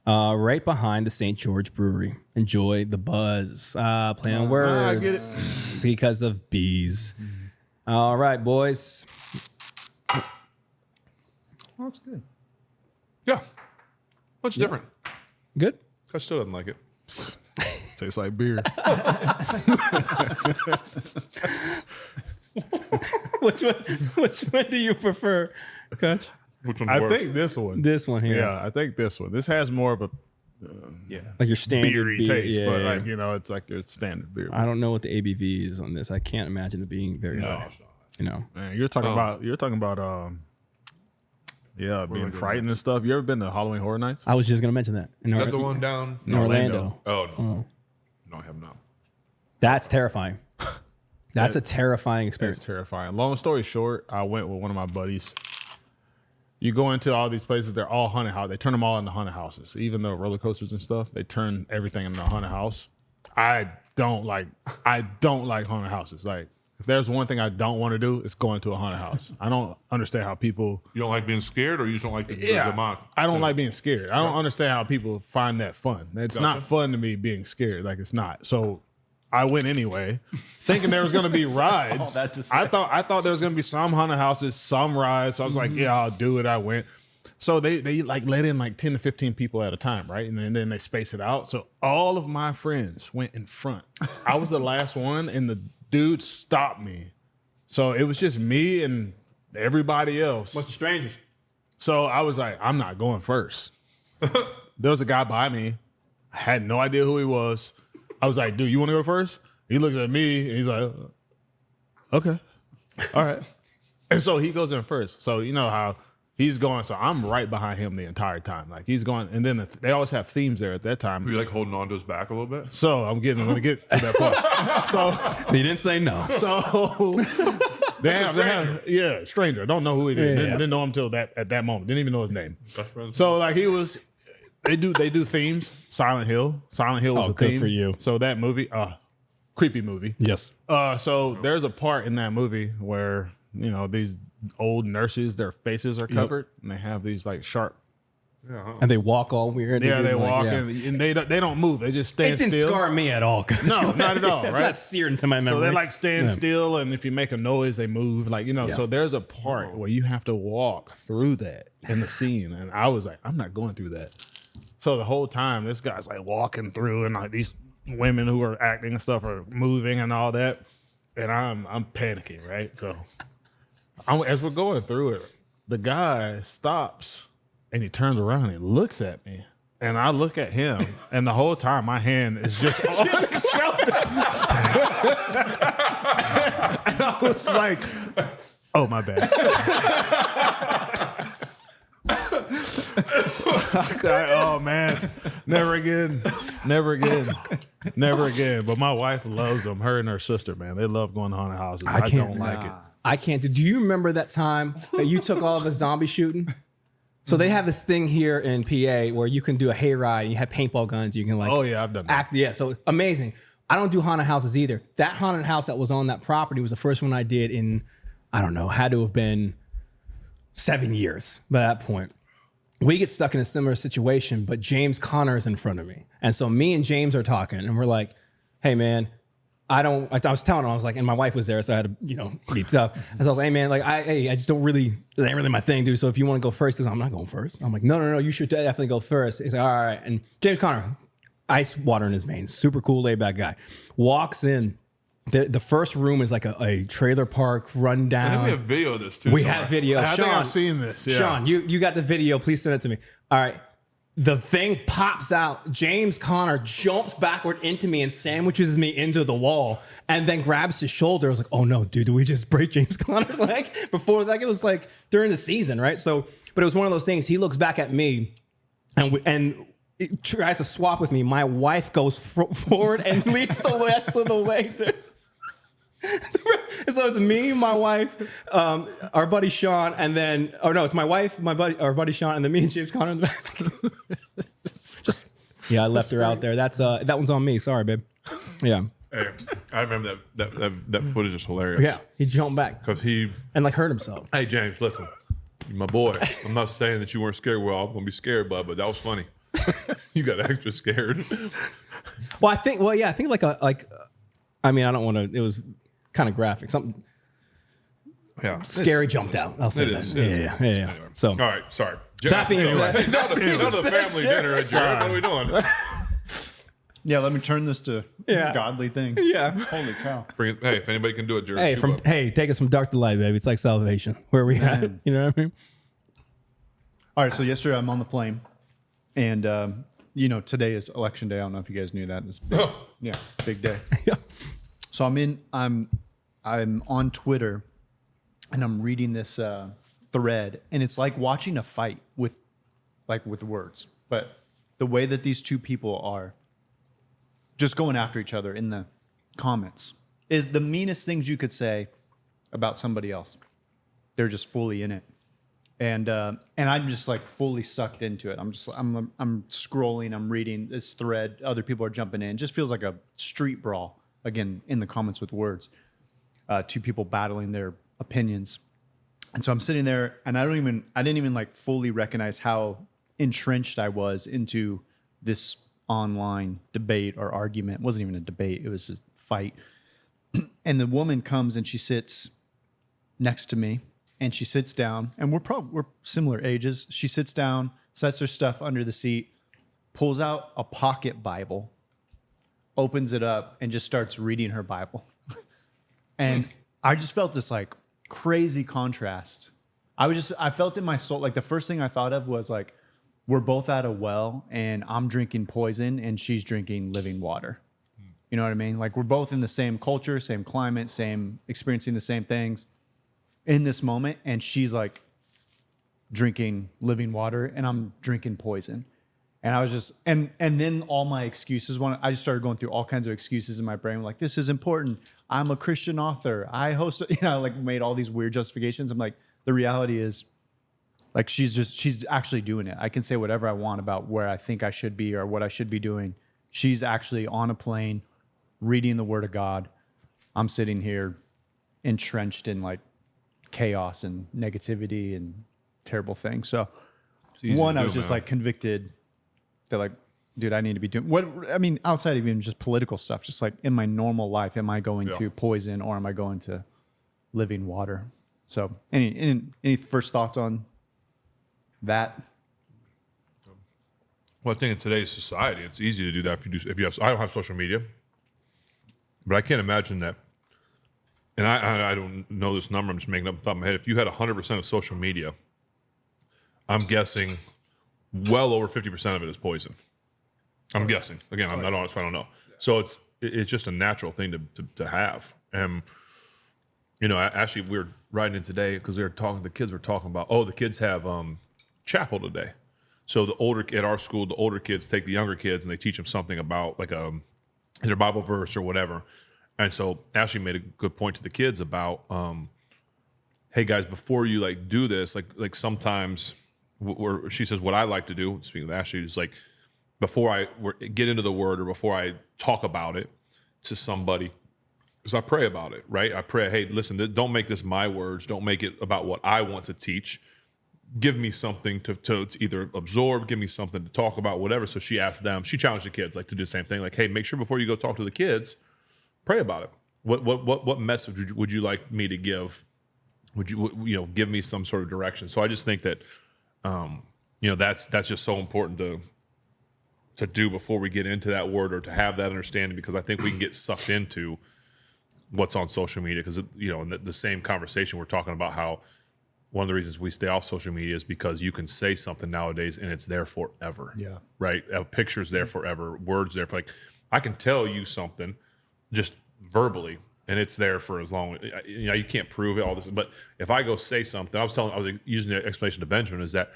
right behind the St. George Brewery. Enjoy the buzz. Play on words. I get it. Because of bees. All right, boys. Oh, that's good. Yeah. Much different. Good? I still doesn't like it. Tastes like beer. Which one do you prefer, Cutch? Which one's I worse? think this one. This one here. Yeah, I think this one. This has more of a Like your standard beery beer. taste, Yeah, but yeah. like it's like your standard beer. I don't know what the ABV is on this. I can't imagine it being very high. Man, you're talking about being frightened and stuff. You ever been to Halloween Horror Nights? I was just gonna mention that. Is that the one down in Orlando. Oh, no. No, I have not. That's terrifying. That's a terrifying It's experience. terrifying. Long story short, I went with one of my buddies. You go into all these places, they're all haunted house. They turn them all into haunted houses. Even the roller coasters and stuff, they turn everything into a haunted house. I don't like haunted houses. Like If there's one thing I don't want to do, it's going to a haunted house. I don't understand how people. You don't like being scared, or you just don't like the demonic? I don't like being scared. I don't understand how people find that fun. It's not fun to me being scared. Like, it's not. So I went anyway, thinking there was going to be rides. I thought there was going to be some haunted houses, some rides. So I was like, yeah, I'll do it. I went. So they like let in like 10 to 15 people at a time, right? And then they space it out. So all of my friends went in front. I was the last one, and the dude stopped me. So it was just me and everybody else. Bunch of strangers. So I was like, I'm not going first. There was a guy by me. I had no idea who he was. I was like, dude, you want to go first? He looks at me and he's like, okay, all right. And so he goes in first. So you know how he's going. So I'm right behind him the entire time. Like, he's going. And then they always have themes there at that time. Were you like holding on to his back a little bit? So I'm going to get to that point. So you didn't say no. So they have stranger. Don't know who he is. Didn't know him till at that moment. Didn't even know his name. So like they do themes. Silent Hill. Silent Hill was a good theme for you. So that movie, creepy movie. Yes. So there's a part in that movie where, you know, these old nurses, their faces are covered and they have these like sharp. And they walk all weird. Yeah, they walk and they don't move. They just stand It didn't still. scar me at all. No, not at all. It's right? not seared into my memory. So they like stand still, and if you make a noise, they move. Like, you know, so there's a part where you have to walk through that in the scene. And I was like, I'm not going through that. So the whole time, this guy's like walking through, and like these women who are acting and stuff are moving and all that. And I'm panicking, right? So as we're going through it, the guy stops and he turns around and he looks at me. And I look at him, and the whole time my hand is just on his shoulder. And I was like, oh, my bad. Oh, man. Never again. But my wife loves them. Her and her sister, man. They love going to haunted houses. I don't like it. I can't. Do you remember that time that you took all the zombie shooting? So they have this thing here in PA where you can do a hayride and you have paintball guns. You can like, Oh, yeah, I've done that. act. Yeah, so amazing. I don't do haunted houses either. That haunted house that was on that property was the first one I did in, I don't know, had to have been 7 years by that point. We get stuck in a similar situation, but James Conner is in front of me. And so me and James are talking and we're like, hey man, I was telling him, I was like, and my wife was there, so I had to, you know, be tough. And so I was like, hey man, like I just don't really, it ain't really my thing, dude. So if you want to go first, I'm not going first. I'm like, no, you should definitely go first. He's like, all right. And James Conner, ice water in his veins, super cool, laid back guy, walks in. The first room is like a trailer park rundown. I think we have video of this too. We have video. I think I've seen this. Yeah. Sean, you got the video. Please send it to me. All right. The thing pops out. James Conner jumps backward into me and sandwiches me into the wall and then grabs his shoulder. I was like, oh no, dude, did we just break James Conner's leg? Before, like, it was like during the season, right? So, but it was one of those things. He looks back at me and it tries to swap with me. My wife goes forward and leads the rest of the way, dude. So it's me, my wife, our buddy Sean, and then it's my wife, our buddy Sean, and then me and James Conner in the back. I left her out there. That's that one's on me. Sorry, babe. Yeah. Hey, I remember that footage is hilarious. Yeah. He jumped back Because he and like hurt himself. Hey James, listen. You're my boy. I'm not saying that you weren't scared. We're all gonna be scared, bud, but that was funny. You got extra scared. Well, I think I mean, I don't want to. It was kind of graphic. Something scary jumped out. I'll say It that. is. Yeah. Anyway. So All right, sorry. That being said, Another family dinner at Jared. What are we doing? Yeah, let me turn this to godly things. Yeah. Holy cow. Hey, if anybody can do it, Jared. Take us from dark to light, baby. It's like salvation. Where we at? You know what I mean? All right, so yesterday I'm on the plane, and today is election day. I don't know if you guys knew that. It's big, big day. Yeah. So I'm on Twitter, and I'm reading this thread, and it's like watching a fight with words, but the way that these two people are just going after each other in the comments is the meanest things you could say about somebody else. They're just fully in it. And I'm just like fully sucked into it. I'm scrolling, I'm reading this thread. Other people are jumping in. It just feels like a street brawl again in the comments with words. two people battling their opinions. And so I'm sitting there, and I didn't even like fully recognize how entrenched I was into this online debate or argument. It wasn't even a debate; it was a fight. And the woman comes and she sits next to me, and she sits down, and we're similar ages. She sits down, sets her stuff under the seat, pulls out a pocket Bible, opens it up, and just starts reading her Bible. And I just felt this like crazy contrast. I felt in my soul, like the first thing I thought of was like, we're both at a well and I'm drinking poison and she's drinking living water. You know what I mean? Like we're both in the same culture, same climate, same experiencing the same things in this moment. And she's like drinking living water and I'm drinking poison. And I was just, and then all my excuses, I just started going through all kinds of excuses in my brain. Like, this is important. I'm a Christian author. I host, like made all these weird justifications. I'm like, the reality is like, she's actually doing it. I can say whatever I want about where I think I should be or what I should be doing. She's actually on a plane reading the word of God. I'm sitting here entrenched in like chaos and negativity and terrible things. So one, I was just like convicted that like, dude, I need to be doing what, I mean, outside of even just political stuff, just like in my normal life, am I going to poison or am I going to living water? So any first thoughts on that? Well, I think in today's society, it's easy to do that if you have. I don't have social media, but I can't imagine that. And I don't know this number. I'm just making it up off the top of my head. If you had 100% of social media, I'm guessing well over 50% of it is poison. I'm guessing. Again, I'm not honest. I don't know. So it's just a natural thing to have. And actually, we were riding in today because the kids were talking about. Oh, the kids have chapel today. So at our school, the older kids take the younger kids and they teach them something about like their Bible verse or whatever. And so Ashley made a good point to the kids about, hey guys, before you like do this, like sometimes, she says what I like to do. Speaking of Ashley, is like before I get into the word or before I talk about it to somebody, is I pray about it, right? I pray, hey, listen, don't make this my words. Don't make it about what I want to teach. Give me something to either absorb, give me something to talk about, whatever. So she asked them, she challenged the kids like to do the same thing. Like, hey, make sure before you go talk to the kids, pray about it. What message would you like me to give? Would you give me some sort of direction? So I just think that that's just so important to do before we get into that word or to have that understanding, because I think we can get sucked into what's on social media because in the same conversation we're talking about how one of the reasons we stay off social media is because you can say something nowadays and it's there forever. Yeah. Right. A picture's there forever. Words there for like, I can tell you something just verbally and it's there for as long. You can't prove it, all this, but if I go say something, I was using the explanation to Benjamin is that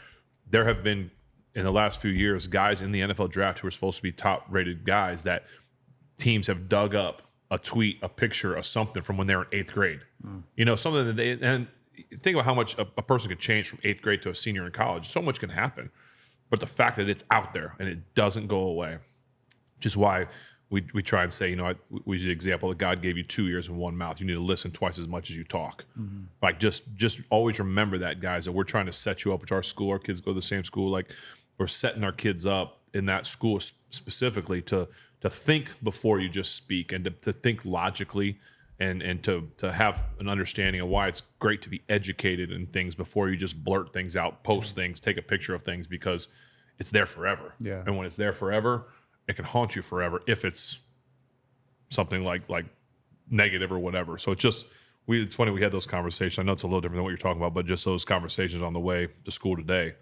there have been in the last few years guys in the NFL draft who are supposed to be top rated guys that teams have dug up a tweet, a picture, or something from when they were in 8th grade. Something that and think about how much a person can change from 8th grade to a senior in college. So much can happen. But the fact that it's out there and it doesn't go away, which is why we try and say, we use the example that God gave you 2 ears and 1 mouth. You need to listen twice as much as you talk. Mm-hmm. Like just always remember that, guys, that we're trying to set you up with our school. Our kids go to the same school. Like we're setting our kids up in that school specifically to think before you just speak and to think logically and to have an understanding of why it's great to be educated in things before you just blurt things out, post things, take a picture of things, because it's there forever. Yeah. And when it's there forever, it can haunt you forever if it's something like negative or whatever. So it's funny we had those conversations. I know it's a little different than what you're talking about, but just those conversations on the way to school today,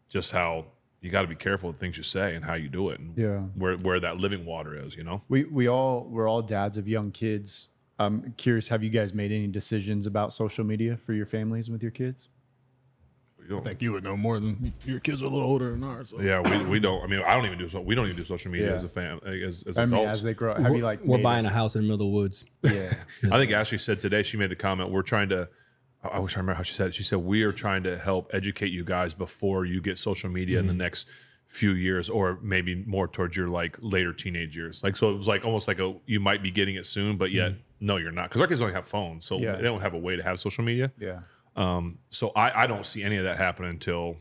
just how you got to be careful with things you say and how you do it, and where that living water is. We're all dads of young kids. I'm curious, have you guys made any decisions about social media for your families and with your kids? I think you would know more than your kids are a little older than ours. So. Yeah, we don't. I mean, we don't even do social media as a family, as adults. As they grow up, have you we're buying a house in the middle of the woods. Yeah. I think Ashley said today, she made the comment, we're trying to, I wish I remember how she said it. She said, we are trying to help educate you guys before you get social media in the next few years, or maybe more towards your like later teenage years. Like, so it was like almost like you might be getting it soon, but yet no, you're not. Because our kids only have phones, so Yeah. they don't have a way to have social media. Yeah. So I don't see any of that happening until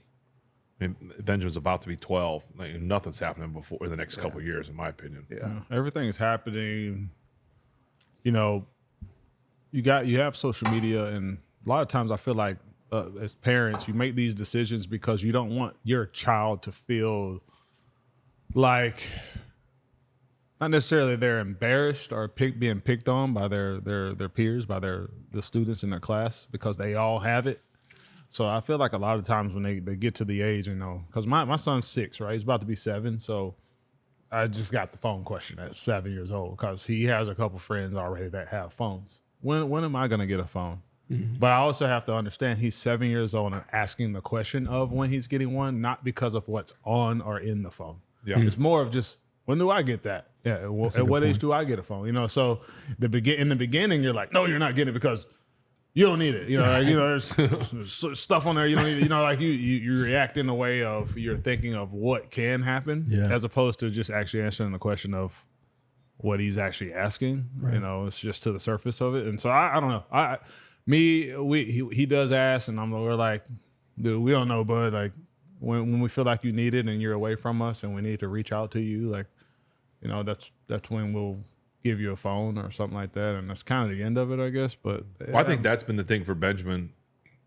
Benjamin's about to be 12. Like, nothing's happening before the next couple of years, in my opinion. Yeah. Everything is happening. You know, you have social media, and a lot of times I feel like as parents, you make these decisions because you don't want your child to feel like not necessarily they're embarrassed or being picked on by their peers, by the students in their class, because they all have it. So I feel like a lot of times when they get to the age, because my son's 6, right? He's about to be 7. So I just got the phone question at 7 years old because he has a couple friends already that have phones. When am I going to get a phone? Mm-hmm. But I also have to understand he's 7 years old and asking the question of when he's getting one, not because of what's on or in the phone. Yeah. It's more of just, when do I get that? Yeah. At what age do I get a phone? So in the beginning, you're like, no, you're not getting it because you don't need it. There's stuff on there you don't need it. Like you react in a way of you're thinking of what can happen as opposed to just actually answering the question of what he's actually asking. Right. It's just to the surface of it. And so I don't know. He does ask, and we're like, dude, we don't know, bud. Like when we feel like you need it and you're away from us and we need to reach out to you, like, that's when we'll give you a phone or something like that. And that's kind of the end of it, I guess. But I think that's been the thing for Benjamin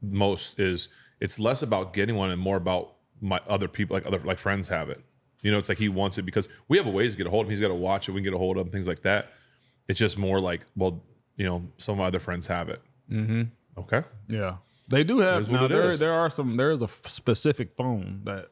most is it's less about getting one and more about my other people, like friends have it. It's like he wants it because we have a ways to get a hold of him. He's got to watch it. We can get a hold of him, things like that. It's just more like, well, some of my other friends have it. Mm-hmm. Okay. Yeah. They do have. Now, there is a specific phone that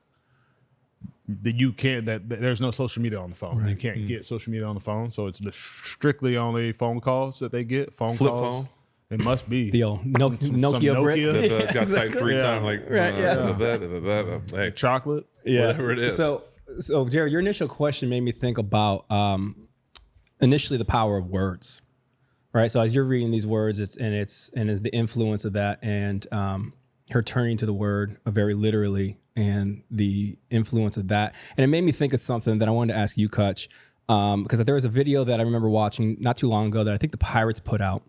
you can't, there's no social media on the phone. Right. You can't get social media on the phone. So it's strictly only phone calls that they get. Flip phone. It must be the old Nokia brick. Got typed 3 times, like hey, chocolate, whatever it is. So Jared, your initial question made me think about initially the power of words, right? So as you're reading these words, it's the influence of that, and her turning to the word very literally, and the influence of that, and it made me think of something that I wanted to ask you, Cutch, because there was a video that I remember watching not too long ago that I think the Pirates put out,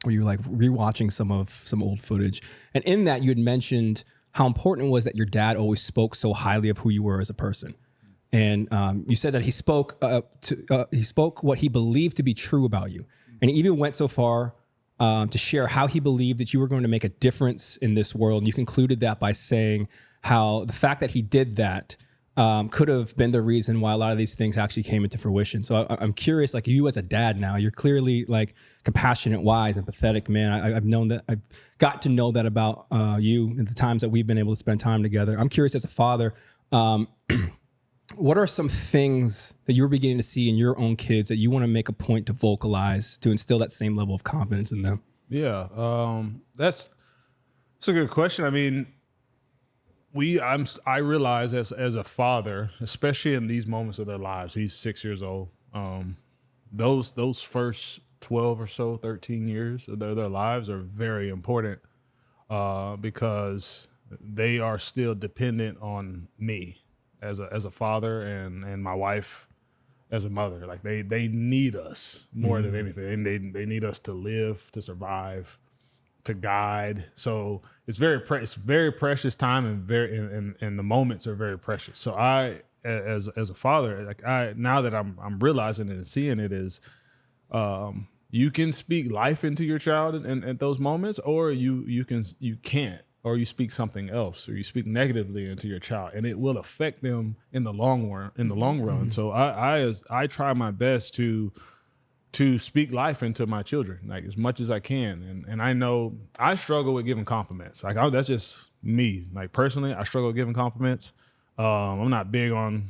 where you were like rewatching some old footage. And in that you had mentioned how important it was that your dad always spoke so highly of who you were as a person. And you said that he spoke what he believed to be true about you. And he even went so far to share how he believed that you were going to make a difference in this world. And you concluded that by saying how the fact that he did that could have been the reason why a lot of these things actually came into fruition. So I'm curious, like you as a dad now, you're clearly like compassionate, wise, empathetic man. I've got to know that about you and the times that we've been able to spend time together. I'm curious as a father, what are some things that you're beginning to see in your own kids that you want to make a point to vocalize to instill that same level of confidence in them? Yeah, that's a good question. I mean, I realize as a father, especially in these moments of their lives, he's 6 years old. Those first 12 or so, 13 years of their lives are very important because they are still dependent on me as a father and my wife as a mother. Like they need us more than anything. They need us to live, to survive, to guide. So it's very precious time, and the moments are very precious. So I, as a father, like now that I'm realizing it and seeing it, is you can speak life into your child at those moments, or you can't, or you speak something else, or you speak negatively into your child, and it will affect them in the long run. Mm-hmm. So I try my best to speak life into my children, like as much as I can. And I know I struggle with giving compliments. Like that's just me. Like personally, I struggle with giving compliments. I'm not big on,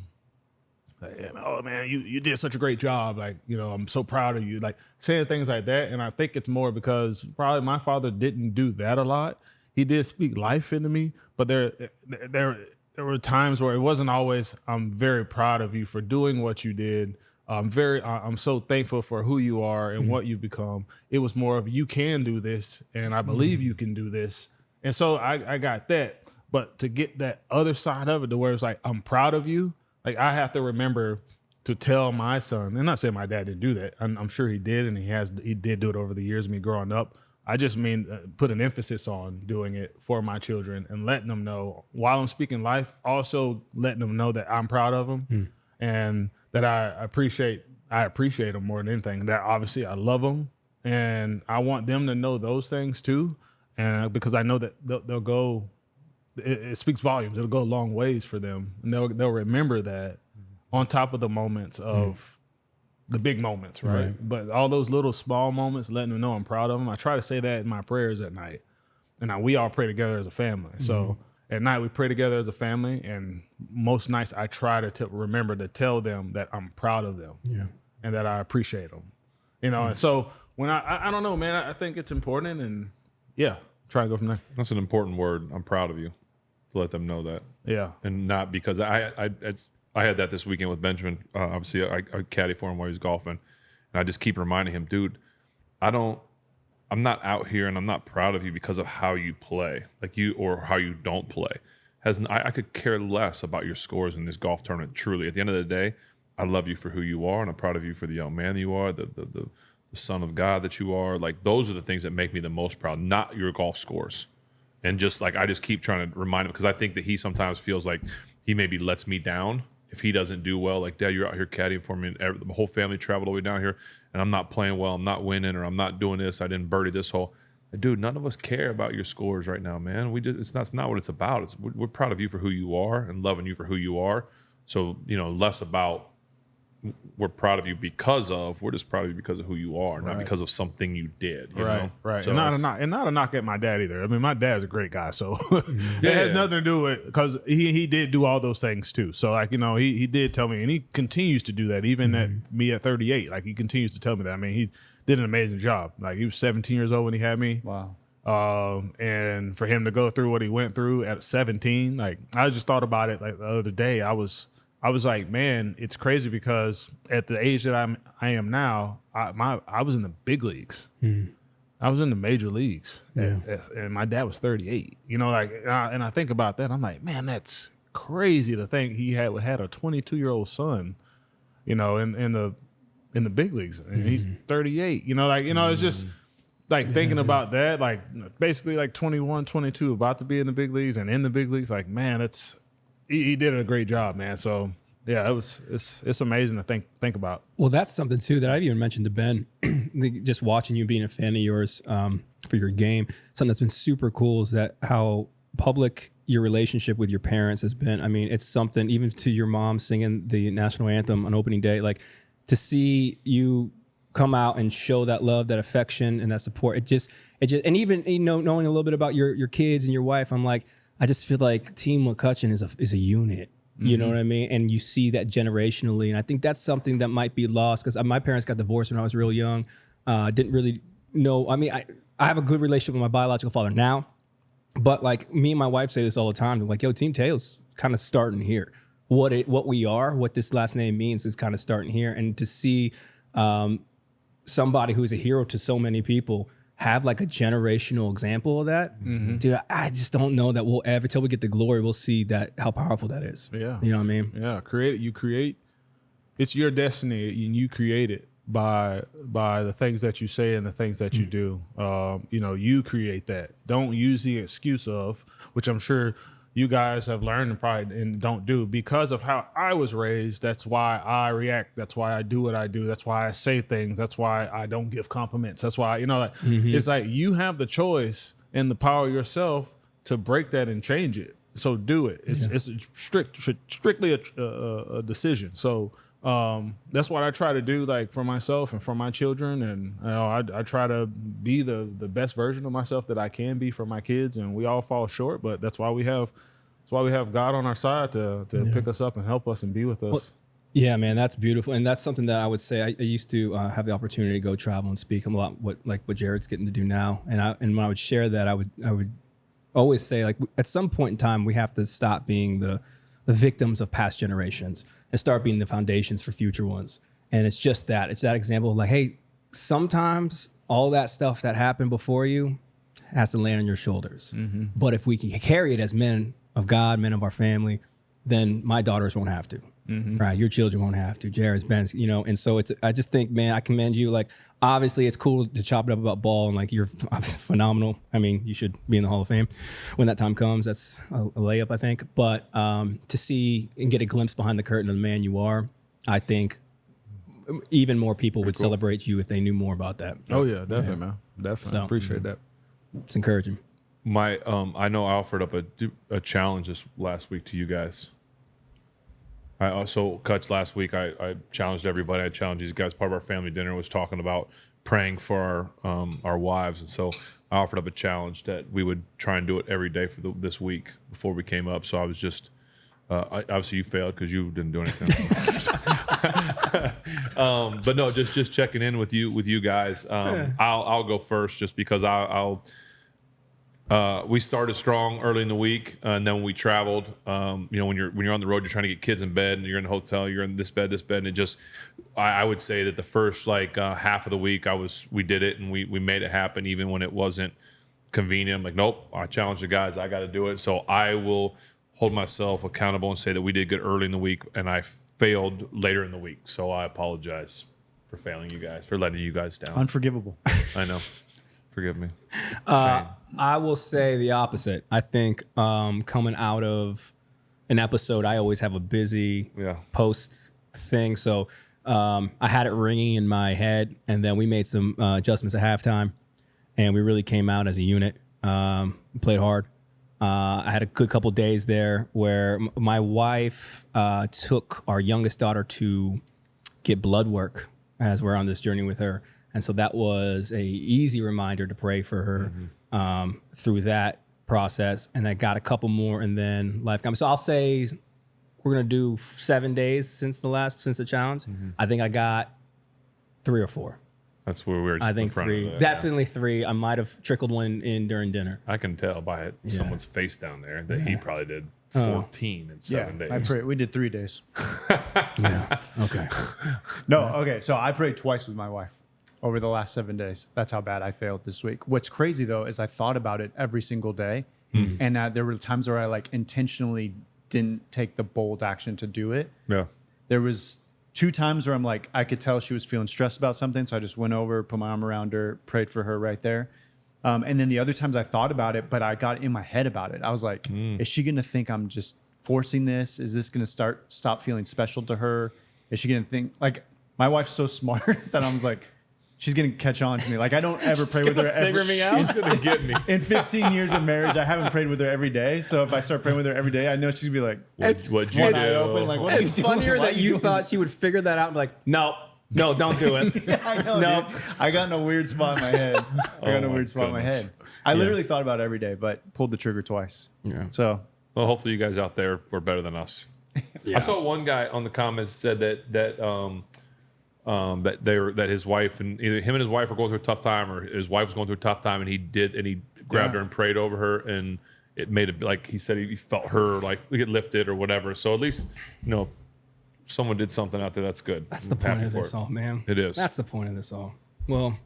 like, oh man, you did such a great job. Like, I'm so proud of you. Like saying things like that. And I think it's more because probably my father didn't do that a lot. He did speak life into me, but there were times where it wasn't always, I'm very proud of you for doing what you did. I'm so thankful for who you are and what you've become. It was more of, you can do this, and I believe you can do this. And so I got that. But to get that other side of it, to where it's like, I'm proud of you, like I have to remember to tell my son, and not saying my dad didn't do that. I'm sure he did, and he did do it over the years of me growing up. I just mean put an emphasis on doing it for my children and letting them know while I'm speaking life, also letting them know that I'm proud of them and that I appreciate them more than anything. That obviously I love them, and I want them to know those things too. And because I know that they'll go, it speaks volumes. It'll go a long ways for them, and they'll remember that on top of the moments of the big moments, right? But all those little small moments, letting them know I'm proud of them. I try to say that in my prayers at night, and we all pray together as a family. So at night we pray together as a family, and most nights I try to remember to tell them that I'm proud of them, and that I appreciate them, And so when I don't know, man, I think it's important, and try to go from there. That's an important word. I'm proud of you, to let them know that. Yeah, and not because I had that this weekend with Benjamin. Obviously, I caddy for him while he's golfing, and I just keep reminding him, dude, I'm not out here, and I'm not proud of you because of how you play, or how you don't play. I could care less about your scores in this golf tournament. Truly, at the end of the day, I love you for who you are, and I'm proud of you for the young man that you are, the son of God that you are. Like, those are the things that make me the most proud, not your golf scores. And just I just keep trying to remind him, because I think that he sometimes feels like he maybe lets me down if he doesn't do well. Like, Dad, you're out here caddying for me, and the whole family traveled all the way down here, and I'm not playing well, I'm not winning, or I'm not doing this, I didn't birdie this hole. Dude, none of us care about your scores right now, man. That's not what it's about. We're proud of you for who you are and loving you for who you are. So, less about we're proud of you because of, we're just proud of you because of who you are, not because of something you did. You know? Right. So and not a knock at my dad either. I mean, my dad's a great guy, so it has nothing to do with, because he did do all those things too. So he did tell me, and he continues to do that even at me at 38. Like, he continues to tell me that. I mean, he did an amazing job. Like, he was 17 years old when he had me. Wow. And for him to go through what he went through at 17, like, I just thought about it like the other day. I was like, man, it's crazy, because at the age that I am now, I was in the big leagues. I was in the major leagues, and my dad was 38. And I think about that. I'm like, man, that's crazy to think he had a 22-year-old son, in the big leagues, and he's 38. It's just like thinking about that, like basically like 21, 22, about to be in the big leagues and in the big leagues. Like, man, he did a great job, man. So yeah, it's amazing to think about. Well, that's something too that I've even mentioned to Ben. Just watching you, being a fan of yours for your game, something that's been super cool is that how public your relationship with your parents has been. I mean, it's something, even to your mom singing the national anthem on opening day, like, to see you come out and show that love, that affection, and that support. It just, and even knowing a little bit about your kids and your wife, I'm like, I just feel like Team McCutchen is a unit. You know what I mean? And you see that generationally. And I think that's something that might be lost, because my parents got divorced when I was real young. Didn't really know. I mean, I have a good relationship with my biological father now, but like, me and my wife say this all the time. They're like, yo, Team Tails kind of starting here. What we are, what this last name means, is kind of starting here. And to see somebody who's a hero to so many people have like a generational example of that, dude, I just don't know that we'll ever, till we get the glory, we'll see that, how powerful that is. Yeah. You know what I mean? Yeah. You create, it's your destiny, and you create it by the things that you say and the things that you do. You create that. Don't use the excuse of, which I'm sure you guys have learned and don't do, because of how I was raised. That's why I react. That's why I do what I do. That's why I say things. That's why I don't give compliments. That's why, it's like, you have the choice and the power yourself to break that and change it. So do it. It's strictly a decision. So that's what I try to do, like, for myself and for my children. And I try to be the best version of myself that I can be for my kids. And we all fall short, but that's why we have God on our side to pick us up and help us and be with us. Well, yeah, man, that's beautiful. And that's something that I would say, I used to have the opportunity to go travel and speak a lot, what Jared's getting to do now. And when I would share that, I would always say, like, at some point in time, we have to stop being the victims of past generations and start being the foundations for future ones. And it's just that. It's that example of, like, hey, sometimes all that stuff that happened before you has to land on your shoulders. But if we can carry it as men of God, men of our family, then my daughters won't have to. Right, your children won't have to. Jared's been, and so I just think, man, I commend you. Like, obviously, it's cool to chop it up about ball, and like you're phenomenal. I mean, you should be in the Hall of Fame when that time comes. That's a layup, I think. But to see and get a glimpse behind the curtain of the man you are, I think even more people would celebrate you if they knew more about that. Oh yeah, definitely, man. Definitely, So, appreciate that. It's encouraging. I know I offered up a challenge this last week to you guys. I also, Cutch, last week I challenged everybody. I challenged these guys. Part of our family dinner was talking about praying for our wives, and so I offered up a challenge that we would try and do it every day for this week before we came up. So I was just obviously you failed because you didn't do anything. But no, just checking in with you guys. I'll go first just because we started strong early in the week, and then when we traveled, when you're on the road, you're trying to get kids in bed, and you're in a hotel, you're in this bed, and it just, I would say that the first half of the week, we did it, and we made it happen, even when it wasn't convenient. I'm like, nope, I challenge the guys, I got to do it. So I will hold myself accountable and say that we did good early in the week, and I failed later in the week. So I apologize for failing you guys, for letting you guys down. Unforgivable. I know. Forgive me. I will say the opposite. I think coming out of an episode, I always have a busy post thing. So I had it ringing in my head, and then we made some adjustments at halftime, and we really came out as a unit. Played hard. I had a good couple days there where my wife took our youngest daughter to get blood work as we're on this journey with her. And so that was a easy reminder to pray for her through that process. And I got a couple more, and then life comes. So I'll say we're going to do 7 days since the challenge. I think I got 3 or 4. That's where we were. I think 3. Definitely 3. I might have trickled one in during dinner. I can tell by someone's face down there that he probably did 14 in 7 days. We did 3 days. Yeah. Okay. No, okay. So I prayed twice with my wife over the last 7 days. That's how bad I failed this week. What's crazy though is I thought about it every single day, and there were times where I intentionally didn't take the bold action to do it. Yeah. There was 2 times where I'm like, I could tell she was feeling stressed about something, so I just went over, put my arm around her, prayed for her right there. And then the other times I thought about it, but I got in my head about it. I was like, is she going to think I'm just forcing this? Is this going to stop feeling special to her? Is she going to think, my wife's so smart that I was like, she's going to catch on to me. I don't ever pray with her. Figure me out. She's going to get me. In 15 years of marriage, I haven't prayed with her every day. So if I start praying with her every day, I know she's going to be like, What'd you one do? eye open, what are you It's doing? funnier Why that are you doing thought she would figure that out and be like, no, don't do it. I know. No. Dude. I got in a weird spot in my head. I literally thought about it every day, but pulled the trigger twice. Yeah. So Well, hopefully you guys out there were better than us. I saw one guy on the comments said that his wife and either him and his wife were going through a tough time, or his wife was going through a tough time, and he grabbed her and prayed over her, and it made it he said he felt her get lifted or whatever. So at least someone did something out there. That's good. That's the point of this all, man. It is. That's the point of this all. Well,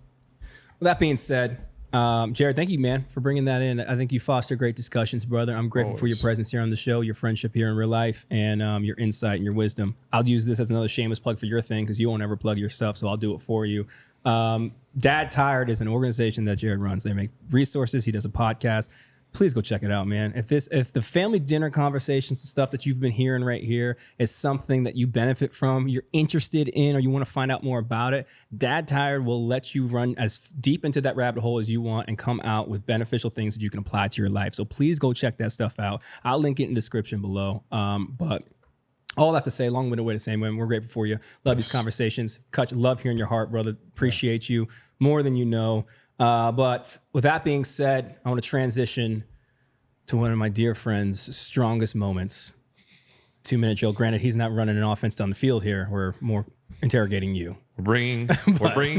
with that being said, Jared, thank you, man, for bringing that in. I think you foster great discussions, brother. I'm grateful for your presence here on the show, your friendship here in real life, and your insight and your wisdom. I'll use this as another shameless plug for your thing because you won't ever plug your stuff, so I'll do it for you. Dad Tired is an organization that Jared runs. They make resources. He does a podcast. Please go check it out, man. If the family dinner conversations, the stuff that you've been hearing right here is something that you benefit from, you're interested in, or you want to find out more about it, Dad Tired will let you run as deep into that rabbit hole as you want and come out with beneficial things that you can apply to your life. So please go check that stuff out. I'll link it in the description below. But all that to say, long-winded way to say, man, we're grateful for you. Love these conversations. Cutch, love hearing your heart, brother. Appreciate you more than you know. But with that being said, I want to transition to one of my dear friend's strongest moments. 2-minute drill. Granted, he's not running an offense down the field here. We're more interrogating you. We're bringing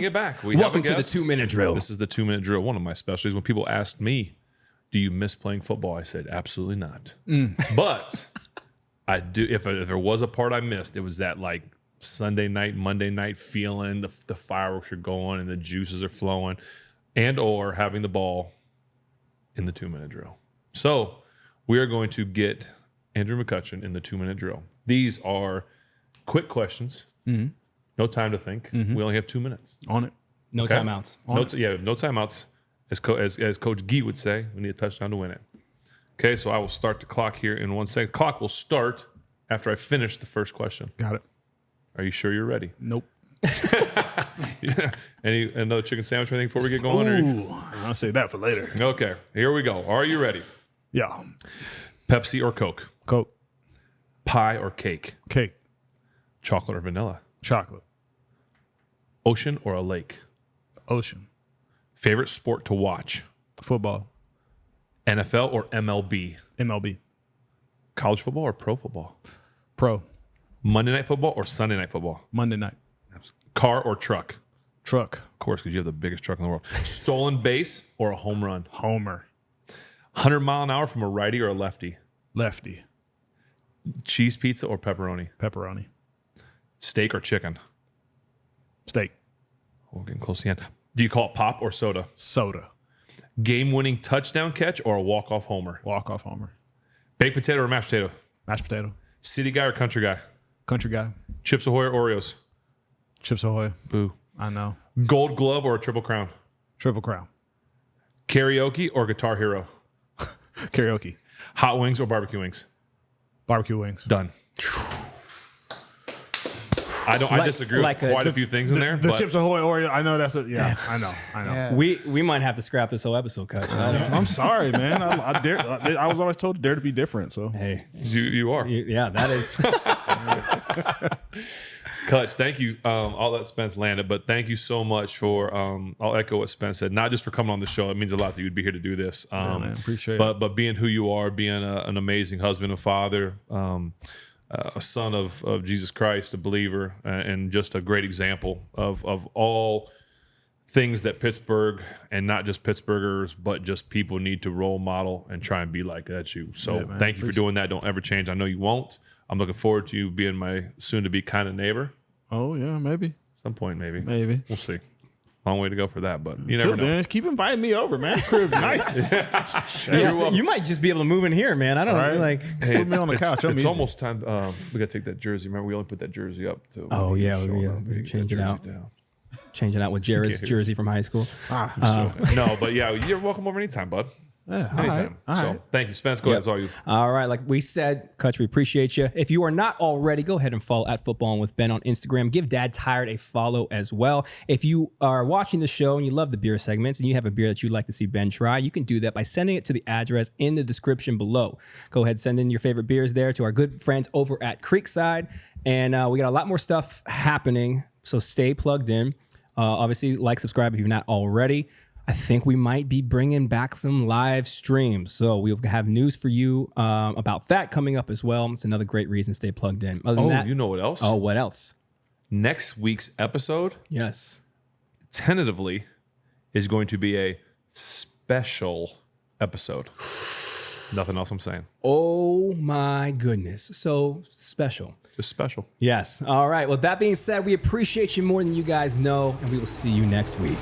it back. Welcome to the 2-minute drill. This is the 2-minute drill. One of my specialties. When people ask me, "Do you miss playing football?" I said, "Absolutely not." But I do. If there was a part I missed, it was that Sunday night, Monday night feeling. The fireworks are going and the juices are flowing, and or having the ball in the 2-minute drill. So we are going to get Andrew McCutchen in the 2-minute drill. These are Quick questions. No time to think. We only have 2 minutes. On it. No Okay. timeouts. No timeouts. As Coach Gee would say, we need a touchdown to win it. Okay, so I will start the clock here in 1 second. Clock will start after I finish the first question. Got it. Are you sure you're ready? Nope. Another chicken sandwich or anything before we get going? Or Ooh, I'll say that for later. okay, here we go. Are you ready? Yeah. Pepsi or Coke? Coke. Pie or cake? Cake. Chocolate or vanilla? Chocolate. Ocean or a lake? Ocean. Favorite sport to watch? Football. NFL or MLB? MLB. College football or pro football? Pro. Monday night football or Sunday night football? Monday night. Car or truck? Truck. Of course, because you have the biggest truck in the world. Stolen base or a home run? Homer. 100 mile an hour from a righty or a lefty? Lefty. Cheese pizza or pepperoni? Pepperoni. Steak or chicken? Steak. We're getting close to the end. Do you call it pop or soda? Soda. Game-winning touchdown catch or a walk-off homer? Walk-off homer. Baked potato or mashed potato? Mashed potato. City guy or country guy? Country guy. Chips Ahoy or Oreos? Chips Ahoy. Boo. I know. Gold glove or a triple crown? Triple Crown. Karaoke or Guitar Hero? Karaoke. Hot wings or barbecue wings? Barbecue wings. Done. I disagree with quite a few things in there. The but Chips Ahoy Oreo. I know that's it. Yeah, I know. Yeah. We might have to scrap this whole episode, Cutch. I'm sorry, man. I was always told to dare to be different. So Hey, you are. yeah, that is. Cutch, thank you. I'll let Spence land it, but thank you so much for. I'll echo what Spence said. Not just for coming on the show. It means a lot that you'd be here to do this. man, appreciate it. But being who you are, being an amazing husband and father, a son of Jesus Christ, a believer, and just a great example of all things that Pittsburgh, and not just Pittsburghers, but just people need to role model and try and be like that. You. So Yeah, man. thank you for doing that. Don't ever change. I know you won't. I'm looking forward to you being my soon-to-be kind of neighbor. oh yeah, maybe. Some point, maybe. Maybe. We'll see. Long way to go for that, but you never Till know. then, keep inviting me over, man. Crib nice. Yeah, you might just be able to move in here, man. I don't Right. know. Like, Hey, Put me on the couch. I'm It's easy. almost time. We got to take that jersey. Remember, we only put that jersey up. To Oh, yeah, showing yeah, up. we Get change that it out. jersey down. changing out with Jared's Yes. jersey from high school. No, but yeah, you're welcome over anytime, bud. Yeah, Anytime. All So right. thank you, Spence. Go ahead. It's all you. All right, like we said, Cutch, we appreciate you. If you are not already, go ahead and follow at Footballin with Ben on Instagram. Give Dad Tired a follow as well. If you are watching the show and you love the beer segments and you have a beer that you'd like to see Ben try, you can do that by sending it to the address in the description below. Go ahead, send in your favorite beers there to our good friends over at Creekside. And we got a lot more stuff happening, so stay plugged in. Obviously, like, subscribe if you're not already. I think we might be bringing back some live streams. So we'll have news for you about that coming up as well. It's another great reason to stay plugged in. Other than that, you know what else? oh, what else? Next week's episode, Yes. tentatively, is going to be a special episode. Nothing else I'm saying. Oh my goodness. So special. Just special. Yes. All right. Well, that being said, we appreciate you more than you guys know, and we will see you next week.